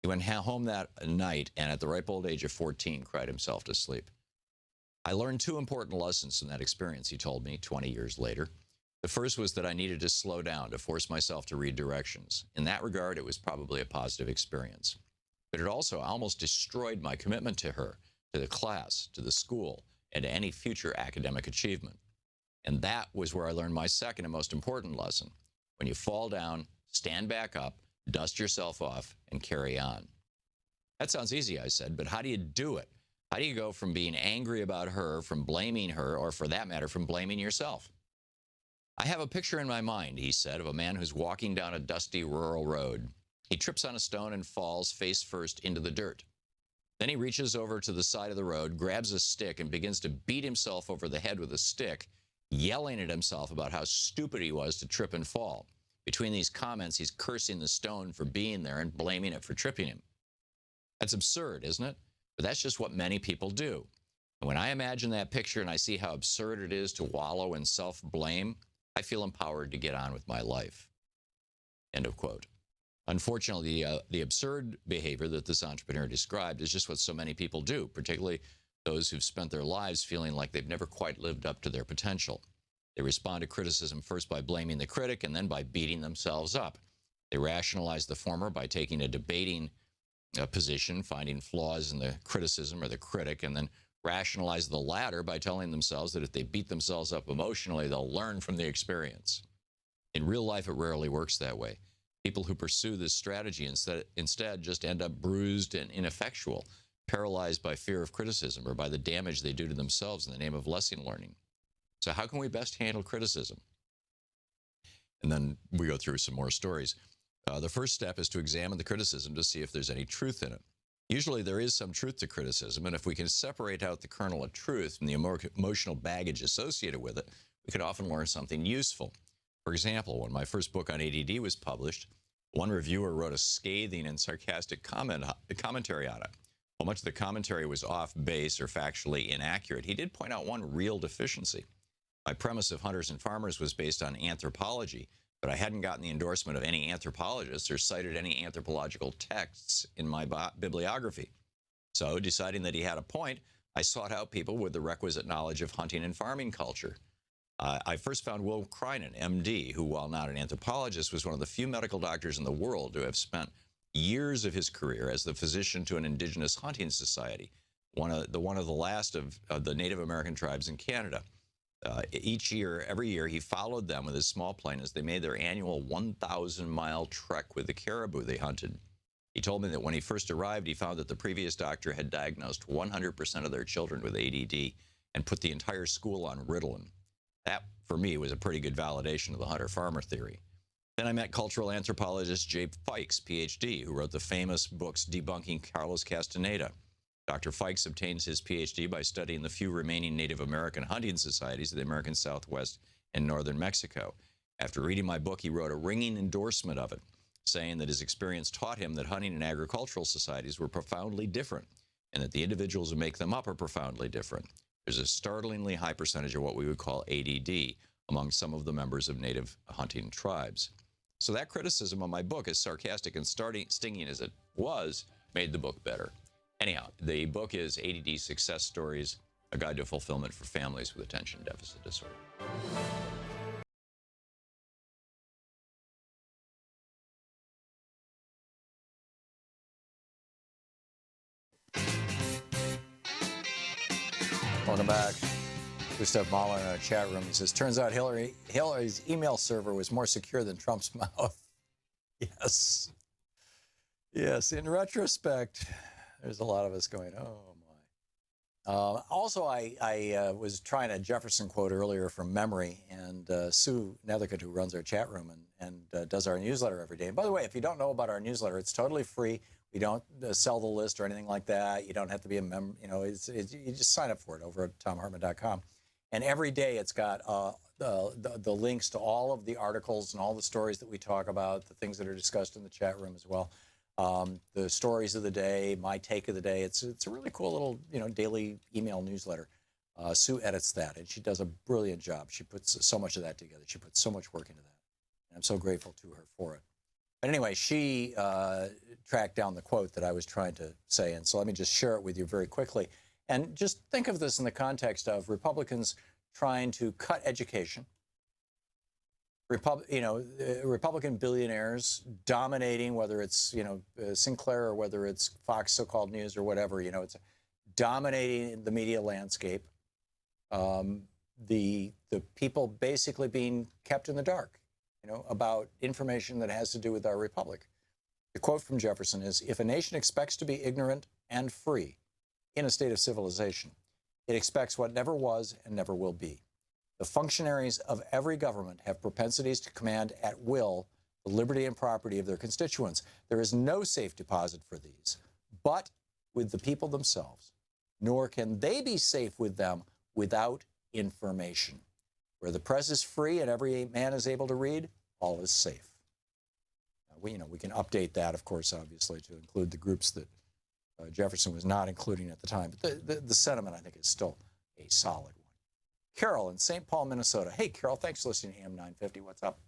He went home that night and at the ripe old age of 14 cried himself to sleep. "I learned 2 important lessons from that experience," he told me 20 years later. The first was that I needed to slow down to force myself to read directions. In that regard, it was probably a positive experience. But it also almost destroyed my commitment to her, to the class, to the school, and to any future academic achievement. And that was where I learned my second and most important lesson. When you fall down, stand back up, dust yourself off, and carry on. That sounds easy, I said, but how do you do it? How do you go from being angry about her, from blaming her, or for that matter, from blaming yourself? "I have a picture in my mind," he said, "of a man who's walking down a dusty rural road. He trips on a stone and falls face first into the dirt. Then he reaches over to the side of the road, grabs a stick, and begins to beat himself over the head with a stick, yelling at himself about how stupid he was to trip and fall. Between these comments, he's cursing the stone for being there and blaming it for tripping him. That's absurd, isn't it? But that's just what many people do. And when I imagine that picture and I see how absurd it is to wallow in self-blame, I feel empowered to get on with my life." End of quote. Unfortunately, the absurd behavior that this entrepreneur described is just what so many people do, particularly those who've spent their lives feeling like they've never quite lived up to their potential. They respond to criticism first by blaming the critic and then by beating themselves up. They rationalize the former by taking a debating position, finding flaws in the criticism or the critic, and then rationalize the latter by telling themselves that if they beat themselves up emotionally, they'll learn from the experience. In real life, it rarely works that way. People who pursue this strategy instead just end up bruised and ineffectual, paralyzed by fear of criticism or by the damage they do to themselves in the name of lesson learning. So how can we best handle criticism? And then we go through some more stories. The first step is to examine the criticism to see if there's any truth in it. Usually there is some truth to criticism, and if we can separate out the kernel of truth from the emotional baggage associated with it, we can often learn something useful. For example, when my first book on ADD was published, one reviewer wrote a scathing and sarcastic commentary on it. While much of the commentary was off base or factually inaccurate, he did point out one real deficiency. My premise of Hunters and Farmers was based on anthropology, but I hadn't gotten the endorsement of any anthropologists or cited any anthropological texts in my bibliography. So, deciding that he had a point, I sought out people with the requisite knowledge of hunting and farming culture. I first found Will Kreinen, MD, who, while not an anthropologist, was one of the few medical doctors in the world to have spent years of his career as the physician to an indigenous hunting society, one of the last of the Native American tribes in Canada. Every year, he followed them with his small plane as they made their annual 1,000-mile trek with the caribou they hunted. He told me that when he first arrived, he found that the previous doctor had diagnosed 100% of their children with ADD and put the entire school on Ritalin. That, for me, was a pretty good validation of the hunter-farmer theory. Then I met cultural anthropologist Jay Fikes, PhD, who wrote the famous books debunking Carlos Castaneda. Dr. Fikes obtains his PhD by studying the few remaining Native American hunting societies of the American Southwest and northern Mexico. After reading my book, he wrote a ringing endorsement of it, saying that his experience taught him that hunting and agricultural societies were profoundly different, and that the individuals who make them up are profoundly different. There's a startlingly high percentage of what we would call ADD among some of the members of native hunting tribes. So that criticism of my book, as sarcastic and stinging as it was, made the book better. Anyhow, the book is ADD Success Stories. A Guide to Fulfillment for Families with Attention Deficit Disorder. Welcome back. Gustav Mahler in our chat room. He says, turns out Hillary's email server was more secure than Trump's mouth. Yes. Yes, in retrospect, there's a lot of us going, oh, my. Also, I was trying a Jefferson quote earlier from memory, and Sue Nethercutt, who runs our chat room and does our newsletter every day. And by the way, if you don't know about our newsletter, it's totally free. We don't sell the list or anything like that. You don't have to be a member. You know, you just sign up for it over at thomhartmann.com. And every day it's got the links to all of the articles and all the stories that we talk about, the things that are discussed in the chat room as well. The stories of the day, my take of the day. It's a really cool little daily email newsletter. Sue edits that, and she does a brilliant job. She puts so much of that together. She puts so much work into that. And I'm so grateful to her for it. But anyway, she tracked down the quote that I was trying to say, and so let me just share it with you very quickly. And just think of this in the context of Republicans trying to cut education, Republican billionaires dominating, whether it's Sinclair or whether it's Fox so-called news or whatever. It's dominating the media landscape. The people basically being kept in the dark, about information that has to do with our republic. The quote from Jefferson is, "If a nation expects to be ignorant and free in a state of civilization, it expects what never was and never will be. The functionaries of every government have propensities to command at will the liberty and property of their constituents. There is no safe deposit for these, but with the people themselves, nor can they be safe with them without information. Where the press is free and every man is able to read, all is safe." We can update that, of course, obviously, to include the groups that Jefferson was not including at the time. But the sentiment, I think, is still a solid one. Carol in St. Paul, Minnesota. Hey, Carol, thanks for listening to AM 950. What's up?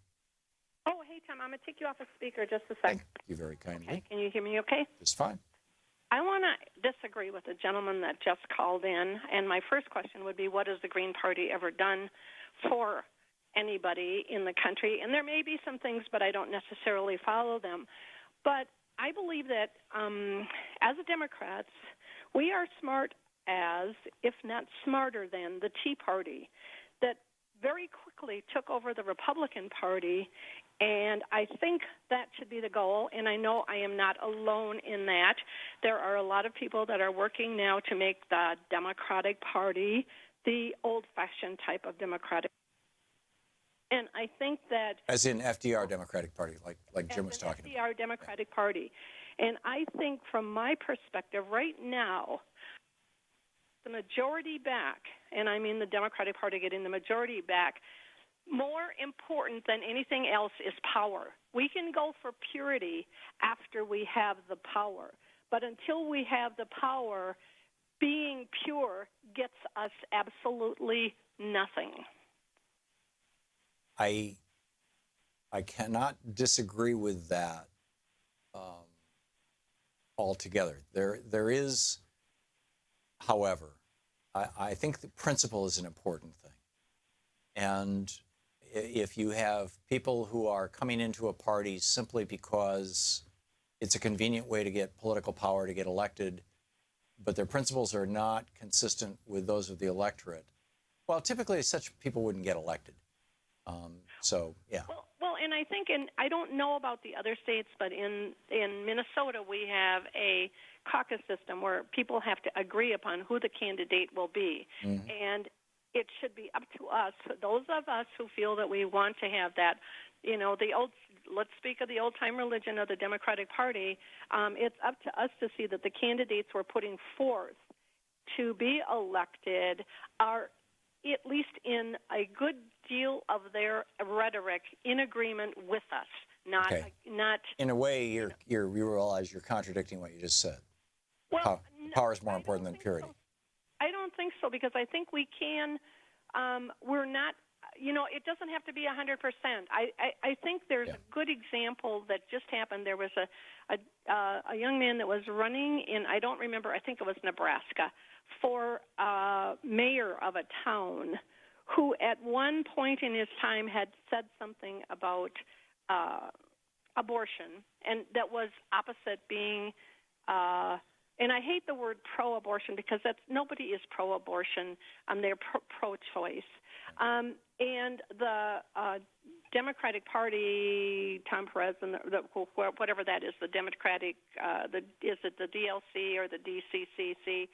Oh, hey, Tom, I'm going to take you off a speaker just a sec. Thank you very kindly. Okay, can you hear me okay? Just fine. I want to disagree with the gentleman that just called in, and my first question would be, what has the Green Party ever done for anybody in the country? And there may be some things, but I don't necessarily follow them. But I believe that as Democrats, we are smart as, if not smarter than, the Tea Party that very quickly took over the Republican Party, and I think that should be the goal, and I know I am not alone in that. There are a lot of people that are working now to make the Democratic Party the old-fashioned type of Democratic. And I think that... As in FDR Democratic Party, like Jim was talking about. FDR Democratic Party. And I think from my perspective right now, the majority back, and I mean the Democratic Party getting the majority back, more important than anything else is power. We can go for purity after we have the power. But until we have the power, being pure gets us absolutely nothing. I cannot disagree with that altogether. There is, however, I think the principle is an important thing. And if you have people who are coming into a party simply because it's a convenient way to get political power, to get elected, but their principles are not consistent with those of the electorate, well, typically such people wouldn't get elected. So, yeah. Well, and I think, and I don't know about the other states, but in Minnesota we have a caucus system where people have to agree upon who the candidate will be. Mm-hmm. And it should be up to us, those of us who feel that we want to have that, let's speak of the old-time religion of the Democratic Party. It's up to us to see that the candidates we're putting forth to be elected are at least in a good deal of their rhetoric in agreement with us, not. In a way, you realize you're contradicting what you just said. Well, power is more important than purity. So. I don't think so, because I think we can. We're not. It doesn't have to be 100%. I think there's a good example that just happened. There was a young man that was running in, I don't remember, I think it was Nebraska, for a mayor of a town who at one point in his time had said something about abortion, and that was opposite being, and I hate the word pro-abortion because nobody is pro-abortion. They're pro-choice. And the Democratic Party, Tom Perez, and whatever that is, the Democratic, is it the DLC or the DCCC?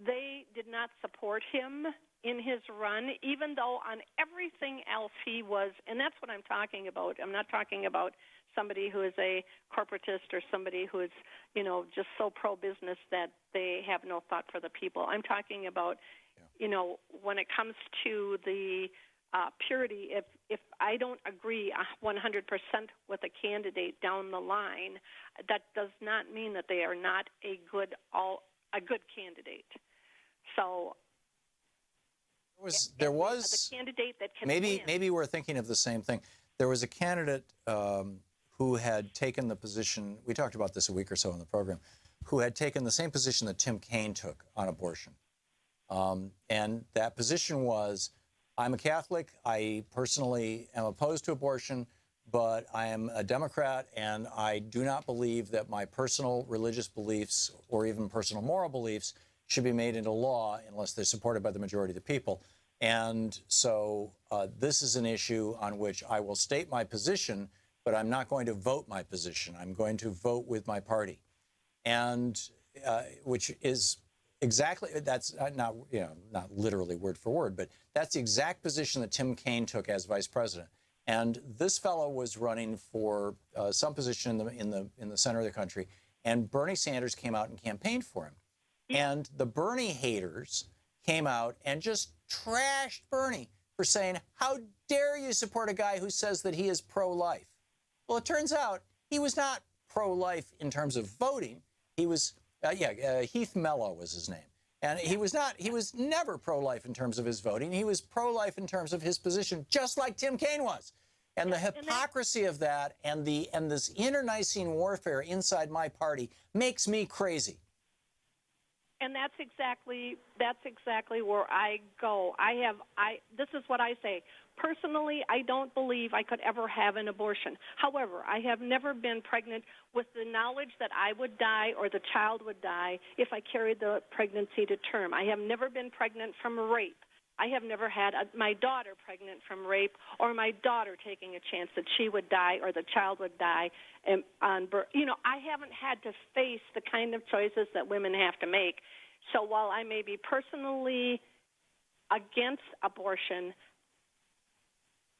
They did not support him in his run, even though on everything else he was, and that's what I'm talking about. I'm not talking about somebody who is a corporatist or somebody who is, just so pro-business that they have no thought for the people. I'm talking about, when it comes to the purity, if I don't agree 100% with a candidate down the line, that does not mean that they are not a good candidate. So there was a candidate that can maybe we're thinking of the same thing. There was a candidate who had taken the position, we talked about this a week or so in the program, who had taken the same position that Tim Kaine took on abortion. And that position was, I'm a Catholic, I personally am opposed to abortion, but I am a Democrat, and I do not believe that my personal religious beliefs or even personal moral beliefs should be made into law unless they're supported by the majority of the people. And so this is an issue on which I will state my position, but I'm not going to vote my position. I'm going to vote with my party. And which is exactly, that's not literally word for word, but that's the exact position that Tim Kaine took as vice president. And this fellow was running for some position in the center of the country, and Bernie Sanders came out and campaigned for him. And the Bernie haters came out and just trashed Bernie for saying, how dare you support a guy who says that he is pro-life? Well, it turns out he was not pro-life in terms of voting. He was, Heath Mello was his name. And he was never pro-life in terms of his voting. He was pro-life in terms of his position, just like Tim Kaine was. And the hypocrisy of that and this internecine warfare inside my party makes me crazy. And that's exactly where I go. This is what I say. Personally, I don't believe I could ever have an abortion. However, I have never been pregnant with the knowledge that I would die or the child would die if I carried the pregnancy to term. I have never been pregnant from rape. I have never had my daughter pregnant from rape or my daughter taking a chance that she would die or the child would die on birth. I haven't had to face the kind of choices that women have to make. So while I may be personally against abortion,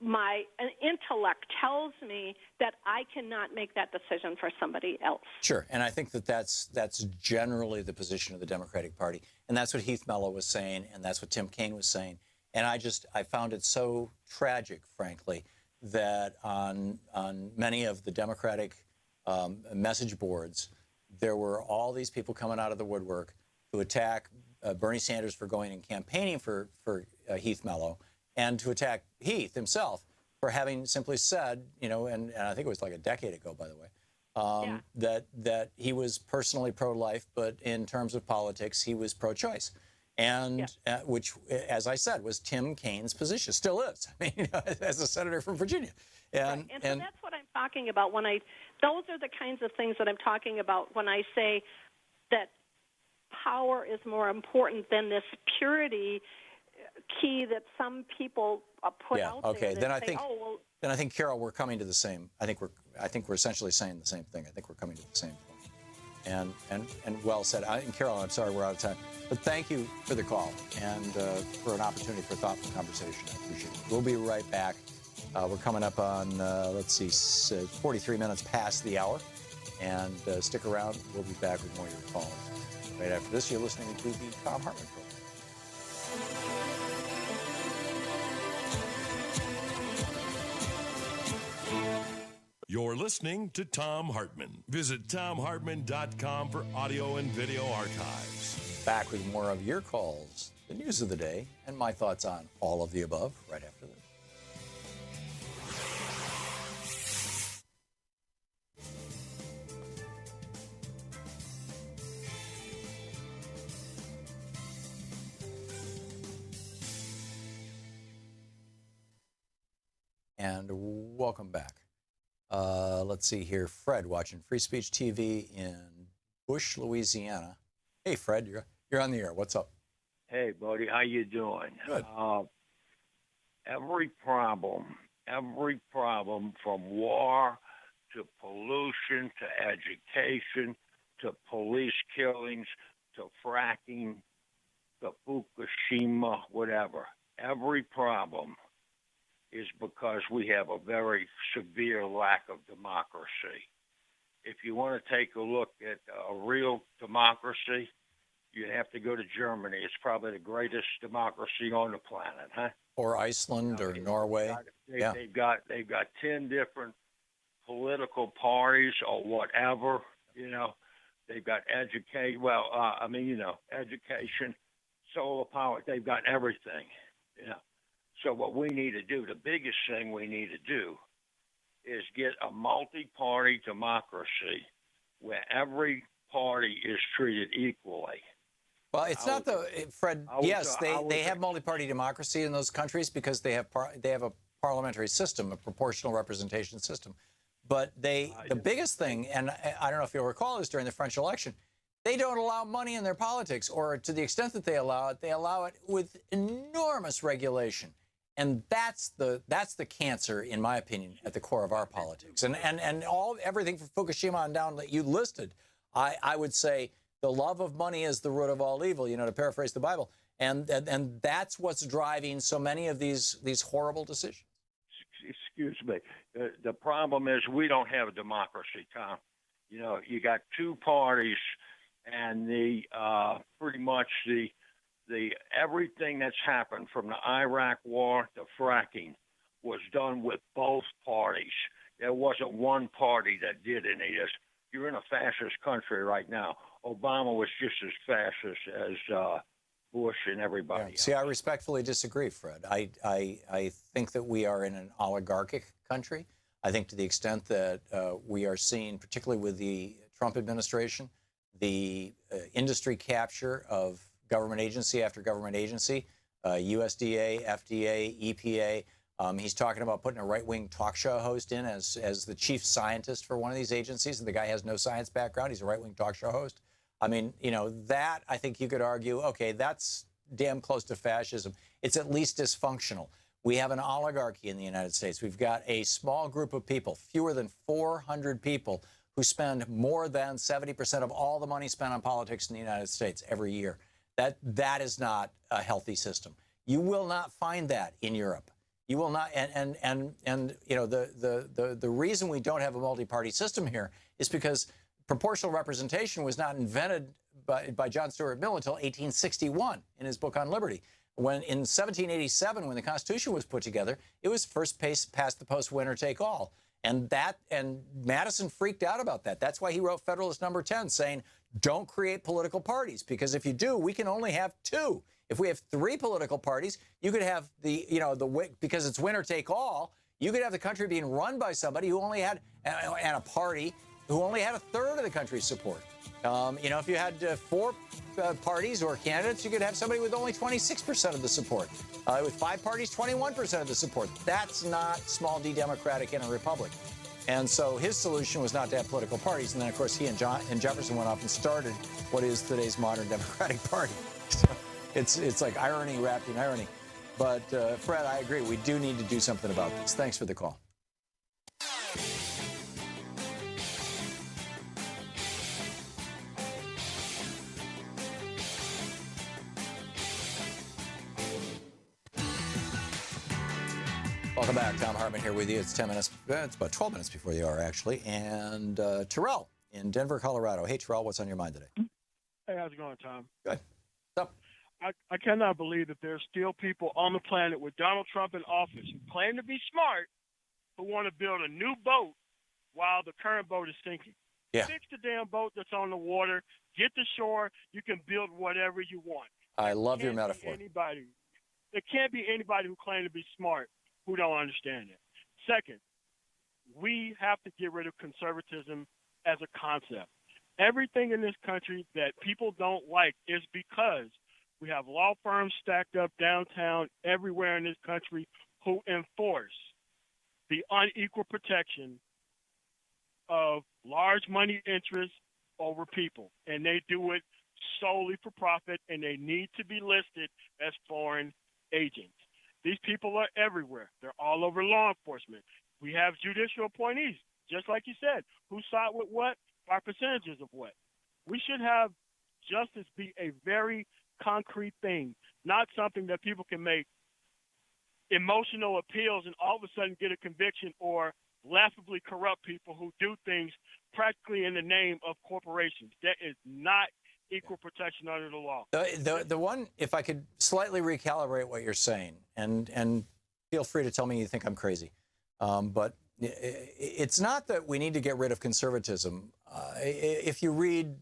my intellect tells me that I cannot make that decision for somebody else. Sure, and I think that's generally the position of the Democratic Party, and that's what Heath Mello was saying, and that's what Tim Kaine was saying. And I found it so tragic, frankly, that on many of the Democratic message boards, there were all these people coming out of the woodwork to attack Bernie Sanders for going and campaigning for Heath Mello, and to attack Heath himself for having simply said, and I think it was like a decade ago, by the way, that he was personally pro-life, but in terms of politics, he was pro-choice. And which, as I said, was Tim Kaine's position, still is, as a senator from Virginia. And so that's what I'm talking about those are the kinds of things that I'm talking about when I say that power is more important than this purity key that some people put out there. Then I think, Carol, we're coming to the same. I think we're essentially saying the same thing. I think we're coming to the same point. And well said. And Carol, I'm sorry we're out of time, but thank you for the call and for an opportunity for thoughtful conversation. I appreciate it. We'll be right back. We're coming up on 43 minutes past the hour, and stick around. We'll be back with more of your calls right after this. You're listening to the Thom Hartmann Program. You're listening to Thom Hartmann. Visit thomhartmann.com for audio and video archives. Back with more of your calls, the news of the day, and my thoughts on all of the above right after this. and welcome back. Let's see here. Fred watching Free Speech TV in Bush, Louisiana. Hey, Fred, you're on the air. What's up? Hey, buddy, how you doing? Good. Every problem from war to pollution to education to police killings to fracking to Fukushima, whatever, every problem is because we have a very severe lack of democracy. If you want to take a look at a real democracy, you have to go to Germany. It's probably the greatest democracy on the planet, huh? Or Iceland or Norway. They've got 10 different political parties or whatever. They've got education, solar power. They've got everything. So what we need to do, the biggest thing we need to do, is get a multi-party democracy where every party is treated equally. Well, it's not Fred. Yes, they have multi-party democracy in those countries because they have a parliamentary system, a proportional representation system. But the biggest thing, and I don't know if you'll recall this during the French election, they don't allow money in their politics, or to the extent that they allow it with enormous regulation. And that's the cancer, in my opinion, at the core of our politics. And everything from Fukushima on down that you listed, I would say the love of money is the root of all evil, to paraphrase the Bible. And that's what's driving so many of these horrible decisions. Excuse me. The problem is we don't have a democracy, Tom. You got two parties, and pretty much the everything that's happened from the Iraq war to fracking was done with both parties. There wasn't one party that did any of this. You're in a fascist country right now. Obama was just as fascist as Bush and everybody else. See, I respectfully disagree, Fred. I think that we are in an oligarchic country. I think to the extent that we are seeing, particularly with the Trump administration, the industry capture of government agency after government agency, USDA, FDA, EPA. He's talking about putting a right-wing talk show host in as the chief scientist for one of these agencies. And the guy has no science background. He's a right-wing talk show host. I mean, that I think you could argue, okay, that's damn close to fascism. It's at least dysfunctional. We have an oligarchy in the United States. We've got a small group of people, fewer than 400 people, who spend more than 70% of all the money spent on politics in the United States every year. That is not a healthy system. You will not find that in Europe. You will not, and the reason we don't have a multi-party system here is because proportional representation was not invented by John Stuart Mill until 1861 in his book on liberty. When in 1787, when the Constitution was put together, it was first past the post winner take all. And Madison freaked out about that. That's why he wrote Federalist Number 10, saying, don't create political parties, because if you do, we can only have two. If we have three political parties, you could have because it's winner take all, you could have the country being run by somebody who only had, and a party who only had a third of the country's support. If you had four parties or candidates, you could have somebody with only 26% of the support. With five parties, 21% of the support. That's not small d democratic in a republic. And so his solution was not to have political parties. And then, of course, he and Jefferson went off and started what is today's modern Democratic Party. So it's like irony wrapped in irony. But, Fred, I agree. We do need to do something about this. Thanks for the call. Welcome back. Thom Hartmann here with you. It's 10 minutes. It's about 12 minutes before the hour, actually. And Terrell in Denver, Colorado. Hey, Terrell, what's on your mind today? Hey, how's it going, Tom? Good. What's up? I cannot believe that there's still people on the planet with Donald Trump in office who claim to be smart, who want to build a new boat while the current boat is sinking. Yeah. Fix the damn boat that's on the water. Get to shore. You can build whatever you want. I love your metaphor. There can't be anybody who claims to be smart who don't understand it. Second, we have to get rid of conservatism as a concept. Everything in this country that people don't like is because we have law firms stacked up downtown everywhere in this country who enforce the unequal protection of large money interests over people, and they do it solely for profit, and they need to be listed as foreign agents. These people are everywhere. They're all over law enforcement. We have judicial appointees, just like you said, who side with what by percentages of what. We should have justice be a very concrete thing, not something that people can make emotional appeals and all of a sudden get a conviction, or laughably corrupt people who do things practically in the name of corporations. That is not equal protection under the law. The one, if I could slightly recalibrate what you're saying, and feel free to tell me you think I'm crazy, but it's not that we need to get rid of conservatism. If you read,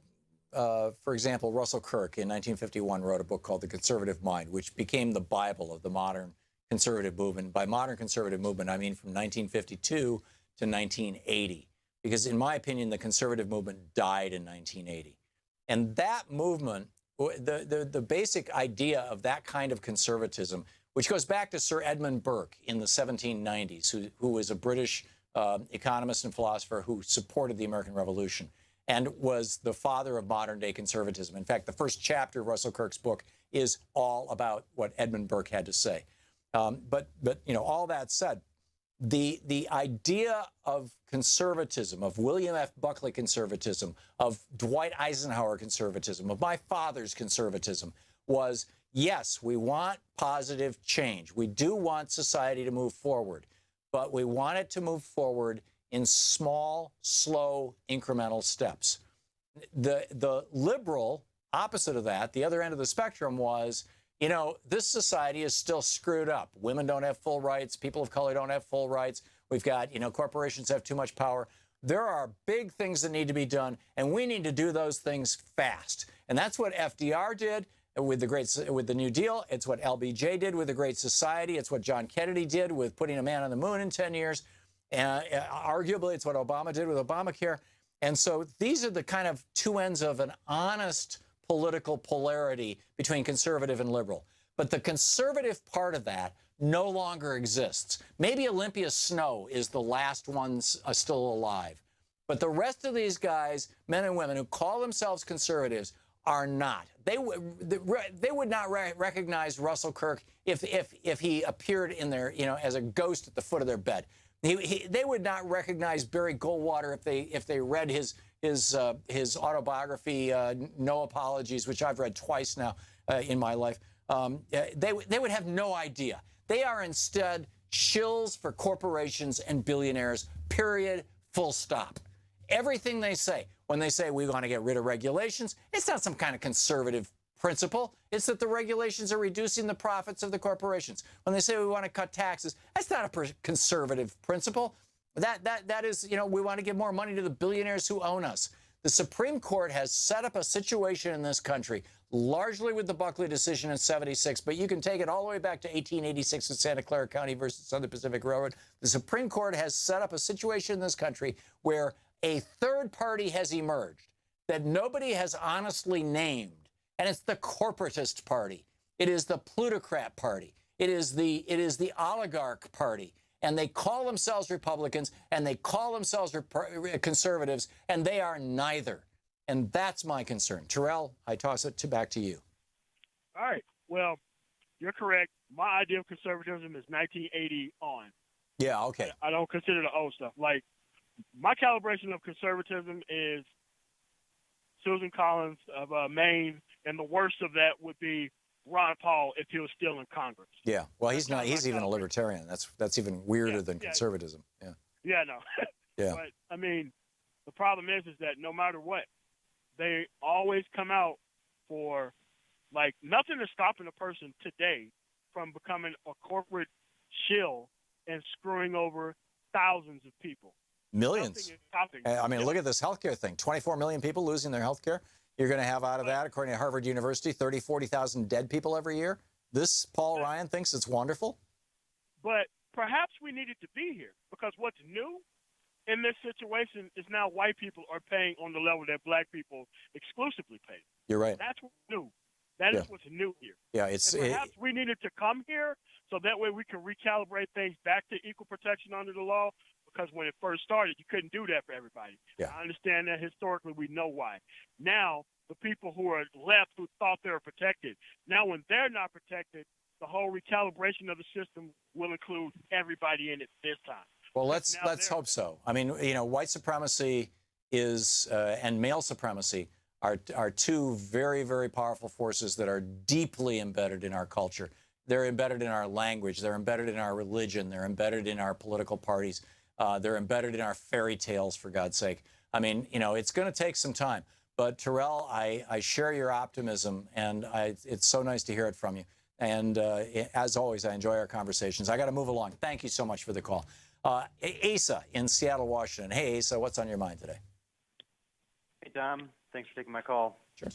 for example, Russell Kirk in 1951 wrote a book called The Conservative Mind, which became the Bible of the modern conservative movement. By modern conservative movement, I mean from 1952 to 1980, because in my opinion, the conservative movement died in 1980. And that movement, the basic idea of that kind of conservatism, which goes back to Sir Edmund Burke in the 1790s, who was a British economist and philosopher who supported the American Revolution and was the father of modern-day conservatism. In fact, the first chapter of Russell Kirk's book is all about what Edmund Burke had to say. But you know, all that said, the idea of conservatism, of William F. Buckley conservatism, of Dwight Eisenhower conservatism, of my father's conservatism was, yes, we want positive change. We do want society to move forward, but we want it to move forward in small, slow, incremental steps. The liberal opposite of that, the other end of the spectrum was, you know, this society is still screwed up. Women don't have full rights. People of color don't have full rights. We've got, you know, corporations have too much power. There are big things that need to be done, and we need to do those things fast. And that's what FDR did with the New Deal. It's what LBJ did with the Great Society. It's what John Kennedy did with putting a man on the moon in 10 years. Arguably, it's what Obama did with Obamacare. And so these are the kind of two ends of an honest political polarity between conservative and liberal. But the conservative part of that no longer exists. Maybe Olympia Snow is the last one still alive. But the rest of these guys, men and women who call themselves conservatives, are not. They would not recognize Russell Kirk if he appeared in their, you know, as a ghost at the foot of their bed. They would not recognize Barry Goldwater if they read his autobiography, No Apologies, which I've read twice now in my life. They would have no idea. They are instead shills for corporations and billionaires, period, full stop. Everything they say, when they say we want to get rid of regulations, it's not some kind of conservative principle. It's that the regulations are reducing the profits of the corporations. When they say we want to cut taxes, that's not a conservative principle. That is, you know, we want to give more money to the billionaires who own us. The Supreme Court has set up a situation in this country, largely with the Buckley decision in '76, but you can take it all the way back to 1886 in Santa Clara County versus Southern Pacific Railroad. The Supreme Court has set up a situation in this country where a third party has emerged that nobody has honestly named, and it's the corporatist party. It is the plutocrat party. It is the oligarch party. And they call themselves Republicans, and they call themselves conservatives, and they are neither. And that's my concern. Terrell, I toss it back to you. All right. Well, you're correct. My idea of conservatism is 1980 on. Yeah, okay. I don't consider the old stuff. Like, my calibration of conservatism is Susan Collins of Maine, and the worst of that would be Ron Paul if he was still in Congress. Yeah, well, he's not. He's even a libertarian. That's even weirder than conservatism. Yeah. Yeah, no. Yeah. But I mean, the problem is that no matter what, they always come out for, like, nothing is stopping a person today from becoming a corporate shill and screwing over thousands of people. Millions. I mean, look at this healthcare thing. 24 million people losing their healthcare. You're going to have out of that, according to Harvard University, 30,000, 40,000 dead people every year. This Paul Ryan thinks it's wonderful. But perhaps we needed to be here, because what's new in this situation is now white people are paying on the level that black people exclusively pay. You're right. That's what's new. That is what's new here. Yeah, perhaps we needed to come here so that way we can recalibrate things back to equal protection under the law. Because when it first started, you couldn't do that for everybody. Yeah. I understand that historically we know why. Now, the people who are left who thought they were protected, now when they're not protected, the whole recalibration of the system will include everybody in it this time. Well, let's hope so. I mean, you know, white supremacy is and male supremacy are two very, very powerful forces that are deeply embedded in our culture. They're embedded in our language. They're embedded in our religion. They're embedded in our political parties. They're embedded in our fairy tales, for God's sake. I mean, you know, it's going to take some time. But Terrell, I share your optimism, and it's so nice to hear it from you. And as always, I enjoy our conversations. I got to move along. Thank you so much for the call. Asa in Seattle, Washington. Hey, Asa, what's on your mind today? Hey, Tom. Thanks for taking my call. Sure.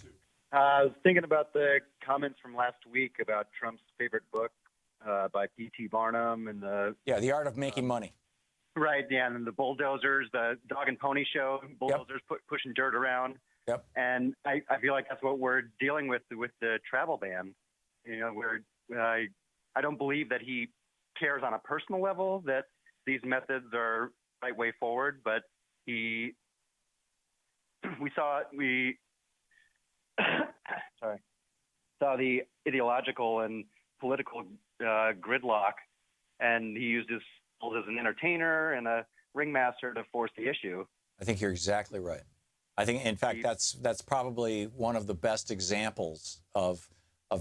I was thinking about the comments from last week about Trump's favorite book by P.T. Barnum and The Art of Making Money. Right, yeah, and the bulldozers, the dog and pony show, bulldozers pushing dirt around. Yep. And I feel like that's what we're dealing with the travel ban. You know, where I don't believe that he cares on a personal level that these methods are the right way forward, but we saw the ideological and political gridlock, and he used his skills as an entertainer and a ringmaster to force the issue. I think you're exactly right. I think, in fact, that's probably one of the best examples of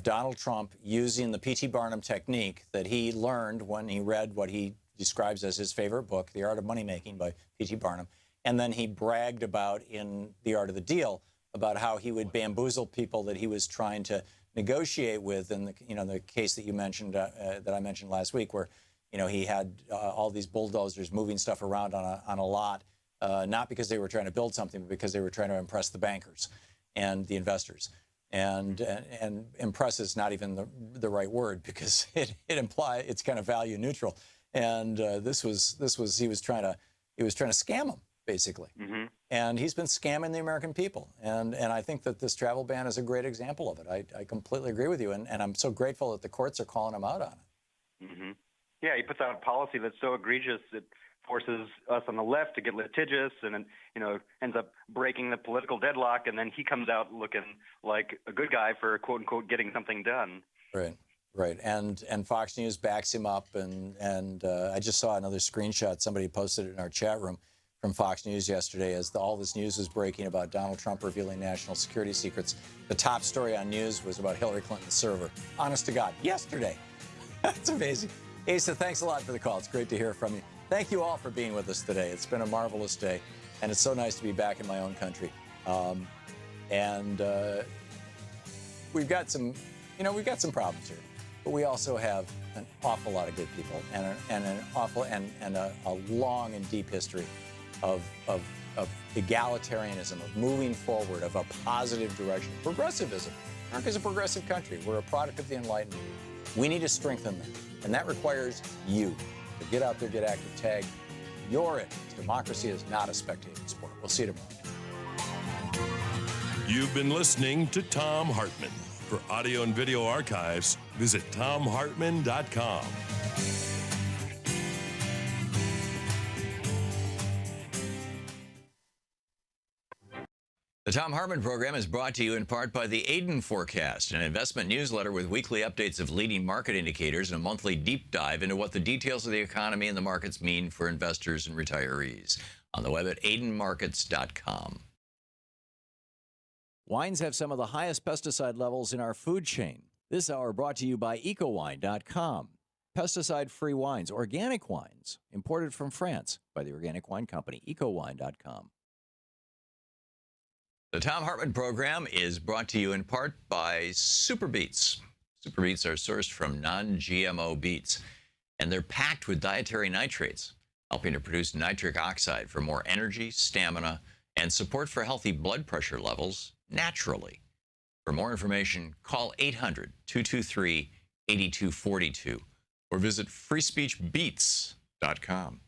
Donald Trump using the P.T. Barnum technique that he learned when he read what he describes as his favorite book, The Art of Moneymaking by P.T. Barnum. And then he bragged about in The Art of the Deal about how he would bamboozle people that he was trying to negotiate with in the case that you mentioned, that I mentioned last week, where, you know, he had all these bulldozers moving stuff around on a lot, not because they were trying to build something, but because they were trying to impress the bankers and the investors. And impress is not even the right word, because it's kind of value neutral. And he was trying to scam them, basically. Mm-hmm. And he's been scamming the American people. And I think that this travel ban is a great example of it. I completely agree with you. And I'm so grateful that the courts are calling him out on it. Mm-hmm. Yeah, he puts out a policy that's so egregious it forces us on the left to get litigious, and ends up breaking the political deadlock. And then he comes out looking like a good guy for quote unquote getting something done. Right. And Fox News backs him up. And I just saw another screenshot. Somebody posted it in our chat room from Fox News yesterday as all this news was breaking about Donald Trump revealing national security secrets. The top story on news was about Hillary Clinton's server. Honest to God, yesterday. That's amazing. Asa, thanks a lot for the call. It's great to hear from you. Thank you all for being with us today. It's been a marvelous day, and it's so nice to be back in my own country. We've got some problems here, but we also have an awful lot of good people and a long and deep history of egalitarianism, of moving forward, of a positive direction. Progressivism. America's a progressive country. We're a product of the Enlightenment. We need to strengthen that, and that requires you. So get out there, get active, tag. You're it. Democracy is not a spectating sport. We'll see you tomorrow. You've been listening to Thom Hartmann. For audio and video archives, visit thomhartmann.com. The Thom Hartmann Program is brought to you in part by the Aiden Forecast, an investment newsletter with weekly updates of leading market indicators and a monthly deep dive into what the details of the economy and the markets mean for investors and retirees. On the web at aidenmarkets.com. Wines have some of the highest pesticide levels in our food chain. This hour brought to you by ecowine.com. Pesticide-free wines, organic wines, imported from France by the Organic Wine Company, ecowine.com. The Thom Hartmann Program is brought to you in part by Super Beets. Super Beets are sourced from non-GMO beets, and they're packed with dietary nitrates, helping to produce nitric oxide for more energy, stamina, and support for healthy blood pressure levels naturally. For more information, call 800-223-8242 or visit freespeechbeets.com.